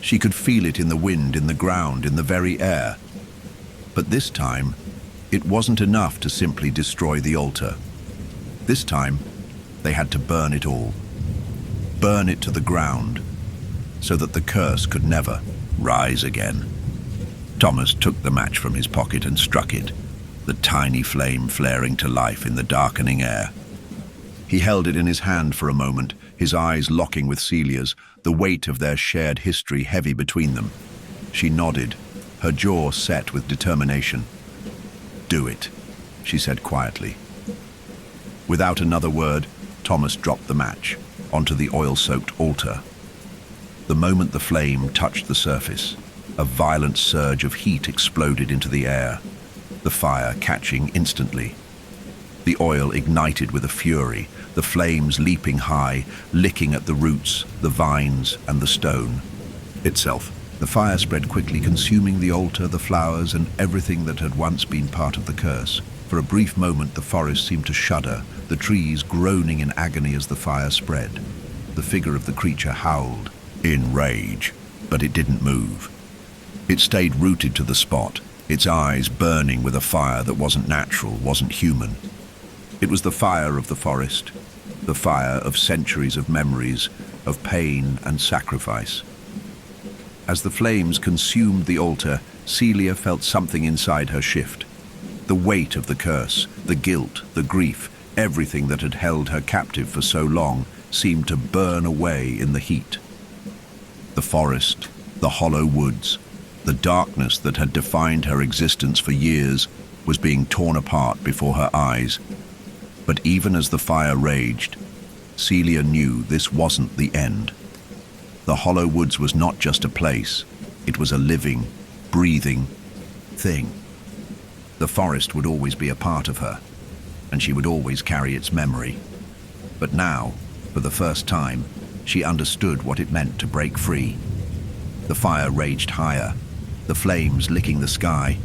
She could feel it in the wind, in the ground, in the very air. But this time, it wasn't enough to simply destroy the altar. This time, they had to burn it all. Burn it to the ground, so that the curse could never rise again. Thomas took the match from his pocket and struck it, the tiny flame flaring to life in the darkening air. He held it in his hand for a moment, his eyes locking with Celia's, the weight of their shared history heavy between them. She nodded, her jaw set with determination. "Do it," she said quietly. Without another word, Thomas dropped the match onto the oil-soaked altar. The moment the flame touched the surface, a violent surge of heat exploded into the air, the fire catching instantly. The oil ignited with a fury, the flames leaping high, licking at the roots, the vines, and the stone itself. The fire spread quickly, consuming the altar, the flowers, and everything that had once been part of the curse. For a brief moment, the forest seemed to shudder, the trees groaning in agony as the fire spread. The figure of the creature howled in rage, but it didn't move. It stayed rooted to the spot, its eyes burning with a fire that wasn't natural, wasn't human. It was the fire of the forest, the fire of centuries of memories, of pain and sacrifice. As the flames consumed the altar, Celia felt something inside her shift. The weight of the curse, the guilt, the grief, everything that had held her captive for so long seemed to burn away in the heat. The forest, the hollow woods, the darkness that had defined her existence for years was being torn apart before her eyes. But even as the fire raged, Celia knew this wasn't the end. The hollow woods was not just a place, it was a living, breathing thing. The forest would always be a part of her, and she would always carry its memory. But now, for the first time, she understood what it meant to break free. The fire raged higher, the flames licking the sky,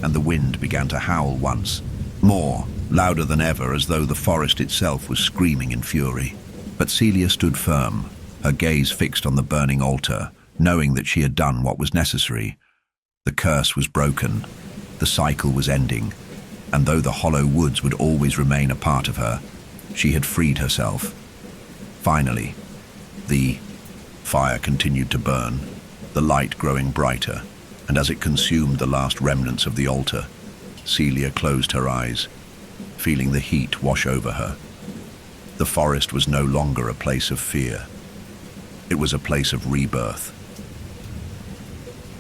and the wind began to howl once more, louder than ever, as though the forest itself was screaming in fury. But Celia stood firm, her gaze fixed on the burning altar, knowing that she had done what was necessary. The curse was broken, the cycle was ending, and though the hollow woods would always remain a part of her, she had freed herself. Finally, the fire continued to burn, the light growing brighter, and as it consumed the last remnants of the altar, Celia closed her eyes, feeling the heat wash over her. The forest was no longer a place of fear. It was a place of rebirth.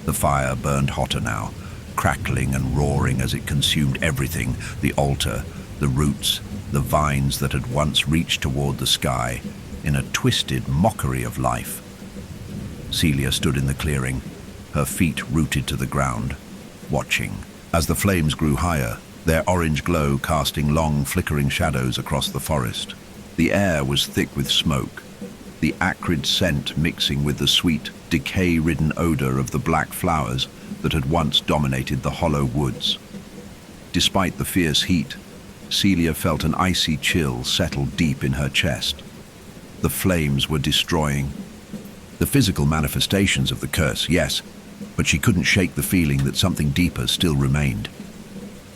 The fire burned hotter now, crackling and roaring as it consumed everything, the altar, the roots, the vines that had once reached toward the sky, in a twisted mockery of life. Celia stood in the clearing, her feet rooted to the ground, watching. As the flames grew higher, their orange glow casting long, flickering shadows across the forest. The air was thick with smoke, the acrid scent mixing with the sweet, decay-ridden odor of the black flowers that had once dominated the hollow woods. Despite the fierce heat, Celia felt an icy chill settle deep in her chest. The flames were destroying the physical manifestations of the curse, yes, but she couldn't shake the feeling that something deeper still remained.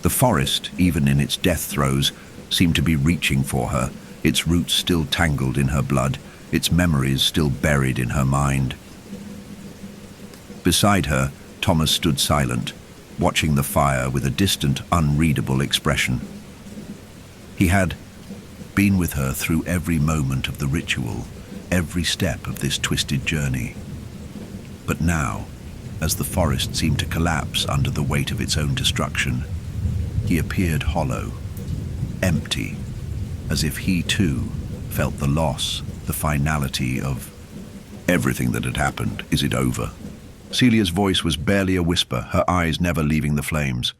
The forest, even in its death throes, seemed to be reaching for her, its roots still tangled in her blood, its memories still buried in her mind. Beside her, Thomas stood silent, watching the fire with a distant, unreadable expression. He had been with her through every moment of the ritual, every step of this twisted journey. But now, as the forest seemed to collapse under the weight of its own destruction, he appeared hollow, empty, as if he too felt the loss, the finality of everything that had happened. Is it over? Celia's voice was barely a whisper, her eyes never leaving the flames.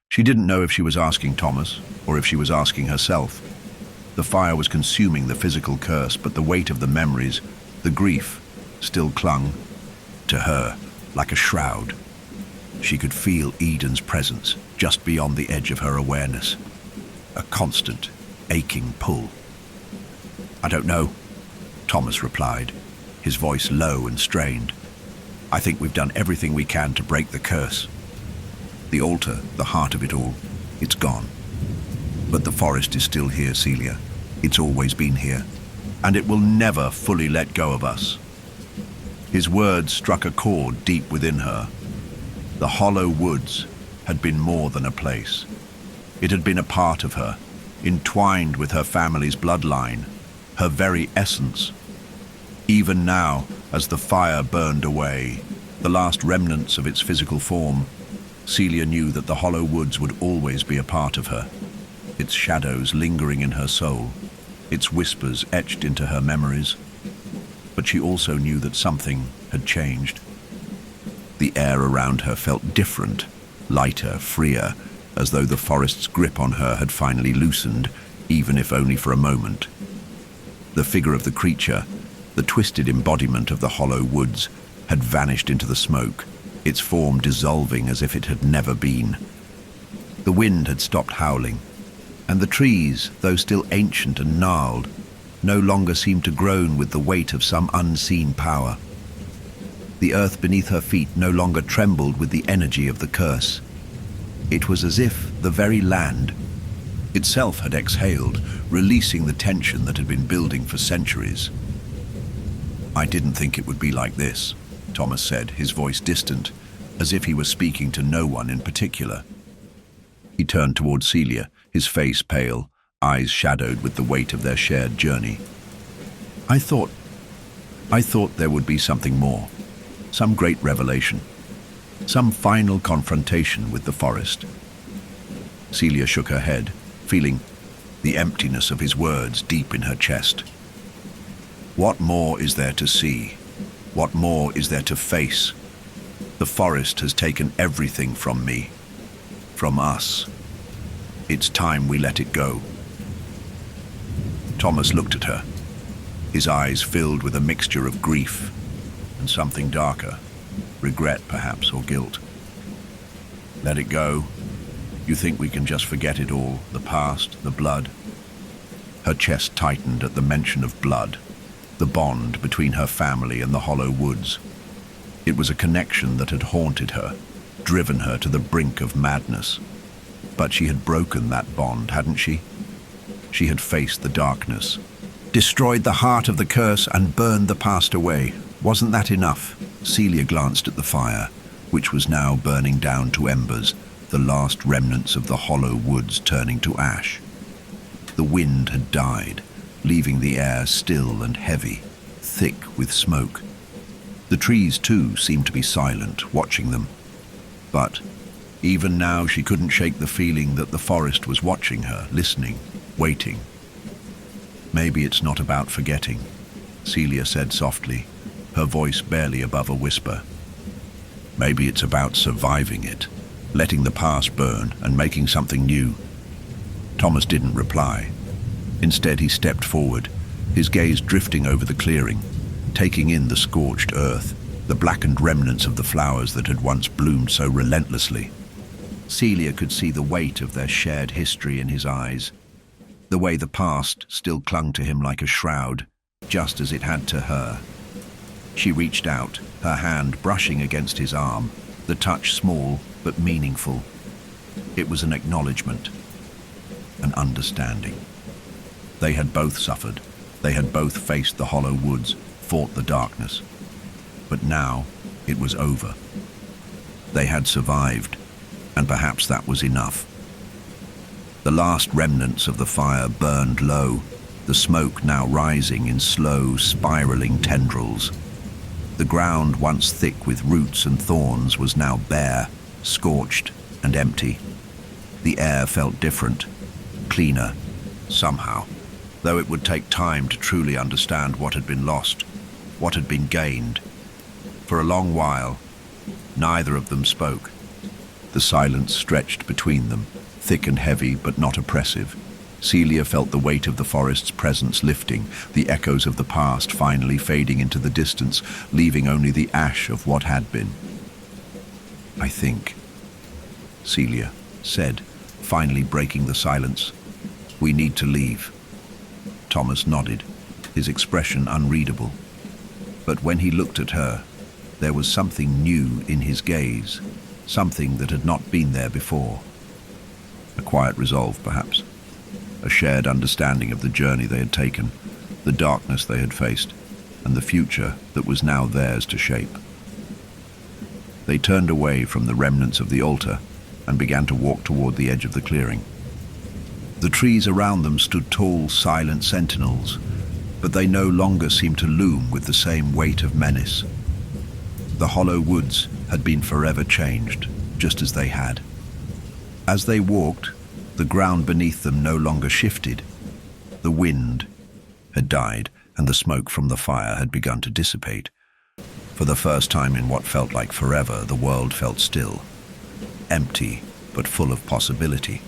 She didn't know if she was asking Thomas or if she was asking herself. The fire was consuming the physical curse, but the weight of the memories, the grief, still clung to her like a shroud. She could feel Eden's presence just beyond the edge of her awareness, a constant, aching pull. "I don't know," Thomas replied, his voice low and strained. "I think we've done everything we can to break the curse. The altar, the heart of it all, it's gone. But the forest is still here, Celia. It's always been here, and it will never fully let go of us." His words struck a chord deep within her. The hollow woods had been more than a place. It had been a part of her, entwined with her family's bloodline, her very essence. Even now, as the fire burned away, the last remnants of its physical form, Celia knew that the hollow woods would always be a part of her. its shadows lingering in her soul, its whispers etched into her memories. But she also knew that something had changed. The air around her felt different, lighter, freer, as though the forest's grip on her had finally loosened, even if only for a moment. The figure of the creature, the twisted embodiment of the hollow woods, had vanished into the smoke, its form dissolving as if it had never been. The wind had stopped howling, and the trees, though still ancient and gnarled, no longer seemed to groan with the weight of some unseen power. The earth beneath her feet no longer trembled with the energy of the curse. It was as if the very land itself had exhaled, releasing the tension that had been building for centuries. "I didn't think it would be like this," Thomas said, his voice distant, as if he were speaking to no one in particular. He turned toward Celia, his face pale, eyes shadowed with the weight of their shared journey. I thought there would be something more, some great revelation, some final confrontation with the forest." Celia shook her head, feeling the emptiness of his words deep in her chest. "What more is there to see? What more is there to face? The forest has taken everything from me, from us. It's time we let it go." Thomas looked at her, his eyes filled with a mixture of grief and something darker, regret perhaps, or guilt. "Let it go? You think we can just forget it all, the past, the blood?" Her chest tightened at the mention of blood, the bond between her family and the hollow woods. It was a connection that had haunted her, driven her to the brink of madness. But she had broken that bond, hadn't she? She had faced the darkness, destroyed the heart of the curse, and burned the past away. Wasn't that enough? Celia glanced at the fire, which was now burning down to embers, the last remnants of the hollow woods turning to ash. The wind had died, leaving the air still and heavy, thick with smoke. The trees, too, seemed to be silent, watching them. But even now she couldn't shake the feeling that the forest was watching her, listening, waiting. "Maybe it's not about forgetting," Celia said softly, her voice barely above a whisper. "Maybe it's about surviving it, letting the past burn and making something new." Thomas didn't reply. Instead, he stepped forward, his gaze drifting over the clearing, taking in the scorched earth, the blackened remnants of the flowers that had once bloomed so relentlessly. Celia could see the weight of their shared history in his eyes, the way the past still clung to him like a shroud, just as it had to her. She reached out, her hand brushing against his arm, the touch small but meaningful. It was an acknowledgement, an understanding. They had both suffered. They had both faced the hollow woods, fought the darkness. But now it was over. They had survived, and perhaps that was enough. The last remnants of the fire burned low, the smoke now rising in slow, spiraling tendrils. The ground, once thick with roots and thorns, was now bare, scorched and empty. The air felt different, cleaner, somehow, though it would take time to truly understand what had been lost, what had been gained. For a long while, neither of them spoke. The silence stretched between them, thick and heavy but not oppressive. Celia felt the weight of the forest's presence lifting, the echoes of the past finally fading into the distance, leaving only the ash of what had been. "I think," Celia said, finally breaking the silence, "we need to leave." Thomas nodded, his expression unreadable. But when he looked at her, there was something new in his gaze, something that had not been there before. A quiet resolve, perhaps. A shared understanding of the journey they had taken, the darkness they had faced, and the future that was now theirs to shape. They turned away from the remnants of the altar and began to walk toward the edge of the clearing. The trees around them stood tall, silent sentinels, but they no longer seemed to loom with the same weight of menace. The hollow woods had been forever changed, just as they had. As they walked, The ground beneath them no longer shifted. The wind had died, and the smoke from the fire had begun to dissipate. For the first time in what felt like forever, the world felt still, empty, but full of possibility.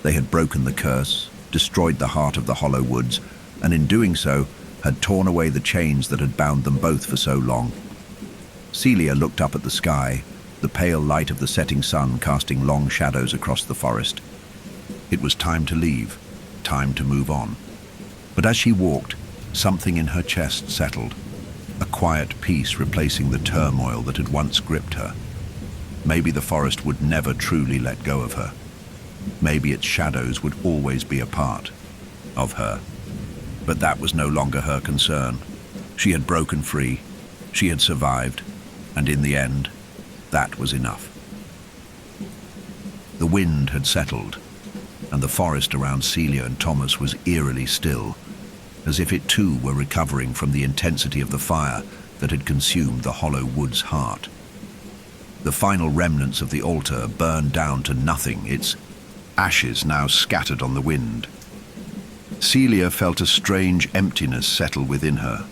They had broken the curse, destroyed the heart of the hollow woods, and in doing so, had torn away the chains that had bound them both for so long. Celia looked up at the sky, the pale light of the setting sun casting long shadows across the forest. It was time to leave, time to move on. But as she walked, something in her chest settled, a quiet peace replacing the turmoil that had once gripped her. Maybe the forest would never truly let go of her. Maybe its shadows would always be a part of her. But that was no longer her concern. She had broken free, she had survived, and in the end, that was enough. The wind had settled, and the forest around Celia and Thomas was eerily still, as if it too were recovering from the intensity of the fire that had consumed the hollow wood's heart. The final remnants of the altar burned down to nothing, its ashes now scattered on the wind. Celia felt a strange emptiness settle within her,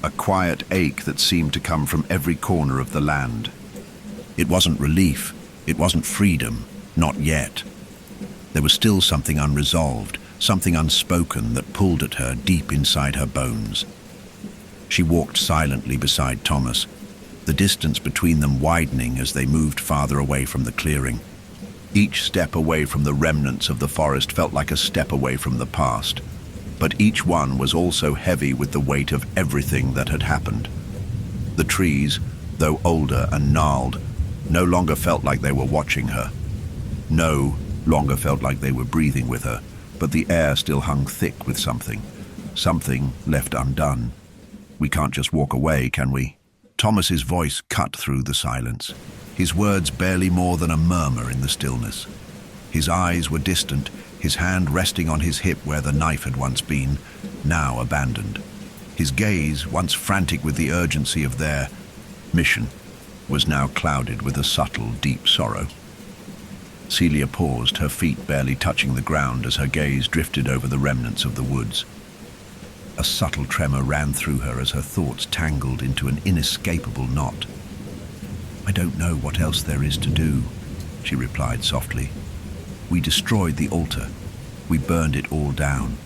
a quiet ache that seemed to come from every corner of the land. It wasn't relief, it wasn't freedom, not yet. There was still something unresolved, something unspoken that pulled at her deep inside her bones. She walked silently beside Thomas, the distance between them widening as they moved farther away from the clearing. Each step away from the remnants of the forest felt like a step away from the past, but each one was also heavy with the weight of everything that had happened. The trees, though older and gnarled, no longer felt like they were watching her. No longer felt like they were breathing with her, but the air still hung thick with something left undone. We can't just walk away, can we? Thomas's voice cut through the silence, his words barely more than a murmur in the stillness. His eyes were distant, his hand resting on his hip where the knife had once been, now abandoned. His gaze, once frantic with the urgency of their mission, was now clouded with a subtle, deep sorrow. Celia paused, her feet barely touching the ground as her gaze drifted over the remnants of the woods. A subtle tremor ran through her as her thoughts tangled into an inescapable knot. "I don't know what else there is to do," she replied softly. "We destroyed the altar. We burned it all down."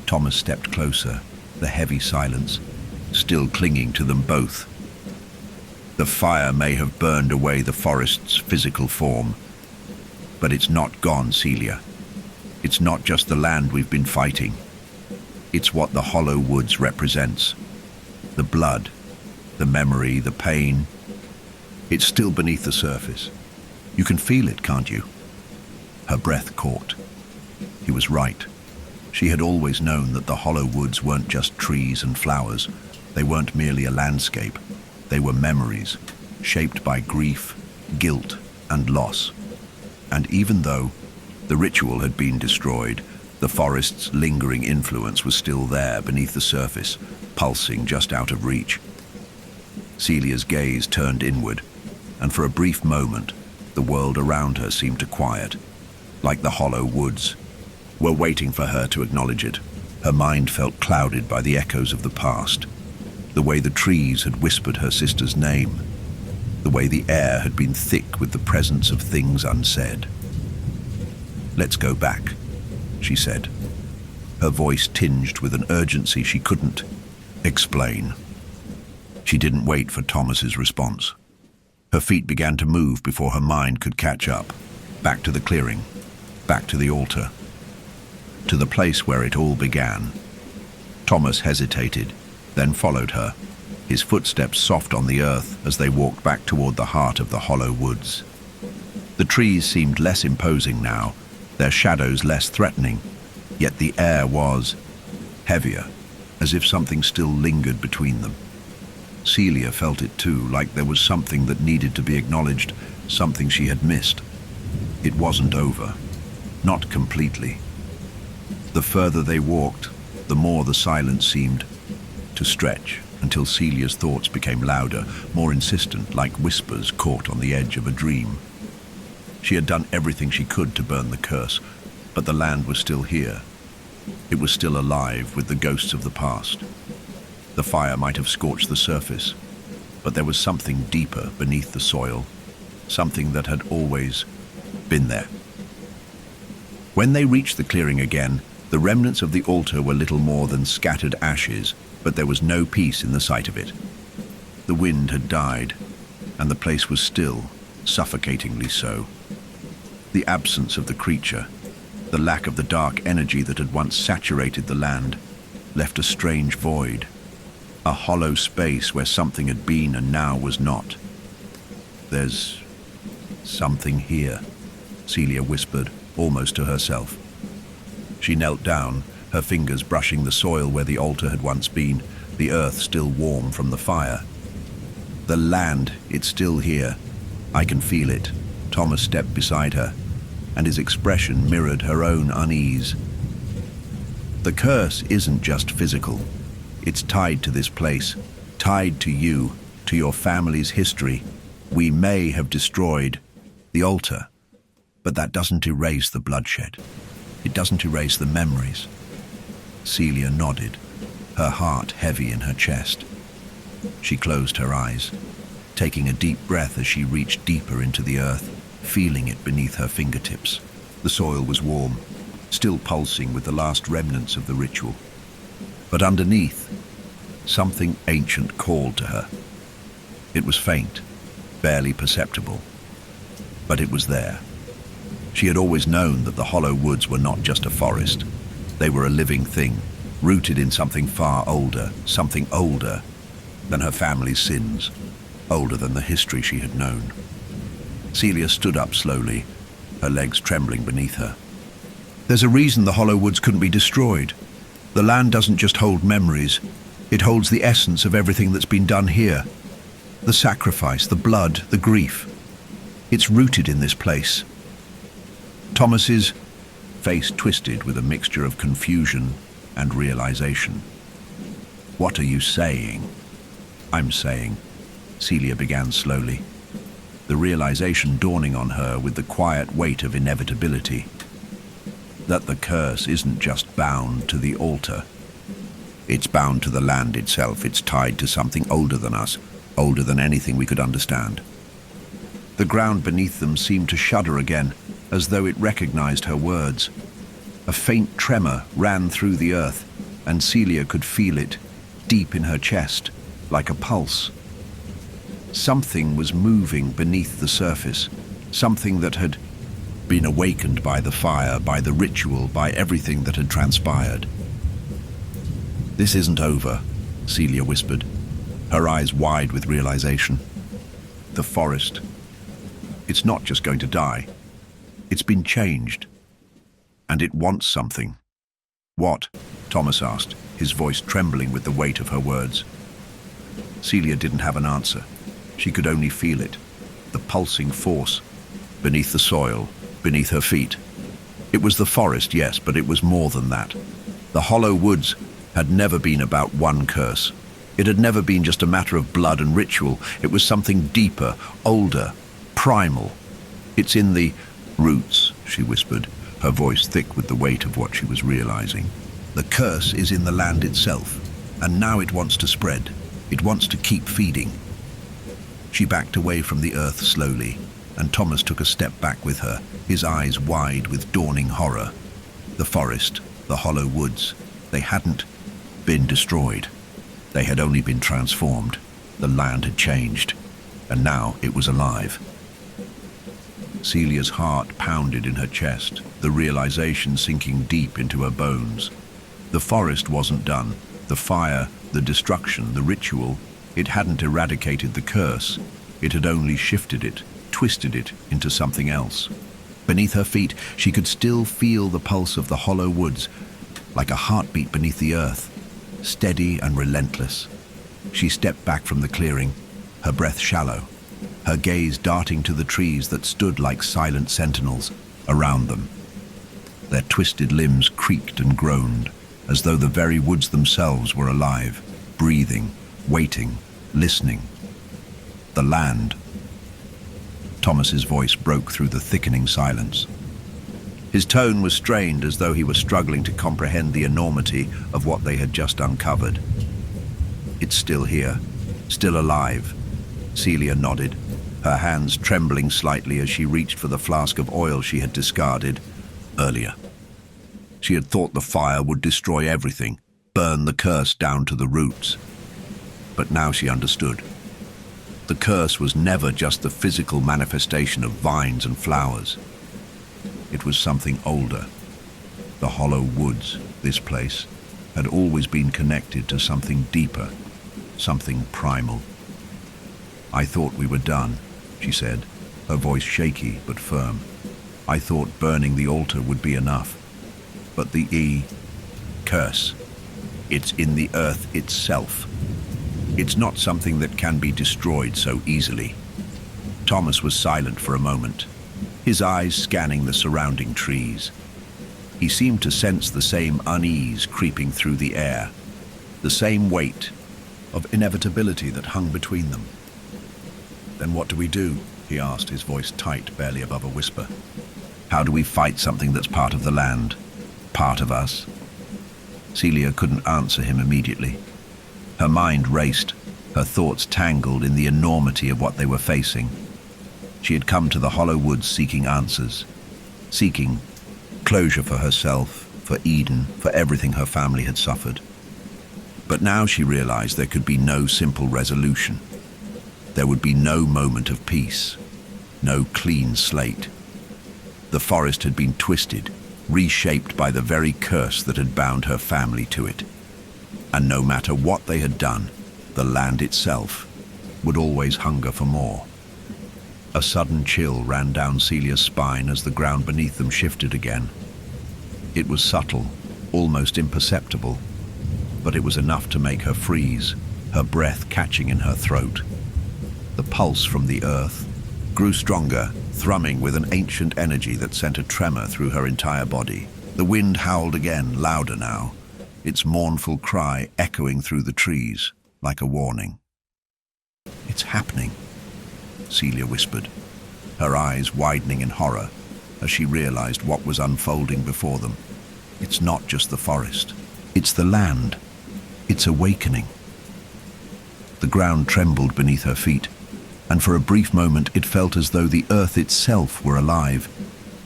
Thomas stepped closer, the heavy silence still clinging to them both. "The fire may have burned away the forest's physical form, but it's not gone, Celia. It's not just the land we've been fighting. It's what the hollow woods represents. The blood, the memory, the pain. It's still beneath the surface. You can feel it, can't you?" Her breath caught. He was right. She had always known that the hollow woods weren't just trees and flowers. They weren't merely a landscape. They were memories, shaped by grief, guilt, and loss. And even though the ritual had been destroyed, the forest's lingering influence was still there beneath the surface, pulsing just out of reach. Celia's gaze turned inward, and for a brief moment, the world around her seemed to quiet, like the hollow woods were waiting for her to acknowledge it. Her mind felt clouded by the echoes of the past, the way the trees had whispered her sister's name, the way the air had been thick with the presence of things unsaid. "Let's go back," she said, her voice tinged with an urgency she couldn't explain. She didn't wait for Thomas's response. Her feet began to move before her mind could catch up. Back to the clearing, back to the altar, to the place where it all began. Thomas hesitated, then followed her, his footsteps soft on the earth as they walked back toward the heart of the hollow woods. The trees seemed less imposing now, their shadows less threatening, yet the air was heavier, as if something still lingered between them. Celia felt it too, like there was something that needed to be acknowledged, something she had missed. It wasn't over, not completely. The further they walked, the more the silence seemed to stretch, until Celia's thoughts became louder, more insistent, like whispers caught on the edge of a dream. She had done everything she could to burn the curse, but the land was still here. It was still alive with the ghosts of the past. The fire might have scorched the surface, but there was something deeper beneath the soil, something that had always been there. When they reached the clearing again, the remnants of the altar were little more than scattered ashes, but there was no peace in the sight of it. The wind had died, and the place was still, suffocatingly so. The absence of the creature, the lack of the dark energy that had once saturated the land, left a strange void, a hollow space where something had been and now was not. "There's something here," Celia whispered, almost to herself. She knelt down, her fingers brushing the soil where the altar had once been, the earth still warm from the fire. "The land, it's still here. I can feel it." Thomas stepped beside her, and his expression mirrored her own unease. "The curse isn't just physical. It's tied to this place, tied to you, to your family's history. We may have destroyed the altar, but that doesn't erase the bloodshed. It doesn't erase the memories." Celia nodded, her heart heavy in her chest. She closed her eyes, taking a deep breath as she reached deeper into the earth, feeling it beneath her fingertips. The soil was warm, still pulsing with the last remnants of the ritual. But underneath, something ancient called to her. It was faint, barely perceptible, but it was there. She had always known that the hollow woods were not just a forest. They were a living thing, rooted in something far older, something older than her family's sins, older than the history she had known. Celia stood up slowly, her legs trembling beneath her. "There's a reason the hollow woods couldn't be destroyed. The land doesn't just hold memories, it holds the essence of everything that's been done here. The sacrifice, the blood, the grief. It's rooted in this place." Thomas's face twisted with a mixture of confusion and realization. "What are you saying?" "I'm saying," Celia began slowly, the realization dawning on her with the quiet weight of inevitability, that the curse isn't just bound to the altar. It's bound to the land itself. It's tied to something older than us, older than anything we could understand. The ground beneath them seemed to shudder again, as though it recognized her words. A faint tremor ran through the earth, and Celia could feel it, deep in her chest, like a pulse. Something was moving beneath the surface, something that had been awakened by the fire, by the ritual, by everything that had transpired. "This isn't over," Celia whispered, her eyes wide with realization. "The forest, it's not just going to die. It's been changed. And it wants something." "What?" Thomas asked, his voice trembling with the weight of her words. Celia didn't have an answer. She could only feel it, the pulsing force, beneath the soil, beneath her feet. It was the forest, yes, but it was more than that. The hollow woods had never been about one curse. It had never been just a matter of blood and ritual. It was something deeper, older, primal. "It's in the roots," she whispered, her voice thick with the weight of what she was realizing. "The curse is in the land itself, and now it wants to spread. It wants to keep feeding." She backed away from the earth slowly, and Thomas took a step back with her, his eyes wide with dawning horror. The forest, the hollow woods, they hadn't been destroyed. They had only been transformed. The land had changed, and now it was alive. Celia's heart pounded in her chest, the realization sinking deep into her bones. The forest wasn't done. The fire, the destruction, the ritual, it hadn't eradicated the curse. It had only shifted it, twisted it into something else. Beneath her feet, she could still feel the pulse of the hollow woods, like a heartbeat beneath the earth, steady and relentless. She stepped back from the clearing, her breath shallow, her gaze darting to the trees that stood like silent sentinels around them. Their twisted limbs creaked and groaned, as though the very woods themselves were alive, breathing, waiting, listening. The land, Thomas's voice broke through the thickening silence. His tone was strained, as though he were struggling to comprehend the enormity of what they had just uncovered. "It's still here, still alive." Celia nodded, her hands trembling slightly as she reached for the flask of oil she had discarded earlier. She had thought the fire would destroy everything, burn the curse down to the roots. But now she understood. The curse was never just the physical manifestation of vines and flowers. It was something older. The hollow woods, this place, had always been connected to something deeper, something primal. "I thought we were done," she said, her voice shaky but firm. "I thought burning the altar would be enough. But the curse, it's in the earth itself. It's not something that can be destroyed so easily." Thomas was silent for a moment, his eyes scanning the surrounding trees. He seemed to sense the same unease creeping through the air, the same weight of inevitability that hung between them. "Then what do we do?" he asked, his voice tight, barely above a whisper. "How do we fight something that's part of the land, part of us?" Celia couldn't answer him immediately. Her mind raced, her thoughts tangled in the enormity of what they were facing. She had come to the hollow woods seeking answers, seeking closure for herself, for Eden, for everything her family had suffered. But now she realized there could be no simple resolution. There would be no moment of peace, no clean slate. The forest had been twisted, reshaped by the very curse that had bound her family to it. And no matter what they had done, the land itself would always hunger for more. A sudden chill ran down Celia's spine as the ground beneath them shifted again. It was subtle, almost imperceptible, but it was enough to make her freeze, her breath catching in her throat. The pulse from the earth grew stronger, thrumming with an ancient energy that sent a tremor through her entire body. The wind howled again, louder now, its mournful cry echoing through the trees like a warning. "It's happening," Celia whispered, her eyes widening in horror as she realized what was unfolding before them. It's not just the forest. It's the land. It's awakening. The ground trembled beneath her feet, and for a brief moment it felt as though the earth itself were alive,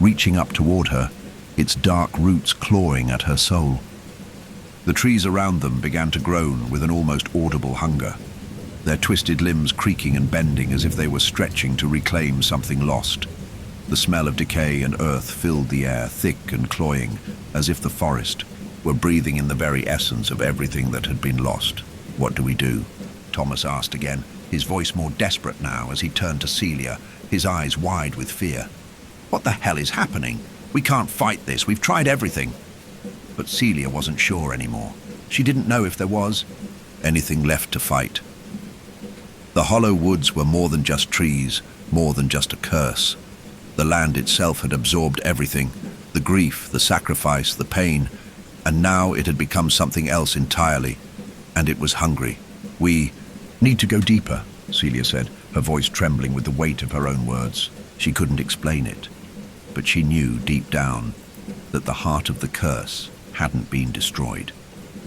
reaching up toward her, its dark roots clawing at her soul. The trees around them began to groan with an almost audible hunger, their twisted limbs creaking and bending as if they were stretching to reclaim something lost. The smell of decay and earth filled the air, thick and cloying, as if the forest were breathing in the very essence of everything that had been lost. "What do we do?" Thomas asked again, his voice more desperate now as he turned to Celia, his eyes wide with fear. "What the hell is happening? We can't fight this. We've tried everything." But Celia wasn't sure anymore. She didn't know if there was anything left to fight. The hollow woods were more than just trees, more than just a curse. The land itself had absorbed everything, the grief, the sacrifice, the pain, and now it had become something else entirely, and it was hungry. "We need to go deeper," Celia said, her voice trembling with the weight of her own words. She couldn't explain it, but she knew deep down that the heart of the curse hadn't been destroyed.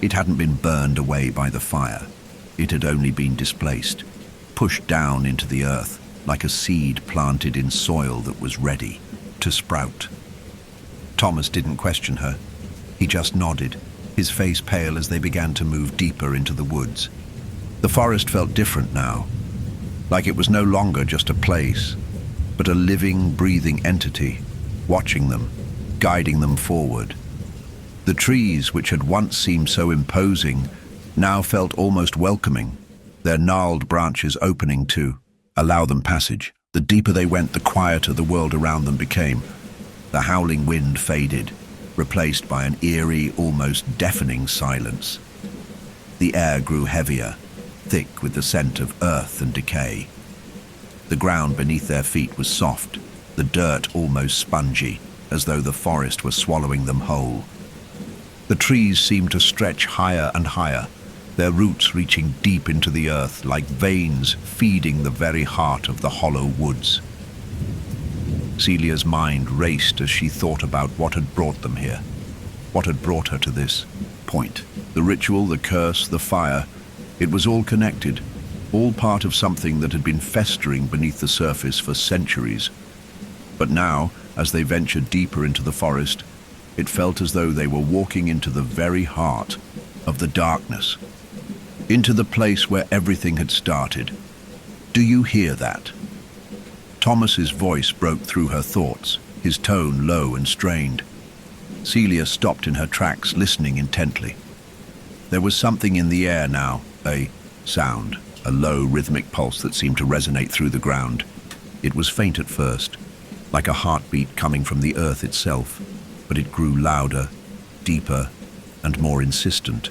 It hadn't been burned away by the fire. It had only been displaced, pushed down into the earth, like a seed planted in soil that was ready to sprout. Thomas didn't question her. He just nodded, his face pale as they began to move deeper into the woods. The forest felt different now, like it was no longer just a place, but a living, breathing entity, watching them, guiding them forward. The trees, which had once seemed so imposing, now felt almost welcoming, their gnarled branches opening to allow them passage. The deeper they went, the quieter the world around them became. The howling wind faded, replaced by an eerie, almost deafening silence. The air grew heavier, thick with the scent of earth and decay. The ground beneath their feet was soft, the dirt almost spongy, as though the forest was swallowing them whole. The trees seemed to stretch higher and higher, their roots reaching deep into the earth like veins feeding the very heart of the hollow woods. Celia's mind raced as she thought about what had brought them here, what had brought her to this point. The ritual, the curse, the fire, it was all connected, all part of something that had been festering beneath the surface for centuries. But now, as they ventured deeper into the forest, it felt as though they were walking into the very heart of the darkness, into the place where everything had started. Do you hear that? Thomas's voice broke through her thoughts, his tone low and strained. Celia stopped in her tracks, listening intently. There was something in the air now, a sound, a low rhythmic pulse that seemed to resonate through the ground. It was faint at first, like a heartbeat coming from the earth itself, but it grew louder, deeper, and more insistent,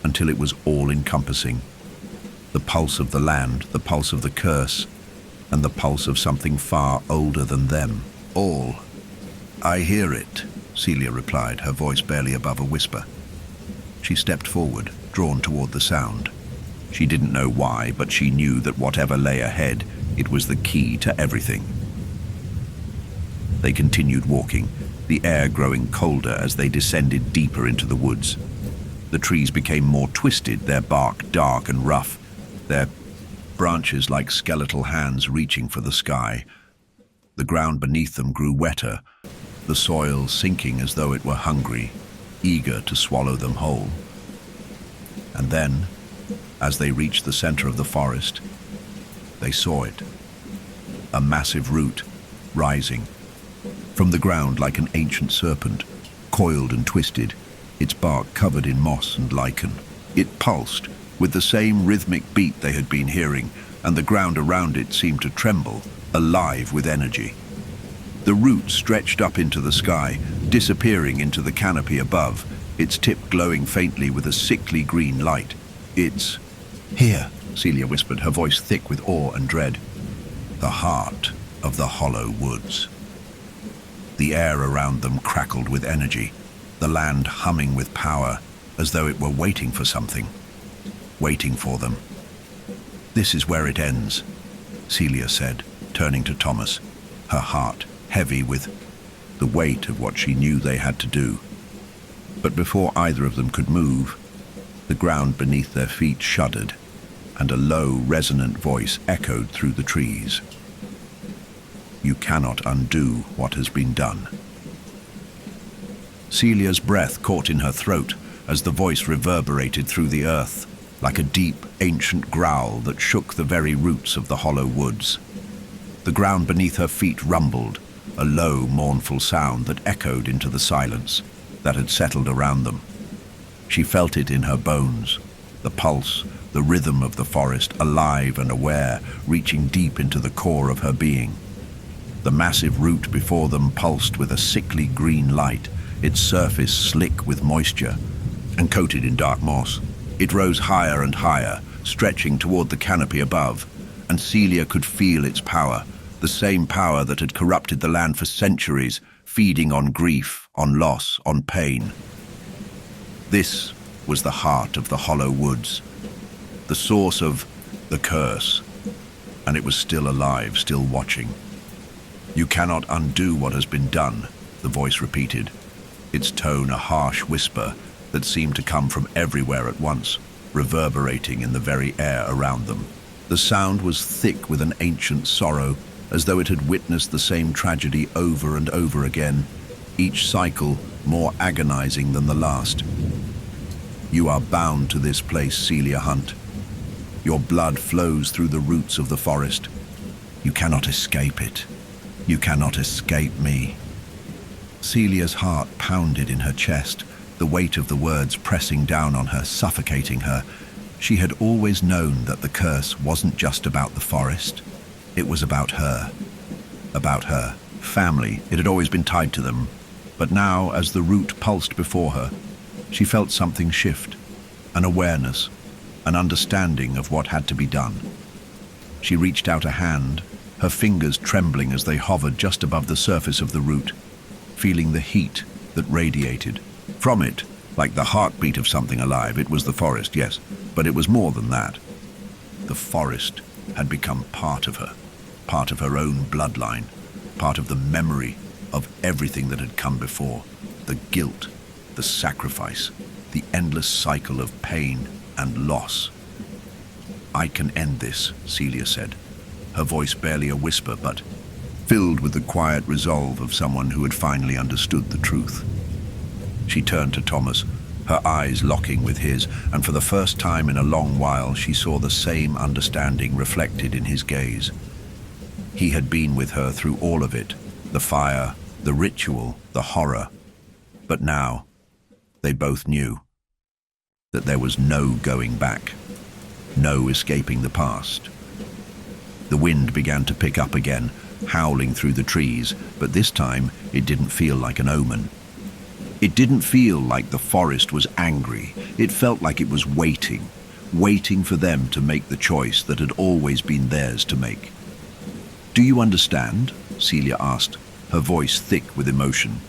until it was all-encompassing. The pulse of the land, the pulse of the curse, and the pulse of something far older than them. All. I hear it, Celia replied, her voice barely above a whisper. She stepped forward, drawn toward the sound. She didn't know why, but she knew that whatever lay ahead, it was the key to everything. They continued walking, the air growing colder as they descended deeper into the woods. The trees became more twisted, their bark dark and rough, their branches like skeletal hands reaching for the sky. The ground beneath them grew wetter, the soil sinking as though it were hungry, eager to swallow them whole. And then, as they reached the center of the forest, they saw it. A massive root, rising from the ground like an ancient serpent, coiled and twisted, its bark covered in moss and lichen. It pulsed with the same rhythmic beat they had been hearing, and the ground around it seemed to tremble, alive with energy. The root stretched up into the sky, disappearing into the canopy above, its tip glowing faintly with a sickly green light. It's here, Celia whispered, her voice thick with awe and dread. The heart of the hollow woods. The air around them crackled with energy, the land humming with power, as though it were waiting for something. Waiting for them. This is where it ends, Celia said, turning to Thomas, her heart heavy with the weight of what she knew they had to do. But before either of them could move, the ground beneath their feet shuddered, and a low, resonant voice echoed through the trees. You cannot undo what has been done. Celia's breath caught in her throat as the voice reverberated through the earth, like a deep, ancient growl that shook the very roots of the hollow woods. The ground beneath her feet rumbled, a low, mournful sound that echoed into the silence that had settled around them. She felt it in her bones, the pulse, the rhythm of the forest, alive and aware, reaching deep into the core of her being. The massive root before them pulsed with a sickly green light, its surface slick with moisture and coated in dark moss. It rose higher and higher, stretching toward the canopy above, and Celia could feel its power, the same power that had corrupted the land for centuries, feeding on grief, on loss, on pain. This was the heart of the hollow woods, the source of the curse, and it was still alive, still watching. You cannot undo what has been done, the voice repeated, its tone a harsh whisper that seemed to come from everywhere at once, reverberating in the very air around them. The sound was thick with an ancient sorrow, as though it had witnessed the same tragedy over and over again, each cycle more agonizing than the last. You are bound to this place, Celia Hunt. Your blood flows through the roots of the forest. You cannot escape it. You cannot escape me. Celia's heart pounded in her chest, the weight of the words pressing down on her, suffocating her. She had always known that the curse wasn't just about the forest. It was about her. About her family. It had always been tied to them. But now, as the root pulsed before her, she felt something shift, an awareness, an understanding of what had to be done. She reached out a hand, her fingers trembling as they hovered just above the surface of the root, feeling the heat that radiated. From it, like the heartbeat of something alive, it was the forest, yes, but it was more than that. The forest had become part of her own bloodline, part of the memory of everything that had come before. The guilt, the sacrifice, the endless cycle of pain and loss. "I can end this," Celia said, her voice barely a whisper, but filled with the quiet resolve of someone who had finally understood the truth. She turned to Thomas, her eyes locking with his, and for the first time in a long while she saw the same understanding reflected in his gaze. He had been with her through all of it, the fire, the ritual, the horror. But now, they both knew that there was no going back, no escaping the past. The wind began to pick up again, howling through the trees, but this time it didn't feel like an omen. It didn't feel like the forest was angry. It felt like it was waiting for them to make the choice that had always been theirs to make. "Do you understand?" Celia asked, her voice thick with emotion.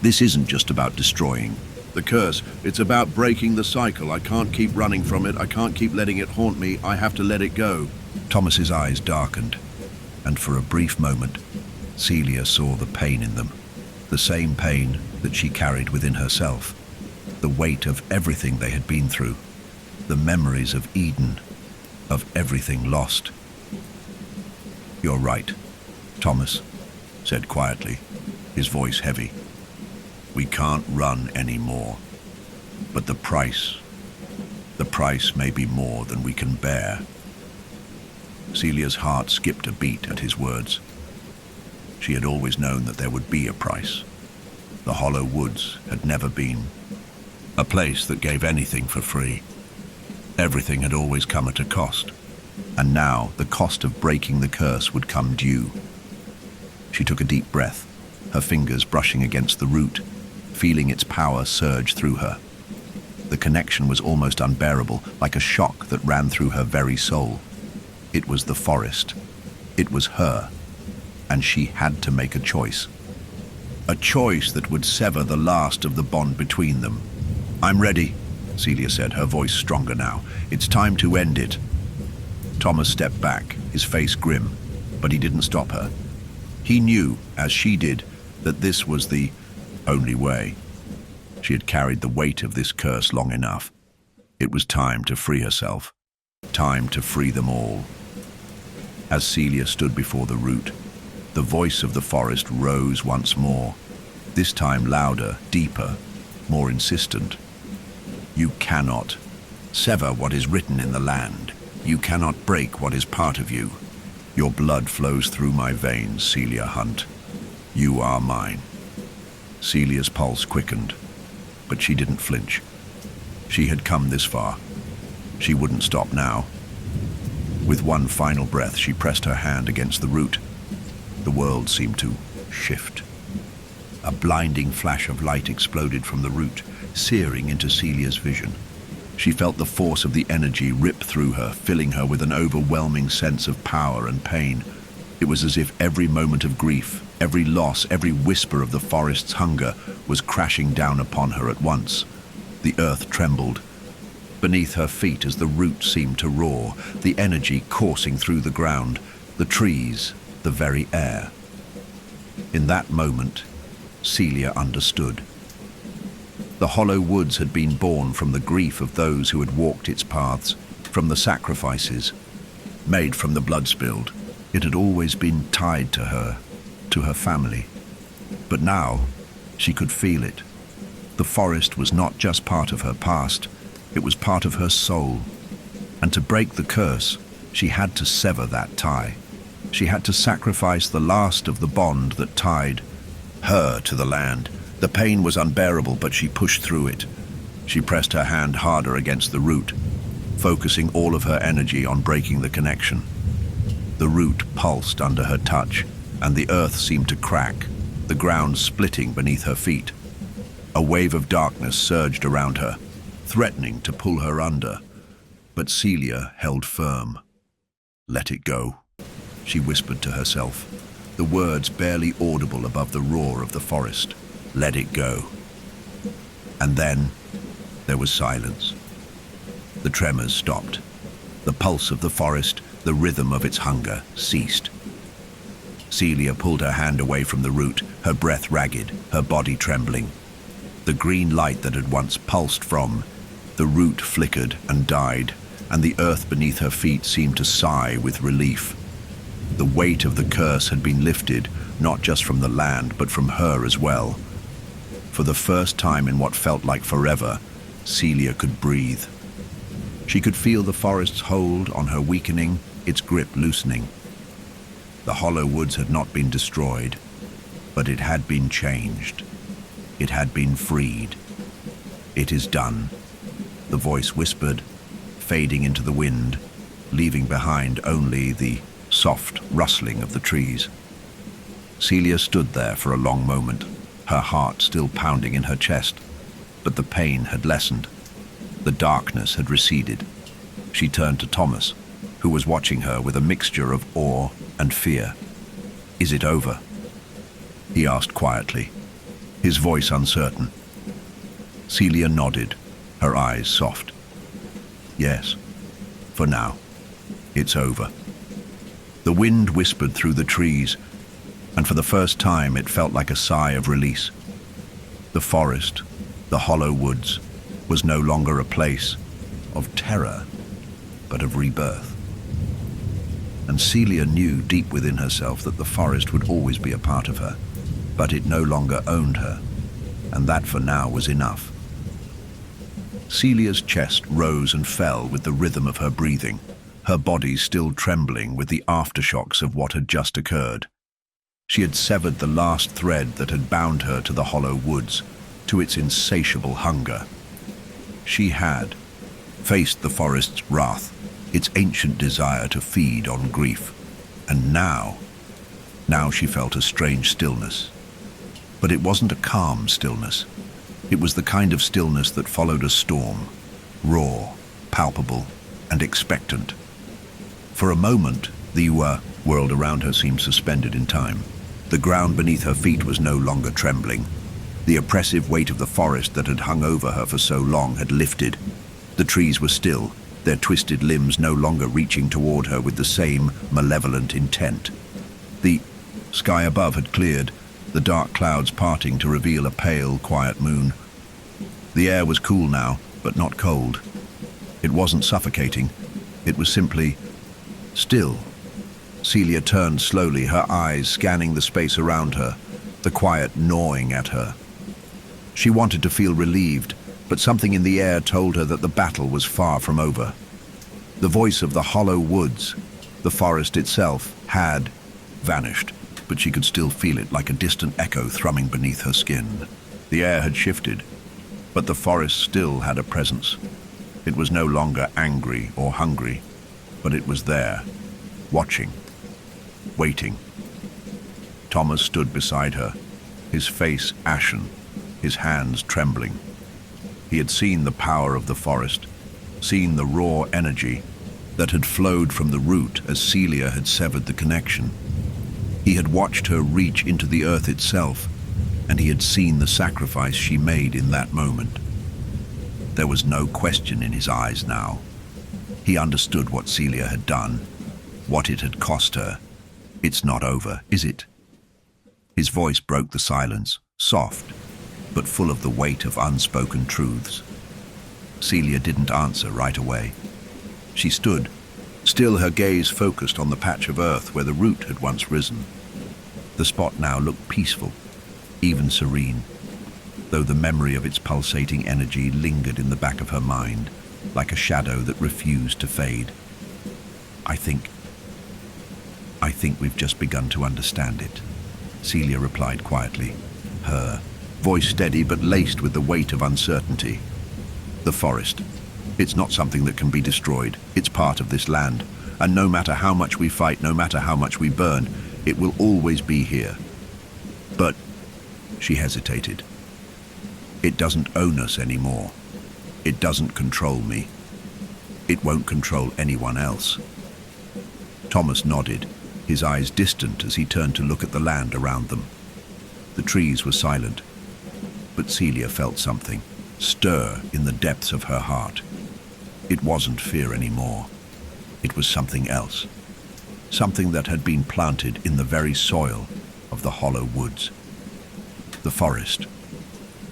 "This isn't just about destroying the curse. It's about breaking the cycle. I can't keep running from it. I can't keep letting it haunt me. I have to let it go." Thomas's eyes darkened, and for a brief moment, Celia saw the pain in them. The same pain that she carried within herself. The weight of everything they had been through. The memories of Eden, of everything lost. "You're right," Thomas said quietly, his voice heavy. "We can't run anymore. But the price may be more than we can bear." Celia's heart skipped a beat at his words. She had always known that there would be a price. The hollow woods had never been a place that gave anything for free. Everything had always come at a cost, and now the cost of breaking the curse would come due. She took a deep breath, her fingers brushing against the root, feeling its power surge through her. The connection was almost unbearable, like a shock that ran through her very soul. It was the forest. It was her. And she had to make a choice. A choice that would sever the last of the bond between them. "I'm ready," Celia said, her voice stronger now. "It's time to end it." Thomas stepped back, his face grim, but he didn't stop her. He knew, as she did, that this was the only way. She had carried the weight of this curse long enough. It was time to free herself. Time to free them all. As Celia stood before the root, the voice of the forest rose once more, this time louder, deeper, more insistent. "You cannot sever what is written in the land. You cannot break what is part of you. Your blood flows through my veins, Celia Hunt. You are mine." Celia's pulse quickened, but she didn't flinch. She had come this far. She wouldn't stop now. With one final breath, she pressed her hand against the root. The world seemed to shift. A blinding flash of light exploded from the root, searing into Celia's vision. She felt the force of the energy rip through her, filling her with an overwhelming sense of power and pain. It was as if every moment of grief, every loss, every whisper of the forest's hunger was crashing down upon her at once. The earth trembled beneath her feet as the root seemed to roar, the energy coursing through the ground, the trees, the very air. In that moment, Celia understood. The hollow woods had been born from the grief of those who had walked its paths, from the sacrifices made from the blood spilled. It had always been tied to her family. But now, she could feel it. The forest was not just part of her past, it was part of her soul. And to break the curse, she had to sever that tie. She had to sacrifice the last of the bond that tied her to the land. The pain was unbearable, but she pushed through it. She pressed her hand harder against the root, focusing all of her energy on breaking the connection. The root pulsed under her touch, and the earth seemed to crack, the ground splitting beneath her feet. A wave of darkness surged around her, threatening to pull her under. But Celia held firm. "Let it go," she whispered to herself, the words barely audible above the roar of the forest. "Let it go." And then there was silence. The tremors stopped. The pulse of the forest, the rhythm of its hunger, ceased. Celia pulled her hand away from the root, her breath ragged, her body trembling. The green light that had once pulsed from the root flickered and died, and the earth beneath her feet seemed to sigh with relief. The weight of the curse had been lifted, not just from the land, but from her as well. For the first time in what felt like forever, Celia could breathe. She could feel the forest's hold on her weakening, its grip loosening. The hollow woods had not been destroyed, but it had been changed. It had been freed. "It is done," the voice whispered, fading into the wind, leaving behind only the soft rustling of the trees. Celia stood there for a long moment, her heart still pounding in her chest, but the pain had lessened. The darkness had receded. She turned to Thomas, who was watching her with a mixture of awe and fear. "Is it over?" he asked quietly, his voice uncertain. Celia nodded, her eyes soft. "Yes, for now, it's over." The wind whispered through the trees, and for the first time it felt like a sigh of release. The forest, the hollow woods, was no longer a place of terror, but of rebirth. And Celia knew deep within herself that the forest would always be a part of her, but it no longer owned her, and that for now was enough. Celia's chest rose and fell with the rhythm of her breathing, her body still trembling with the aftershocks of what had just occurred. She had severed the last thread that had bound her to the hollow woods, to its insatiable hunger. She had faced the forest's wrath, its ancient desire to feed on grief, and now she felt a strange stillness. But it wasn't a calm stillness. It was the kind of stillness that followed a storm, raw, palpable, and expectant. For a moment, the world around her seemed suspended in time. The ground beneath her feet was no longer trembling. The oppressive weight of the forest that had hung over her for so long had lifted. The trees were still, their twisted limbs no longer reaching toward her with the same malevolent intent. The sky above had cleared, the dark clouds parting to reveal a pale, quiet moon. The air was cool now, but not cold. It wasn't suffocating. It was simply still. Celia turned slowly, her eyes scanning the space around her, the quiet gnawing at her. She wanted to feel relieved, but something in the air told her that the battle was far from over. The voice of the hollow woods, the forest itself, had vanished, but she could still feel it like a distant echo thrumming beneath her skin. The air had shifted, but the forest still had a presence. It was no longer angry or hungry, but it was there, watching, waiting. Thomas stood beside her, his face ashen, his hands trembling. He had seen the power of the forest, seen the raw energy that had flowed from the root as Celia had severed the connection. He had watched her reach into the earth itself, and he had seen the sacrifice she made in that moment. There was no question in his eyes now. He understood what Celia had done, what it had cost her. "It's not over, is it?" His voice broke the silence, soft, but full of the weight of unspoken truths. Celia didn't answer right away. She stood, still her gaze focused on the patch of earth where the root had once risen. The spot now looked peaceful, even serene, though the memory of its pulsating energy lingered in the back of her mind, like a shadow that refused to fade. I think we've just begun to understand it," Celia replied quietly, her voice steady but laced with the weight of uncertainty. "The forest. It's not something that can be destroyed. It's part of this land, and no matter how much we fight, no matter how much we burn, it will always be here. But," she hesitated, "it doesn't own us anymore. It doesn't control me. It won't control anyone else." Thomas nodded, his eyes distant as he turned to look at the land around them. The trees were silent, but Celia felt something stir in the depths of her heart. It wasn't fear anymore. It was something else. something that had been planted in the very soil of the hollow woods. The forest.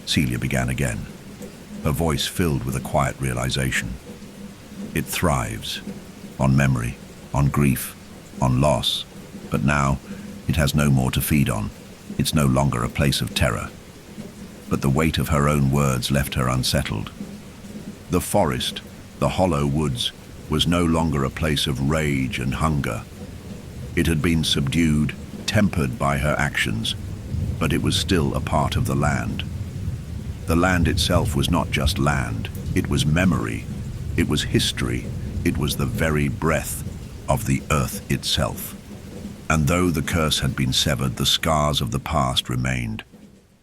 Celia began again, her voice filled with a quiet realization. It thrives on memory, on grief, on loss, but now it has no more to feed on. It's no longer a place of terror. But the weight of her own words left her unsettled. The forest, the hollow woods, was no longer a place of rage and hunger. It had been subdued, tempered by her actions, but it was still a part of the land. The land itself was not just land, it was memory, it was history, it was the very breath of the earth itself. And though the curse had been severed, the scars of the past remained,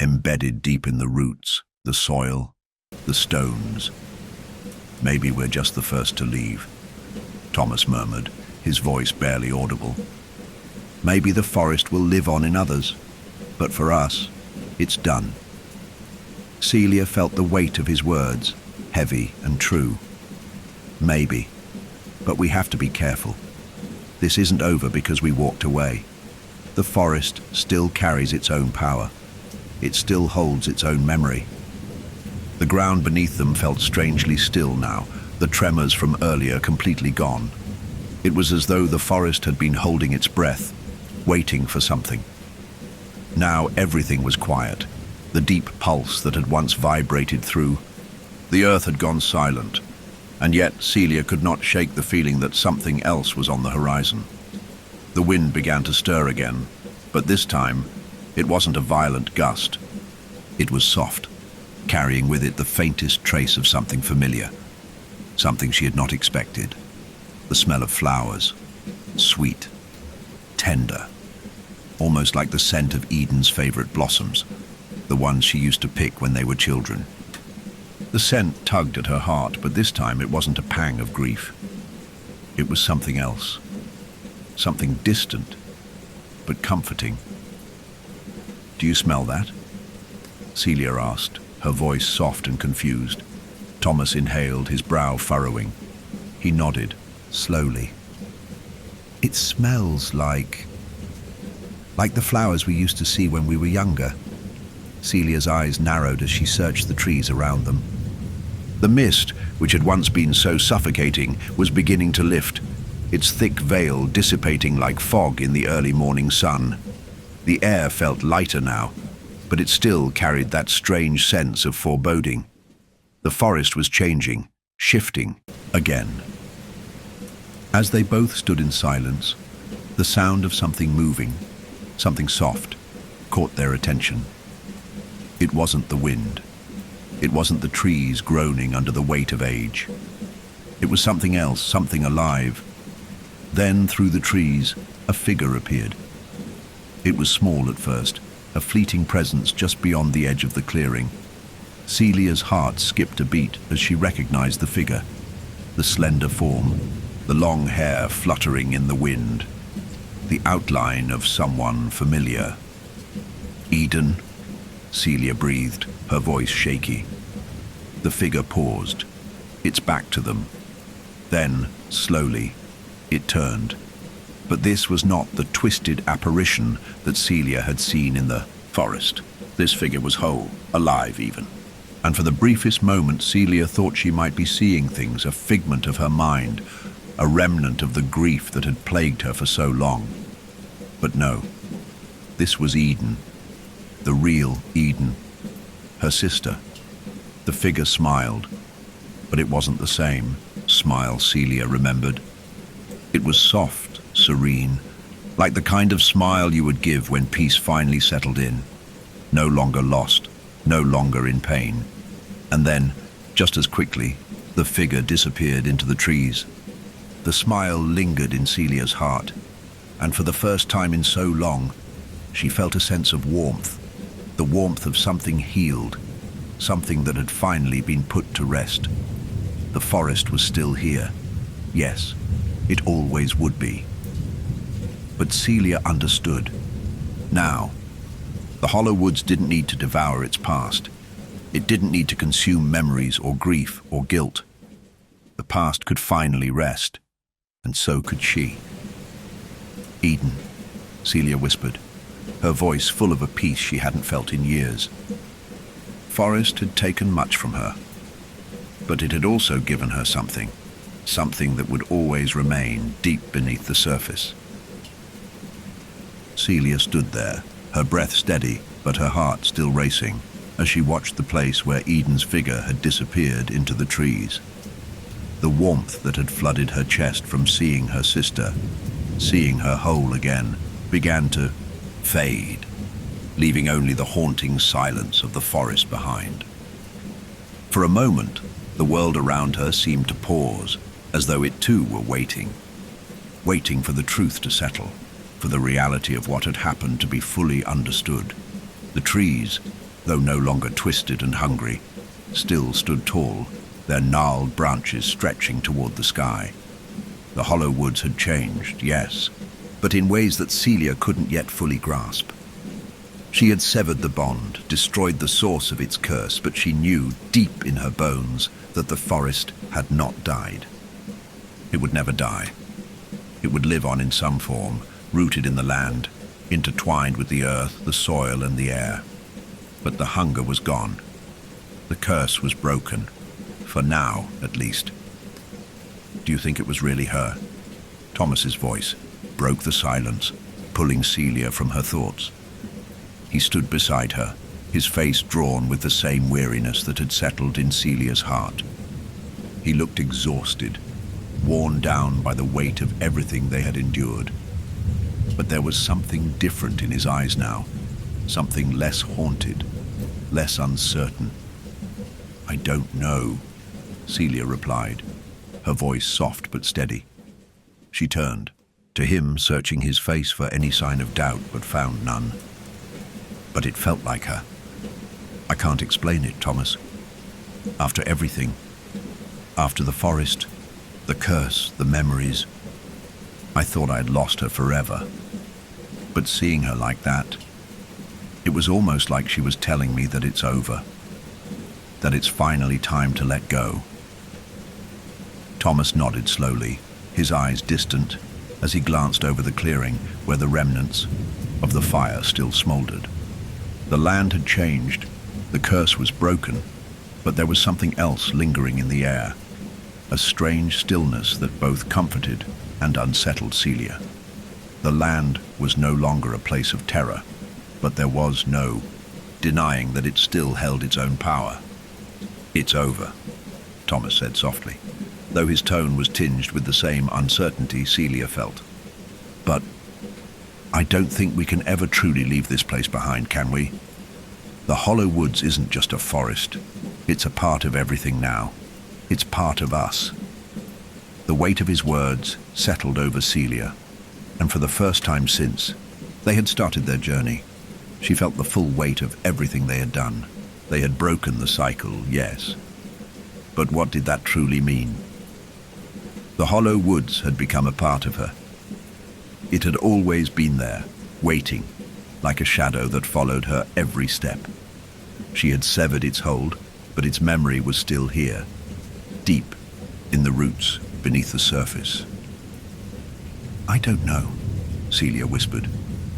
embedded deep in the roots, the soil, the stones. "Maybe we're just the first to leave," Thomas murmured, his voice barely audible. "Maybe the forest will live on in others, but for us, it's done." Celia felt the weight of his words, heavy and true. Maybe, but we have to be careful. This isn't over because we walked away. The forest still carries its own power. It still holds its own memory. The ground beneath them felt strangely still now, the tremors from earlier completely gone. It was as though the forest had been holding its breath, waiting for something. Now everything was quiet, the deep pulse that had once vibrated through. The earth had gone silent, and yet Celia could not shake the feeling that something else was on the horizon. The wind began to stir again, but this time it wasn't a violent gust. It was soft, carrying with it the faintest trace of something familiar, something she had not expected. The smell of flowers, sweet, tender, almost like the scent of Eden's favorite blossoms, the ones she used to pick when they were children. The scent tugged at her heart, but this time it wasn't a pang of grief. It was something else, something distant, but comforting. "Do you smell that?" Celia asked, her voice soft and confused. Thomas inhaled, his brow furrowing. He nodded, slowly. "It smells like the flowers we used to see when we were younger." Celia's eyes narrowed as she searched the trees around them. The mist, which had once been so suffocating, was beginning to lift, its thick veil dissipating like fog in the early morning sun. The air felt lighter now, but it still carried that strange sense of foreboding. The forest was changing, shifting, again. As they both stood in silence, the sound of something moving, something soft, caught their attention. It wasn't the wind. It wasn't the trees groaning under the weight of age. It was something else, something alive. Then, through the trees, a figure appeared. It was small at first, a fleeting presence just beyond the edge of the clearing. Celia's heart skipped a beat as she recognized the figure, the slender form, the long hair fluttering in the wind, the outline of someone familiar. "Eden?" Celia breathed, her voice shaky. The figure paused, its back to them. Then, slowly, it turned. But this was not the twisted apparition that Celia had seen in the forest. This figure was whole, alive even. And for the briefest moment, Celia thought she might be seeing things, a figment of her mind, a remnant of the grief that had plagued her for so long. But no, this was Eden, the real Eden, her sister. The figure smiled, but it wasn't the same smile Celia remembered. It was soft, serene, like the kind of smile you would give when peace finally settled in, no longer lost, no longer in pain. And then, just as quickly, the figure disappeared into the trees. The smile lingered in Celia's heart, and for the first time in so long, she felt a sense of warmth, the warmth of something healed, something that had finally been put to rest. The forest was still here. Yes, it always would be. But Celia understood. Now, the hollow woods didn't need to devour its past. It didn't need to consume memories or grief or guilt. The past could finally rest, and so could she. Eden, Celia whispered, her voice full of a peace she hadn't felt in years. Forest had taken much from her, but it had also given her something that would always remain deep beneath the surface. Celia stood there, her breath steady, but her heart still racing, as she watched the place where Eden's figure had disappeared into the trees. The warmth that had flooded her chest from seeing her sister, seeing her whole again, began to fade, leaving only the haunting silence of the forest behind. For a moment, the world around her seemed to pause, as though it too were waiting for the truth to settle, for the reality of what had happened to be fully understood. The trees, though no longer twisted and hungry, still stood tall, their gnarled branches stretching toward the sky. The hollow woods had changed, yes, but in ways that Celia couldn't yet fully grasp. She had severed the bond, destroyed the source of its curse, but she knew deep in her bones that the forest had not died. It would never die. It would live on in some form, rooted in the land, intertwined with the earth, the soil, and the air. But the hunger was gone. The curse was broken, for now, at least. Do you think it was really her? Thomas's voice broke the silence, pulling Celia from her thoughts. He stood beside her, his face drawn with the same weariness that had settled in Celia's heart. He looked exhausted, worn down by the weight of everything they had endured. But there was something different in his eyes now, something less haunted, less uncertain. "I don't know," Celia replied, her voice soft but steady. She turned, to him searching his face for any sign of doubt, but found none. But it felt like her. "I can't explain it, Thomas. After everything, after the forest, the curse, the memories, I thought I'd lost her forever. But seeing her like that, it was almost like she was telling me that it's over, that it's finally time to let go." Thomas nodded slowly, his eyes distant, as he glanced over the clearing where the remnants of the fire still smoldered. The land had changed, the curse was broken, but there was something else lingering in the air, a strange stillness that both comforted and unsettled Celia. The land was no longer a place of terror, but there was no denying that it still held its own power. "It's over," Thomas said softly, though his tone was tinged with the same uncertainty Celia felt. "But I don't think we can ever truly leave this place behind, can we? The Hollow Woods isn't just a forest. It's a part of everything now. It's part of us." The weight of his words settled over Celia, and for the first time since they had started their journey, she felt the full weight of everything they had done. They had broken the cycle, yes. But what did that truly mean? The Hollow Woods had become a part of her. It had always been there, waiting, like a shadow that followed her every step. She had severed its hold, but its memory was still here, deep in the roots beneath the surface. "I don't know," Celia whispered,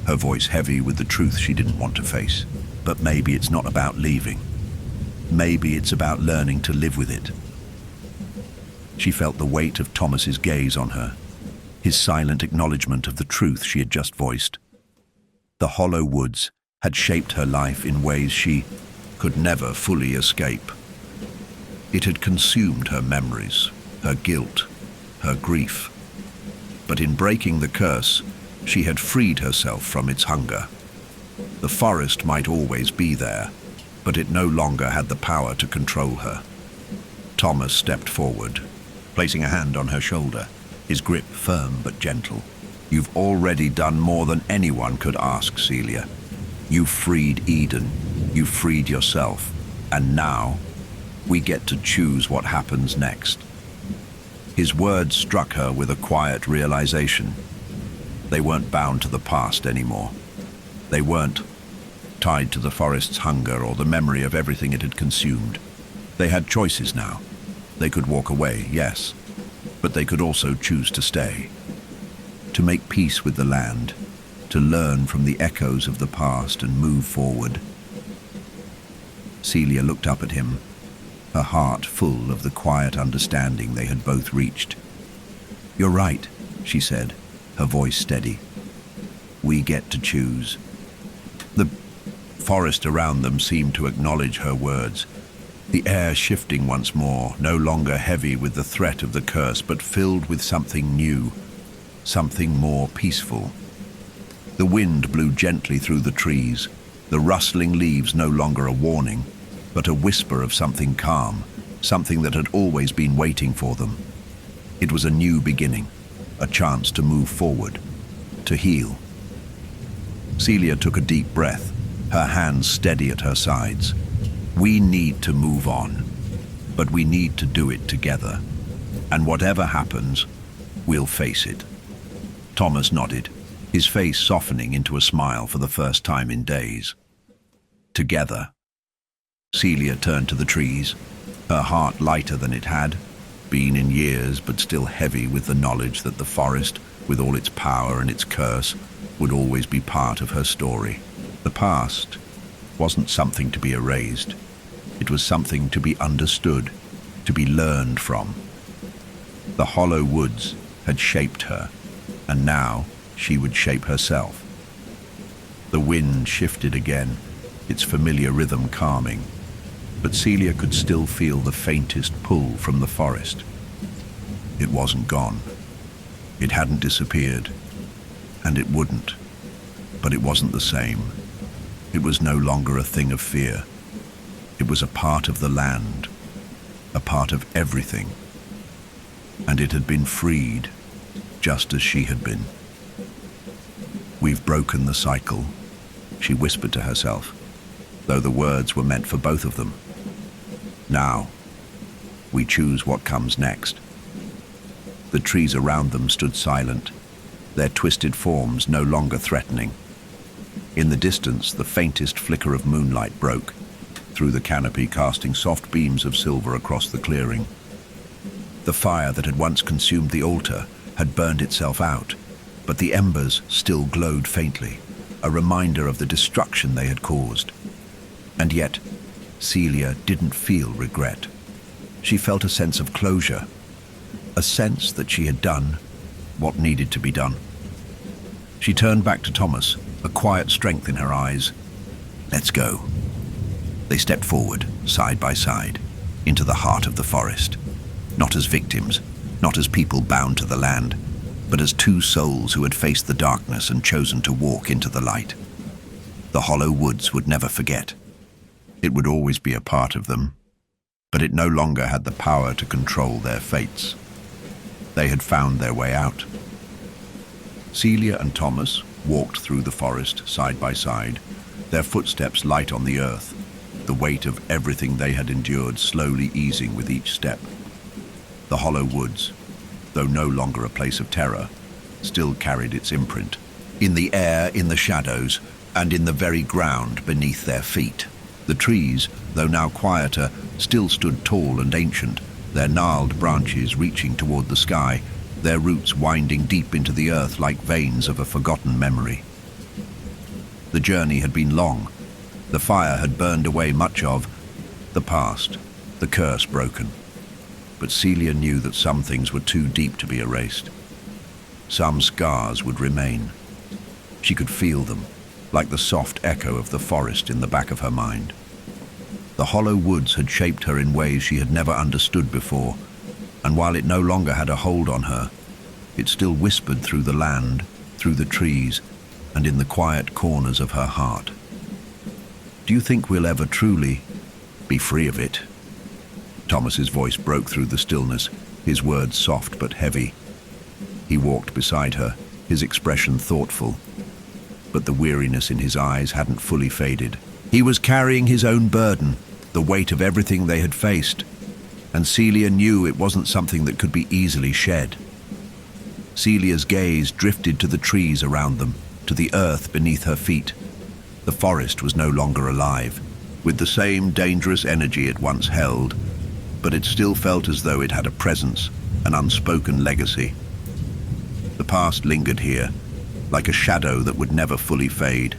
her voice heavy with the truth she didn't want to face. "But maybe it's not about leaving. Maybe it's about learning to live with it." She felt the weight of Thomas's gaze on her, his silent acknowledgement of the truth she had just voiced. The Hollow Woods had shaped her life in ways she could never fully escape. It had consumed her memories, her guilt, her grief. But in breaking the curse, she had freed herself from its hunger. The forest might always be there, but it no longer had the power to control her. Thomas stepped forward, placing a hand on her shoulder, his grip firm but gentle. "You've already done more than anyone could ask, Celia. You freed Eden, you freed yourself, and now we get to choose what happens next." His words struck her with a quiet realization. They weren't bound to the past anymore. They weren't tied to the forest's hunger or the memory of everything it had consumed. They had choices now. They could walk away, yes, but they could also choose to stay. to make peace with the land, to learn from the echoes of the past and move forward. Celia looked up at him, her heart full of the quiet understanding they had both reached. "You're right," she said, her voice steady. "We get to choose." The forest around them seemed to acknowledge her words, the air shifting once more, no longer heavy with the threat of the curse, but filled with something new, something more peaceful. The wind blew gently through the trees, the rustling leaves no longer a warning, but a whisper of something calm, something that had always been waiting for them. It was a new beginning, a chance to move forward, to heal. Celia took a deep breath, her hands steady at her sides. We need to move on, but we need to do it together. And whatever happens, we'll face it. Thomas nodded, his face softening into a smile for the first time in days. Together. Celia turned to the trees, her heart lighter than it had been in years, but still heavy with the knowledge that the forest, with all its power and its curse, would always be part of her story. The past wasn't something to be erased. It was something to be understood, to be learned from. The hollow woods had shaped her, and now she would shape herself. The wind shifted again, its familiar rhythm calming, but Celia could still feel the faintest pull from the forest. It wasn't gone. It hadn't disappeared, and it wouldn't. But it wasn't the same. It was no longer a thing of fear. It was a part of the land, a part of everything. And it had been freed, just as she had been. "We've broken the cycle," she whispered to herself, though the words were meant for both of them. "Now, we choose what comes next." The trees around them stood silent, their twisted forms no longer threatening. In the distance, the faintest flicker of moonlight broke through the canopy, casting soft beams of silver across the clearing. The fire that had once consumed the altar had burned itself out, but the embers still glowed faintly, a reminder of the destruction they had caused. And yet, Celia didn't feel regret. She felt a sense of closure, a sense that she had done what needed to be done. She turned back to Thomas, a quiet strength in her eyes. "Let's go." They stepped forward, side by side, into the heart of the forest, not as victims, not as people bound to the land, but as two souls who had faced the darkness and chosen to walk into the light. The hollow woods would never forget. It would always be a part of them, but it no longer had the power to control their fates. They had found their way out. Celia and Thomas walked through the forest side by side, their footsteps light on the earth, the weight of everything they had endured slowly easing with each step. The hollow woods, though no longer a place of terror, still carried its imprint, in the air, in the shadows, and in the very ground beneath their feet. The trees, though now quieter, still stood tall and ancient, their gnarled branches reaching toward the sky, their roots winding deep into the earth like veins of a forgotten memory. The journey had been long. The fire had burned away much of the past, the curse broken. But Celia knew that some things were too deep to be erased. Some scars would remain. She could feel them, like the soft echo of the forest in the back of her mind. The hollow woods had shaped her in ways she had never understood before, and while it no longer had a hold on her, it still whispered through the land, through the trees, and in the quiet corners of her heart. "Do you think we'll ever truly be free of it?" Thomas's voice broke through the stillness, his words soft but heavy. He walked beside her, his expression thoughtful, but the weariness in his eyes hadn't fully faded. He was carrying his own burden, the weight of everything they had faced, and Celia knew it wasn't something that could be easily shed. Celia's gaze drifted to the trees around them, to the earth beneath her feet. The forest was no longer alive, with the same dangerous energy it once held, but it still felt as though it had a presence, an unspoken legacy. The past lingered here, like a shadow that would never fully fade.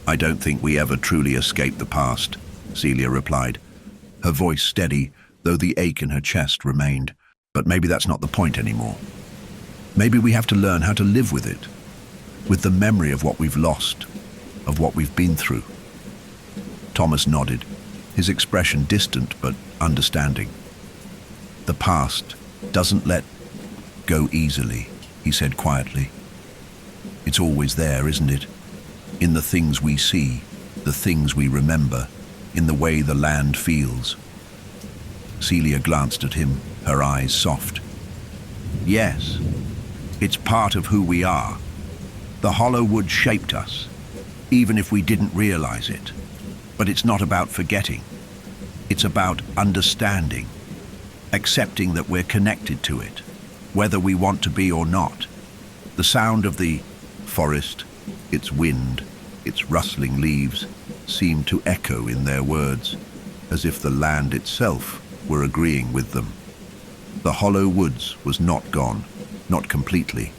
"I don't think we ever truly escaped the past," Celia replied, her voice steady, though the ache in her chest remained. "But maybe that's not the point anymore. Maybe we have to learn how to live with it, with the memory of what we've lost, of what we've been through." Thomas nodded, his expression distant but understanding. "The past doesn't let go easily," he said quietly. "It's always there, isn't it? In the things we see, the things we remember, in the way the land feels." Celia glanced at him, her eyes soft. "Yes, it's part of who we are. The hollow wood shaped us, even if we didn't realize it. But it's not about forgetting. It's about understanding, accepting that we're connected to it, whether we want to be or not. The sound of the forest, its wind, its rustling leaves, seemed to echo in their words, as if the land itself were agreeing with them. The hollow woods was not gone, not completely.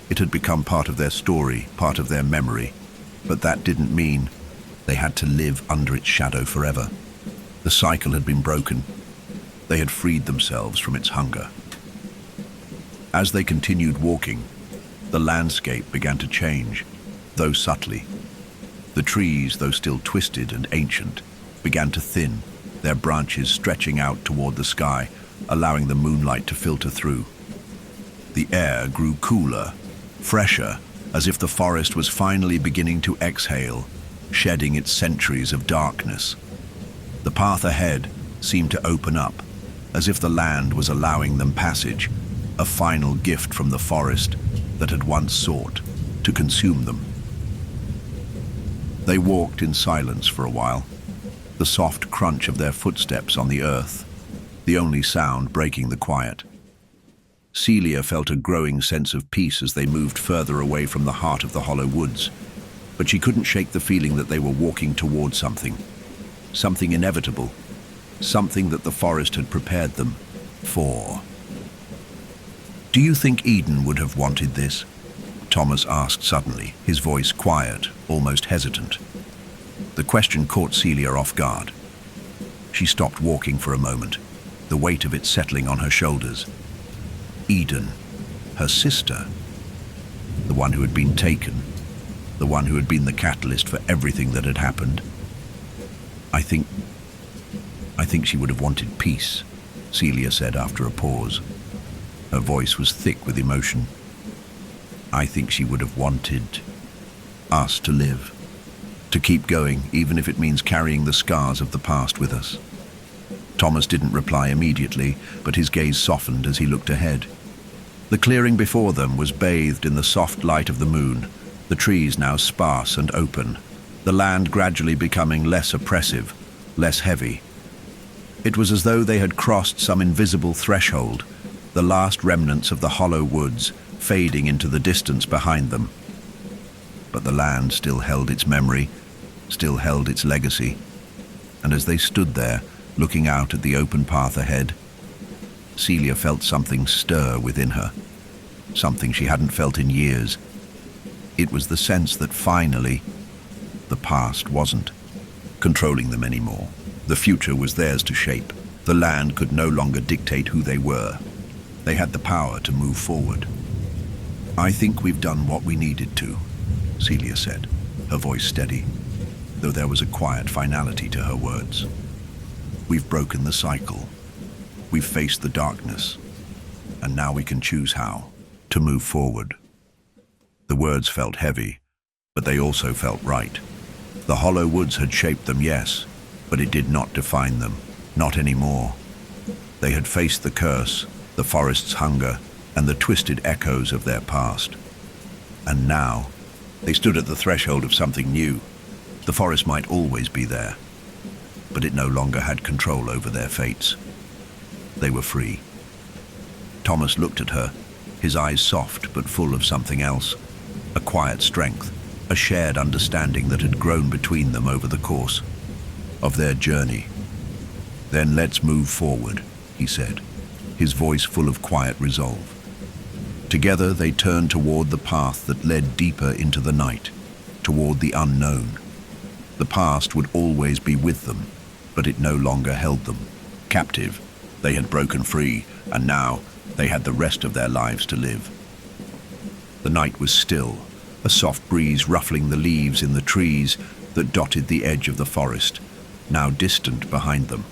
It had become part of their story, part of their memory, but that didn't mean they had to live under its shadow forever. The cycle had been broken. They had freed themselves from its hunger. As they continued walking, the landscape began to change, though subtly. The trees, though still twisted and ancient, began to thin, their branches stretching out toward the sky, allowing the moonlight to filter through. The air grew cooler, fresher, as if the forest was finally beginning to exhale, shedding its centuries of darkness. The path ahead seemed to open up, as if the land was allowing them passage, a final gift from the forest that had once sought to consume them. They walked in silence for a while, the soft crunch of their footsteps on the earth, the only sound breaking the quiet. Celia felt a growing sense of peace as they moved further away from the heart of the hollow woods, but she couldn't shake the feeling that they were walking toward something inevitable, something that the forest had prepared them for. "Do you think Eden would have wanted this?" Thomas asked suddenly, his voice quiet, almost hesitant. The question caught Celia off guard. She stopped walking for a moment, the weight of it settling on her shoulders. Eden, her sister, the one who had been taken, the one who had been the catalyst for everything that had happened. I think she would have wanted peace," Celia said after a pause. Her voice was thick with emotion. "I think she would have wanted us to live, to keep going, even if it means carrying the scars of the past with us." Thomas didn't reply immediately, but his gaze softened as he looked ahead. The clearing before them was bathed in the soft light of the moon, the trees now sparse and open, the land gradually becoming less oppressive, less heavy. It was as though they had crossed some invisible threshold, the last remnants of the hollow woods fading into the distance behind them. But the land still held its memory, still held its legacy, and as they stood there, looking out at the open path ahead, Celia felt something stir within her, something she hadn't felt in years. It was the sense that finally, the past wasn't controlling them anymore. The future was theirs to shape. The land could no longer dictate who they were. They had the power to move forward. "I think we've done what we needed to," Celia said, her voice steady, though there was a quiet finality to her words. "We've broken the cycle. We've faced the darkness. And now we can choose how to move forward." The words felt heavy, but they also felt right. The hollow woods had shaped them, yes, but it did not define them, not anymore. They had faced the curse, the forest's hunger, and the twisted echoes of their past. And now, they stood at the threshold of something new. The forest might always be there, but it no longer had control over their fates. They were free. Thomas looked at her, his eyes soft but full of something else, a quiet strength, a shared understanding that had grown between them over the course of their journey. "Then let's move forward," he said, his voice full of quiet resolve. Together they turned toward the path that led deeper into the night, toward the unknown. The past would always be with them, but it no longer held them. Captive, they had broken free, and now they had the rest of their lives to live. The night was still, a soft breeze ruffling the leaves in the trees that dotted the edge of the forest, now distant behind them.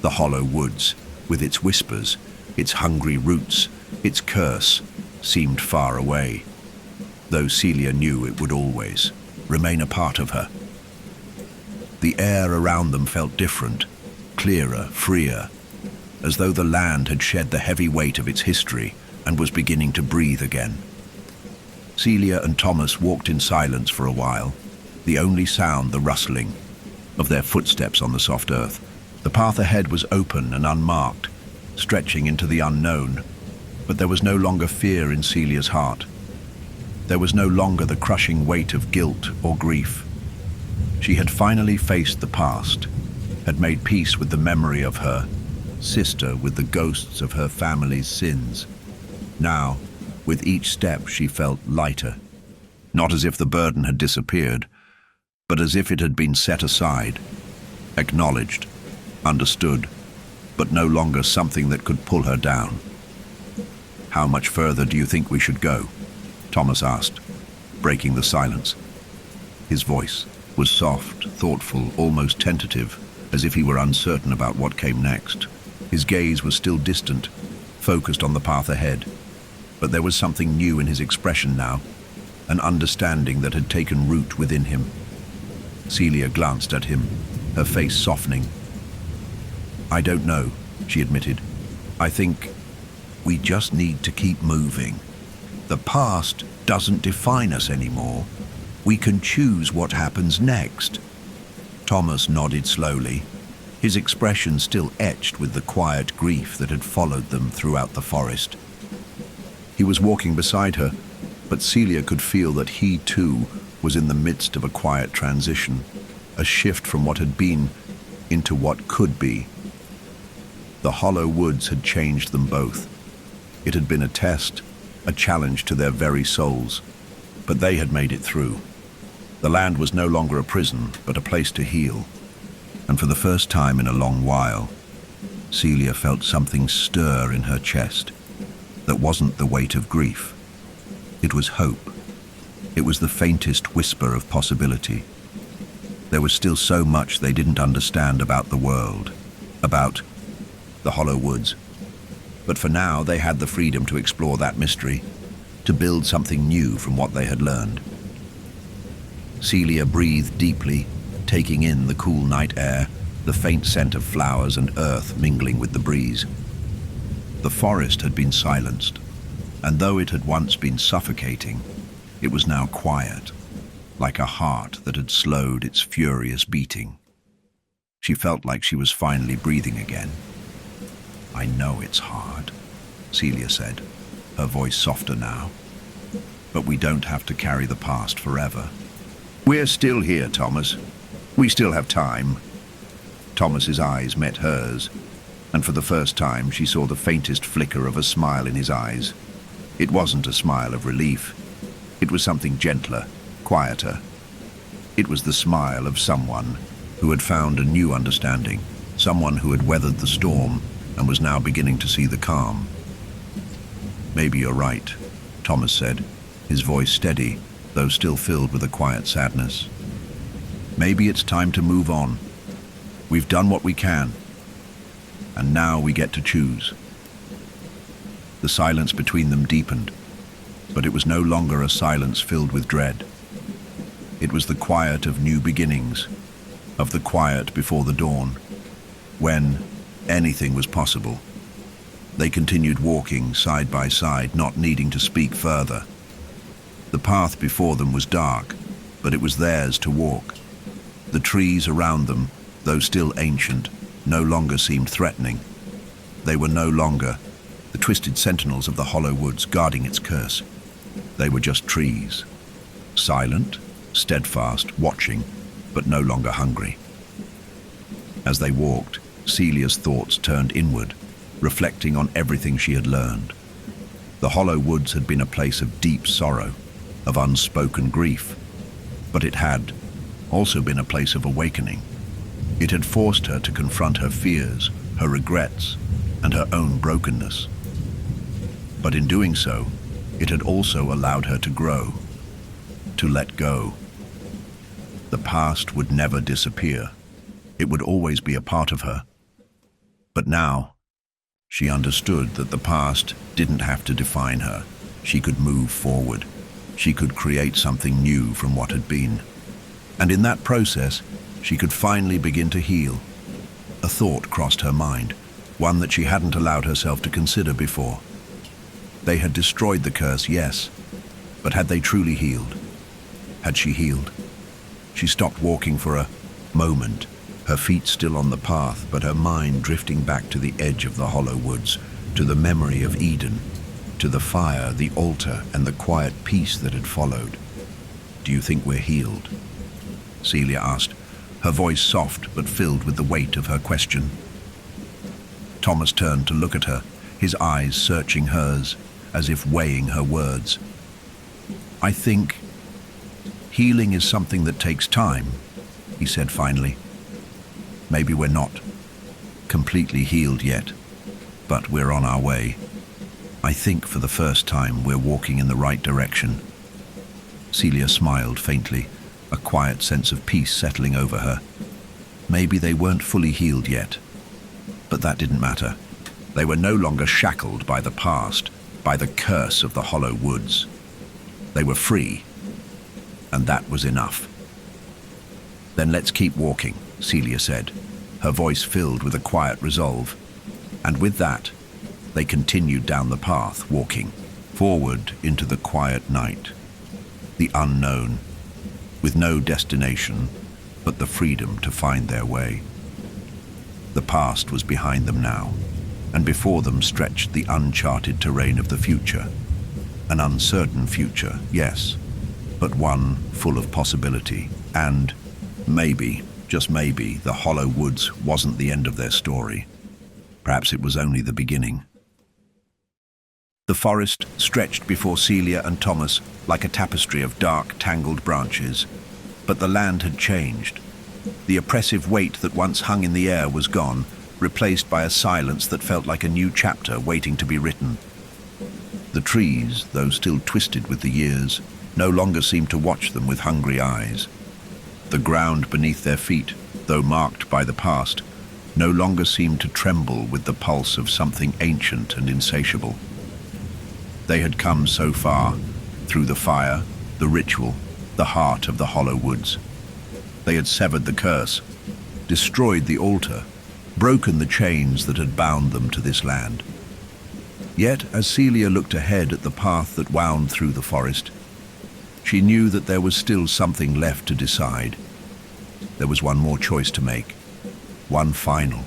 The hollow woods, with its whispers, its hungry roots, its curse, seemed far away, though Celia knew it would always remain a part of her. The air around them felt different, clearer, freer, as though the land had shed the heavy weight of its history and was beginning to breathe again. Celia and Thomas walked in silence for a while, the only sound the rustling of their footsteps on the soft earth. The path ahead was open and unmarked, stretching into the unknown, but there was no longer fear in Celia's heart. There was no longer the crushing weight of guilt or grief. She had finally faced the past, had made peace with the memory of her sister, with the ghosts of her family's sins. Now, with each step, she felt lighter, not as if the burden had disappeared, but as if it had been set aside, acknowledged, understood, but no longer something that could pull her down. "How much further do you think we should go?" Thomas asked, breaking the silence. His voice was soft, thoughtful, almost tentative, as if he were uncertain about what came next. His gaze was still distant, focused on the path ahead, but there was something new in his expression now, an understanding that had taken root within him. Celia glanced at him, her face softening. "I don't know," she admitted. "I think we just need to keep moving. The past doesn't define us anymore. We can choose what happens next." Thomas nodded slowly, his expression still etched with the quiet grief that had followed them throughout the forest. He was walking beside her, but Celia could feel that he too was in the midst of a quiet transition, a shift from what had been into what could be. The hollow woods had changed them both. It had been a test, a challenge to their very souls, but they had made it through. The land was no longer a prison, but a place to heal. And for the first time in a long while, Celia felt something stir in her chest that wasn't the weight of grief. It was hope. It was the faintest whisper of possibility. There was still so much they didn't understand about the world, about the hollow woods. But for now, they had the freedom to explore that mystery, to build something new from what they had learned. Celia breathed deeply, taking in the cool night air, the faint scent of flowers and earth mingling with the breeze. The forest had been silenced, and though it had once been suffocating, it was now quiet, like a heart that had slowed its furious beating. She felt like she was finally breathing again. "I know it's hard," Celia said, her voice softer now. "But we don't have to carry the past forever. We're still here, Thomas. We still have time." Thomas's eyes met hers, and for the first time she saw the faintest flicker of a smile in his eyes. It wasn't a smile of relief. It was something gentler, quieter. It was the smile of someone who had found a new understanding, someone who had weathered the storm and was now beginning to see the calm. "Maybe you're right," Thomas said, his voice steady, though still filled with a quiet sadness. "Maybe it's time to move on. We've done what we can, and now we get to choose." The silence between them deepened, but it was no longer a silence filled with dread. It was the quiet of new beginnings, of the quiet before the dawn, when anything was possible. They continued walking side by side, not needing to speak further. The path before them was dark, but it was theirs to walk. The trees around them, though still ancient, no longer seemed threatening. They were no longer the twisted sentinels of the hollow woods guarding its curse. They were just trees, silent, steadfast, watching, but no longer hungry. As they walked, Celia's thoughts turned inward, reflecting on everything she had learned. The hollow woods had been a place of deep sorrow, of unspoken grief, but it had also been a place of awakening. It had forced her to confront her fears, her regrets, and her own brokenness. But in doing so, it had also allowed her to grow, to let go. The past would never disappear. It would always be a part of her. But now, she understood that the past didn't have to define her. She could move forward. She could create something new from what had been. And in that process, she could finally begin to heal. A thought crossed her mind, one that she hadn't allowed herself to consider before. They had destroyed the curse, yes, but had they truly healed? Had she healed? She stopped walking for a moment, her feet still on the path, but her mind drifting back to the edge of the hollow woods, to the memory of Eden, to the fire, the altar, and the quiet peace that had followed. "Do you think we're healed?" Celia asked, her voice soft but filled with the weight of her question. Thomas turned to look at her, his eyes searching hers, as if weighing her words. "I think healing is something that takes time," he said finally. "Maybe we're not completely healed yet, but we're on our way. I think for the first time we're walking in the right direction." Celia smiled faintly, a quiet sense of peace settling over her. Maybe they weren't fully healed yet, but that didn't matter. They were no longer shackled by the past, by the curse of the hollow woods. They were free, and that was enough. "Then let's keep walking," Celia said, her voice filled with a quiet resolve. And with that, they continued down the path, walking forward into the quiet night, the unknown, with no destination but the freedom to find their way. The past was behind them now, and before them stretched the uncharted terrain of the future. An uncertain future, yes, but one full of possibility. And maybe, just maybe, the hollow woods wasn't the end of their story. Perhaps it was only the beginning. The forest stretched before Celia and Thomas like a tapestry of dark, tangled branches. But the land had changed. The oppressive weight that once hung in the air was gone, replaced by a silence that felt like a new chapter waiting to be written. The trees, though still twisted with the years, no longer seemed to watch them with hungry eyes. The ground beneath their feet, though marked by the past, no longer seemed to tremble with the pulse of something ancient and insatiable. They had come so far, through the fire, the ritual, the heart of the hollow woods. They had severed the curse, destroyed the altar, broken the chains that had bound them to this land. Yet, as Celia looked ahead at the path that wound through the forest, she knew that there was still something left to decide. There was one more choice to make, one final,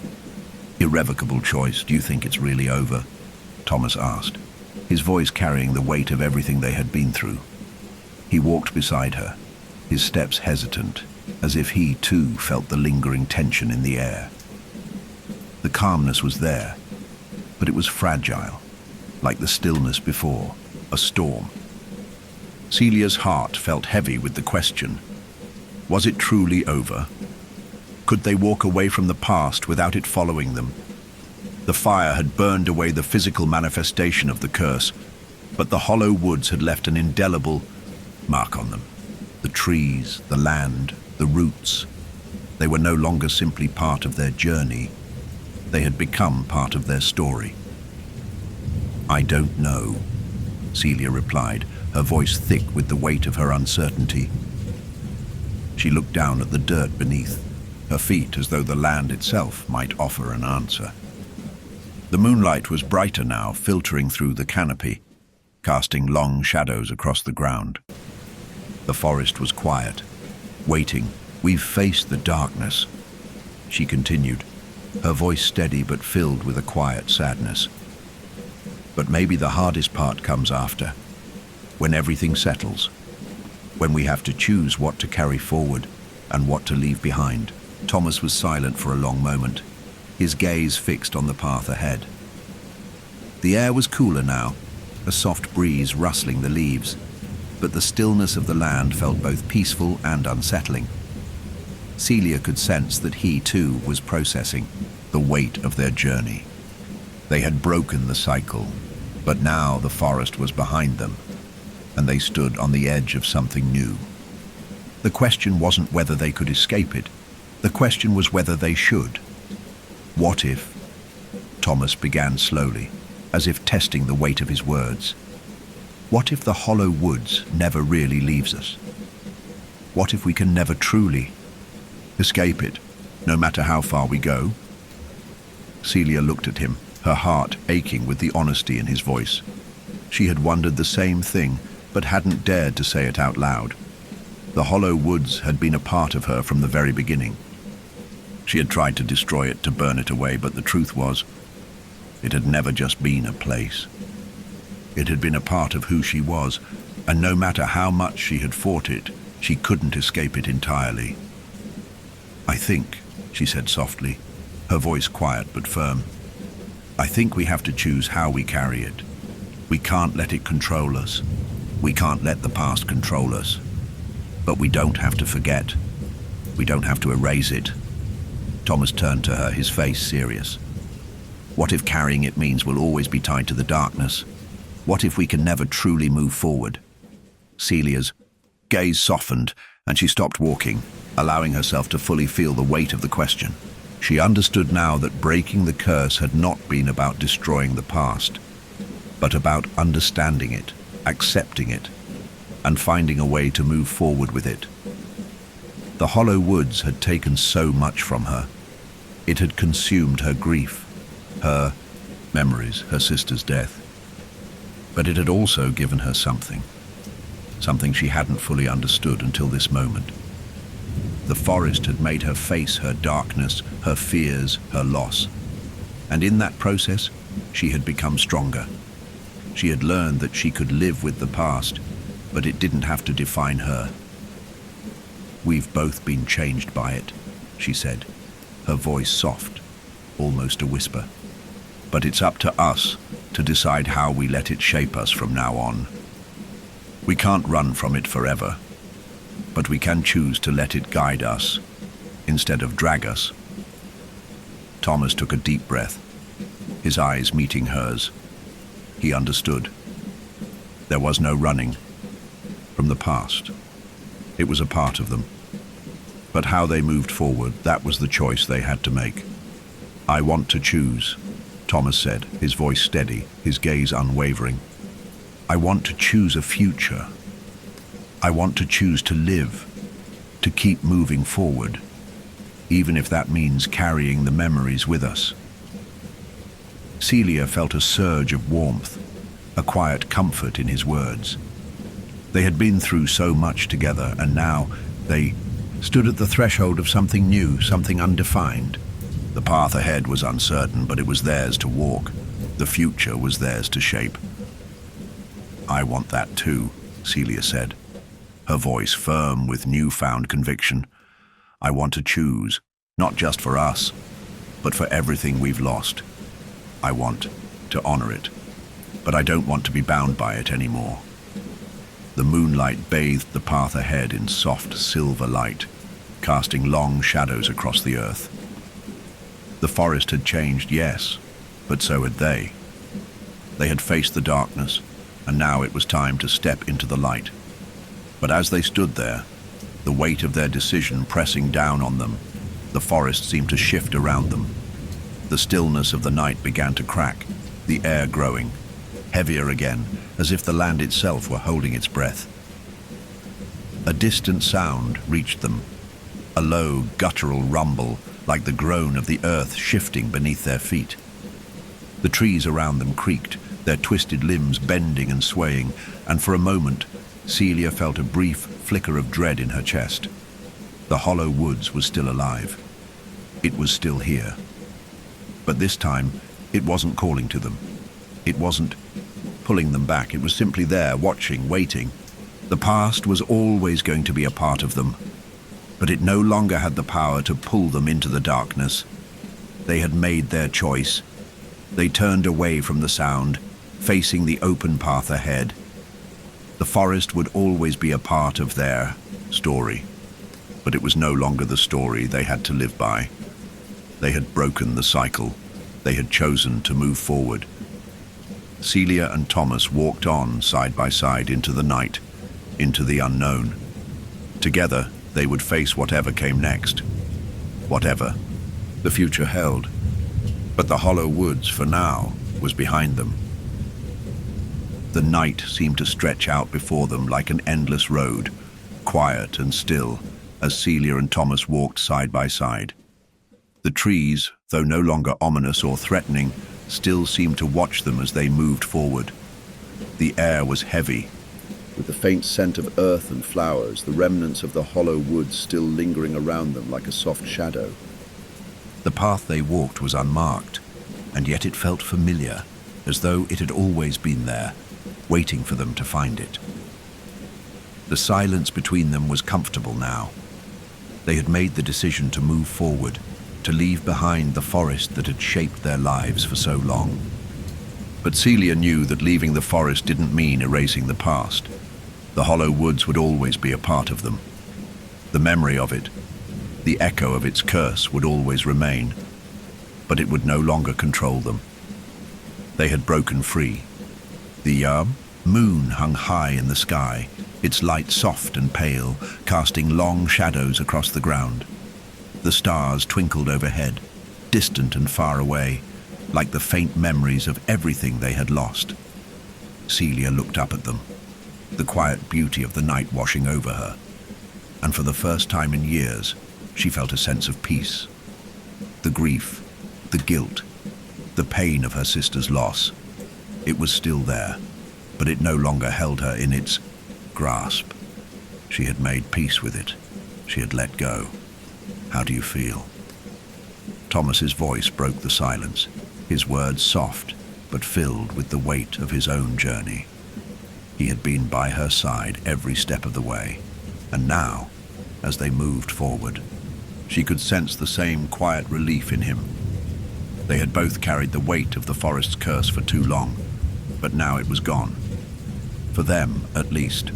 irrevocable choice. "Do you think it's really over?" Thomas asked, his voice carrying the weight of everything they had been through. He walked beside her, his steps hesitant, as if he too felt the lingering tension in the air. The calmness was there, but it was fragile, like the stillness before a storm. Celia's heart felt heavy with the question. Was it truly over? Could they walk away from the past without it following them? The fire had burned away the physical manifestation of the curse, but the hollow woods had left an indelible mark on them. The trees, the land, the roots. They were no longer simply part of their journey. They had become part of their story. "I don't know," Celia replied, her voice thick with the weight of her uncertainty. She looked down at the dirt beneath, her feet as though the land itself might offer an answer. The moonlight was brighter now, filtering through the canopy, casting long shadows across the ground. The forest was quiet, waiting. "We've faced the darkness," she continued, her voice steady but filled with a quiet sadness. "But maybe the hardest part comes after, when everything settles, when we have to choose what to carry forward and what to leave behind." Thomas was silent for a long moment, his gaze fixed on the path ahead. The air was cooler now, a soft breeze rustling the leaves, but the stillness of the land felt both peaceful and unsettling. Celia could sense that he, too, was processing the weight of their journey. They had broken the cycle, but now the forest was behind them, and they stood on the edge of something new. The question wasn't whether they could escape it. The question was whether they should. What if? Thomas began slowly, as if testing the weight of his words. What if the hollow woods never really leaves us? What if we can never truly escape it, no matter how far we go? Celia looked at him, her heart aching with the honesty in his voice. She had wondered the same thing, but hadn't dared to say it out loud. The hollow woods had been a part of her from the very beginning. She had tried to destroy it, to burn it away, but the truth was, it had never just been a place. It had been a part of who she was, and no matter how much she had fought it, she couldn't escape it entirely. "I think," she said softly, her voice quiet but firm, "I think we have to choose how we carry it. We can't let it control us. We can't let the past control us. But we don't have to forget. We don't have to erase it." Thomas turned to her, his face serious. "What if carrying it means we'll always be tied to the darkness? What if we can never truly move forward?" Celia's gaze softened, and she stopped walking, allowing herself to fully feel the weight of the question. She understood now that breaking the curse had not been about destroying the past, but about understanding it, accepting it, and finding a way to move forward with it. The hollow woods had taken so much from her. It had consumed her grief, her memories, her sister's death. But it had also given her something she hadn't fully understood until this moment. The forest had made her face her darkness, her fears, her loss. And in that process, she had become stronger. She had learned that she could live with the past, but it didn't have to define her. "We've both been changed by it," she said, her voice soft, almost a whisper. "But it's up to us to decide how we let it shape us from now on. We can't run from it forever, but we can choose to let it guide us instead of drag us." Thomas took a deep breath, his eyes meeting hers. He understood. There was no running from the past. It was a part of them. But how they moved forward, that was the choice they had to make. "I want to choose," Thomas said, his voice steady, his gaze unwavering. "I want to choose a future. I want to choose to live, to keep moving forward, even if that means carrying the memories with us." Celia felt a surge of warmth, a quiet comfort in his words. They had been through so much together, and now they stood at the threshold of something new, something undefined. The path ahead was uncertain, but it was theirs to walk. The future was theirs to shape. "I want that too," Celia said, her voice firm with newfound conviction. "I want to choose, not just for us, but for everything we've lost. I want to honor it, but I don't want to be bound by it anymore." The moonlight bathed the path ahead in soft silver light, casting long shadows across the earth. The forest had changed, yes, but so had they. They had faced the darkness, and now it was time to step into the light. But as they stood there, the weight of their decision pressing down on them, the forest seemed to shift around them. The stillness of the night began to crack, the air growing, heavier again, as if the land itself were holding its breath. A distant sound reached them, a low, guttural rumble, like the groan of the earth shifting beneath their feet. The trees around them creaked, their twisted limbs bending and swaying, and for a moment, Celia felt a brief flicker of dread in her chest. The hollow woods was still alive. It was still here. But this time, it wasn't calling to them. It wasn't pulling them back. It was simply there, watching, waiting. The past was always going to be a part of them, but it no longer had the power to pull them into the darkness. They had made their choice. They turned away from the sound, facing the open path ahead. The forest would always be a part of their story, but it was no longer the story they had to live by. They had broken the cycle. They had chosen to move forward. Celia and Thomas walked on side by side into the night, into the unknown. Together, they would face whatever came next. Whatever the future held. But the hollow woods, for now, was behind them. The night seemed to stretch out before them like an endless road, quiet and still, as Celia and Thomas walked side by side. The trees, though no longer ominous or threatening, still seemed to watch them as they moved forward. The air was heavy, with the faint scent of earth and flowers, the remnants of the hollow woods still lingering around them like a soft shadow. The path they walked was unmarked, and yet it felt familiar, as though it had always been there, waiting for them to find it. The silence between them was comfortable now. They had made the decision to move forward, to leave behind the forest that had shaped their lives for so long. But Celia knew that leaving the forest didn't mean erasing the past. The hollow woods would always be a part of them. The memory of it, the echo of its curse would always remain, but it would no longer control them. They had broken free. The moon hung high in the sky, its light soft and pale, casting long shadows across the ground. The stars twinkled overhead, distant and far away, like the faint memories of everything they had lost. Celia looked up at them, the quiet beauty of the night washing over her, and for the first time in years, she felt a sense of peace. The grief, the guilt, the pain of her sister's loss, it was still there, but it no longer held her in its grasp. She had made peace with it. She had let go. How do you feel? Thomas's voice broke the silence, his words soft, but filled with the weight of his own journey. He had been by her side every step of the way, and now, as they moved forward, she could sense the same quiet relief in him. They had both carried the weight of the forest's curse for too long, but now it was gone. For them, at least.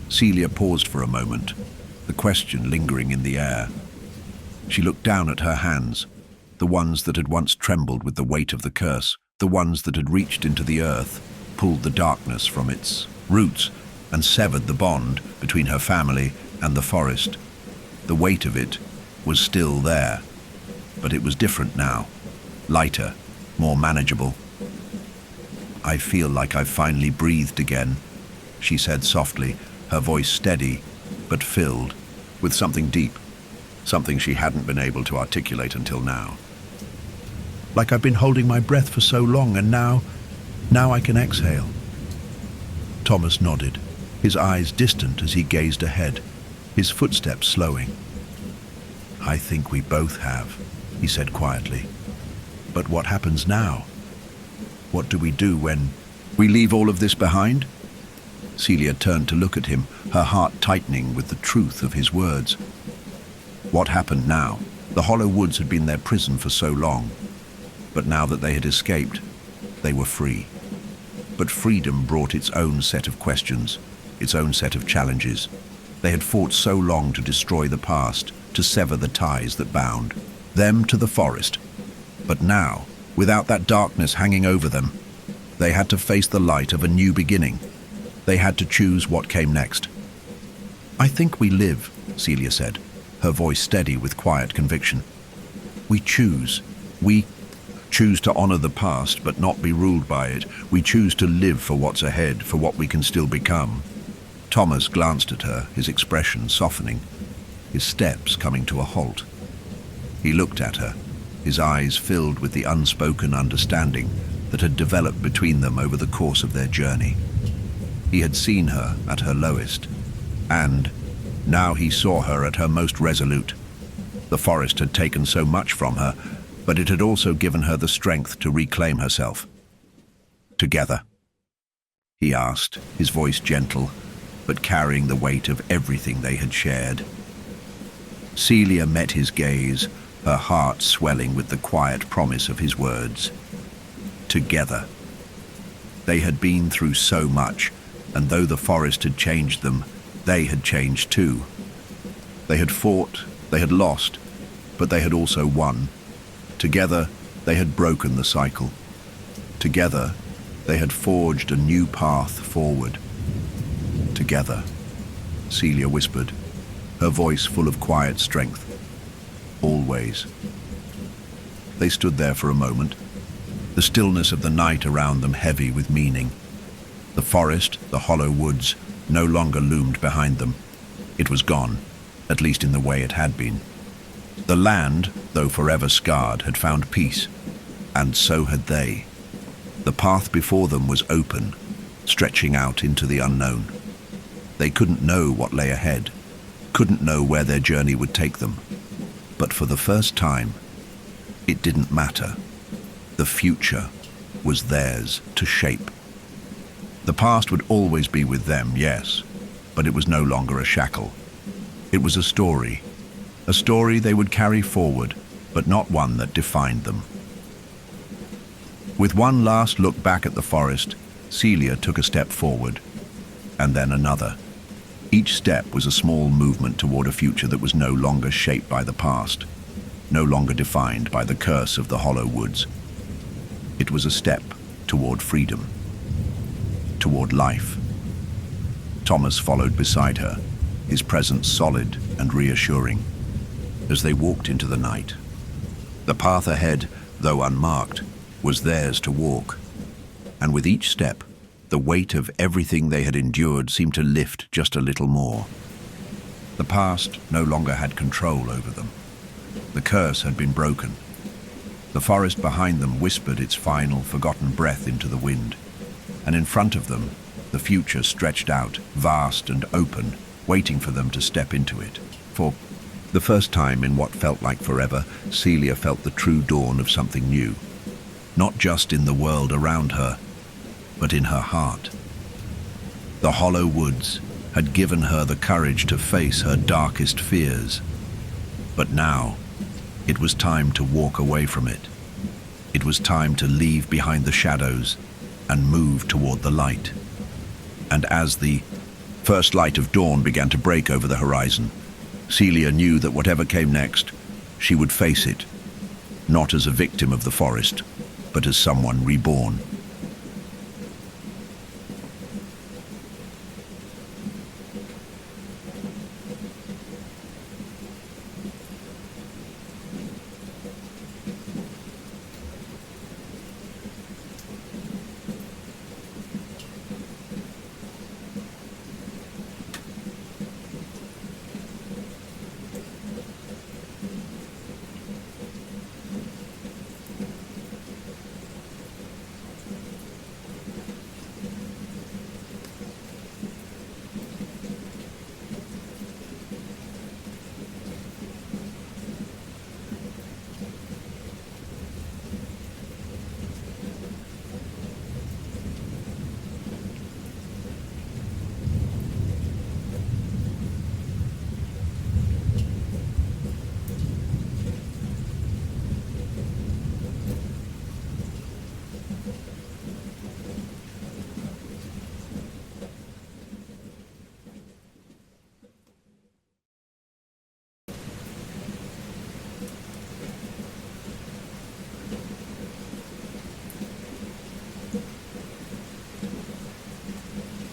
Celia paused for a moment, the question lingering in the air. She looked down at her hands, the ones that had once trembled with the weight of the curse, the ones that had reached into the earth, pulled the darkness from its roots, and severed the bond between her family and the forest. The weight of it was still there, but it was different now, lighter, more manageable. I feel like I've finally breathed again, she said softly, her voice steady, but filled with something deep, something she hadn't been able to articulate until now. Like I've been holding my breath for so long, and now I can exhale. Thomas nodded, his eyes distant as he gazed ahead, his footsteps slowing. I think we both have, he said quietly. But what happens now? What do we do when we leave all of this behind? Celia turned to look at him, her heart tightening with the truth of his words. What happened now? The hollow woods had been their prison for so long, but now that they had escaped, they were free. But freedom brought its own set of questions, its own set of challenges. They had fought so long to destroy the past, to sever the ties that bound them to the forest. But now, without that darkness hanging over them, they had to face the light of a new beginning. They had to choose what came next. I think we live, Celia said, her voice steady with quiet conviction. We choose. We choose to honor the past but not be ruled by it. We choose to live for what's ahead, for what we can still become. Thomas glanced at her, his expression softening, his steps coming to a halt. He looked at her, his eyes filled with the unspoken understanding that had developed between them over the course of their journey. He had seen her at her lowest, and now he saw her at her most resolute. The forest had taken so much from her, but it had also given her the strength to reclaim herself. Together? He asked, his voice gentle, but carrying the weight of everything they had shared. Celia met his gaze, her heart swelling with the quiet promise of his words. Together. They had been through so much, and though the forest had changed them, they had changed too. They had fought, they had lost, but they had also won. Together, they had broken the cycle. Together, they had forged a new path forward. Together, Celia whispered, her voice full of quiet strength. Always. They stood there for a moment, the stillness of the night around them heavy with meaning. The forest, the hollow woods, no longer loomed behind them. It was gone, at least in the way it had been. The land, though forever scarred, had found peace, and so had they. The path before them was open, stretching out into the unknown. They couldn't know what lay ahead, couldn't know where their journey would take them. But for the first time, it didn't matter. The future was theirs to shape. The past would always be with them, yes, but it was no longer a shackle. It was a story they would carry forward, but not one that defined them. With one last look back at the forest, Celia took a step forward, and then another. Each step was a small movement toward a future that was no longer shaped by the past, no longer defined by the curse of the hollow woods. It was a step toward freedom, toward life. Thomas followed beside her, his presence solid and reassuring. As they walked into the night, the path ahead, though unmarked, was theirs to walk. And with each step, the weight of everything they had endured seemed to lift just a little more. The past no longer had control over them. The curse had been broken. The forest behind them whispered its final, forgotten breath into the wind. And in front of them, the future stretched out, vast and open, waiting for them to step into it. For the first time in what felt like forever, Celia felt the true dawn of something new. Not just in the world around her, but in her heart. The hollow woods had given her the courage to face her darkest fears. But now, it was time to walk away from it. It was time to leave behind the shadows and move toward the light. And as the first light of dawn began to break over the horizon, Celia knew that whatever came next, she would face it, not as a victim of the forest, but as someone reborn.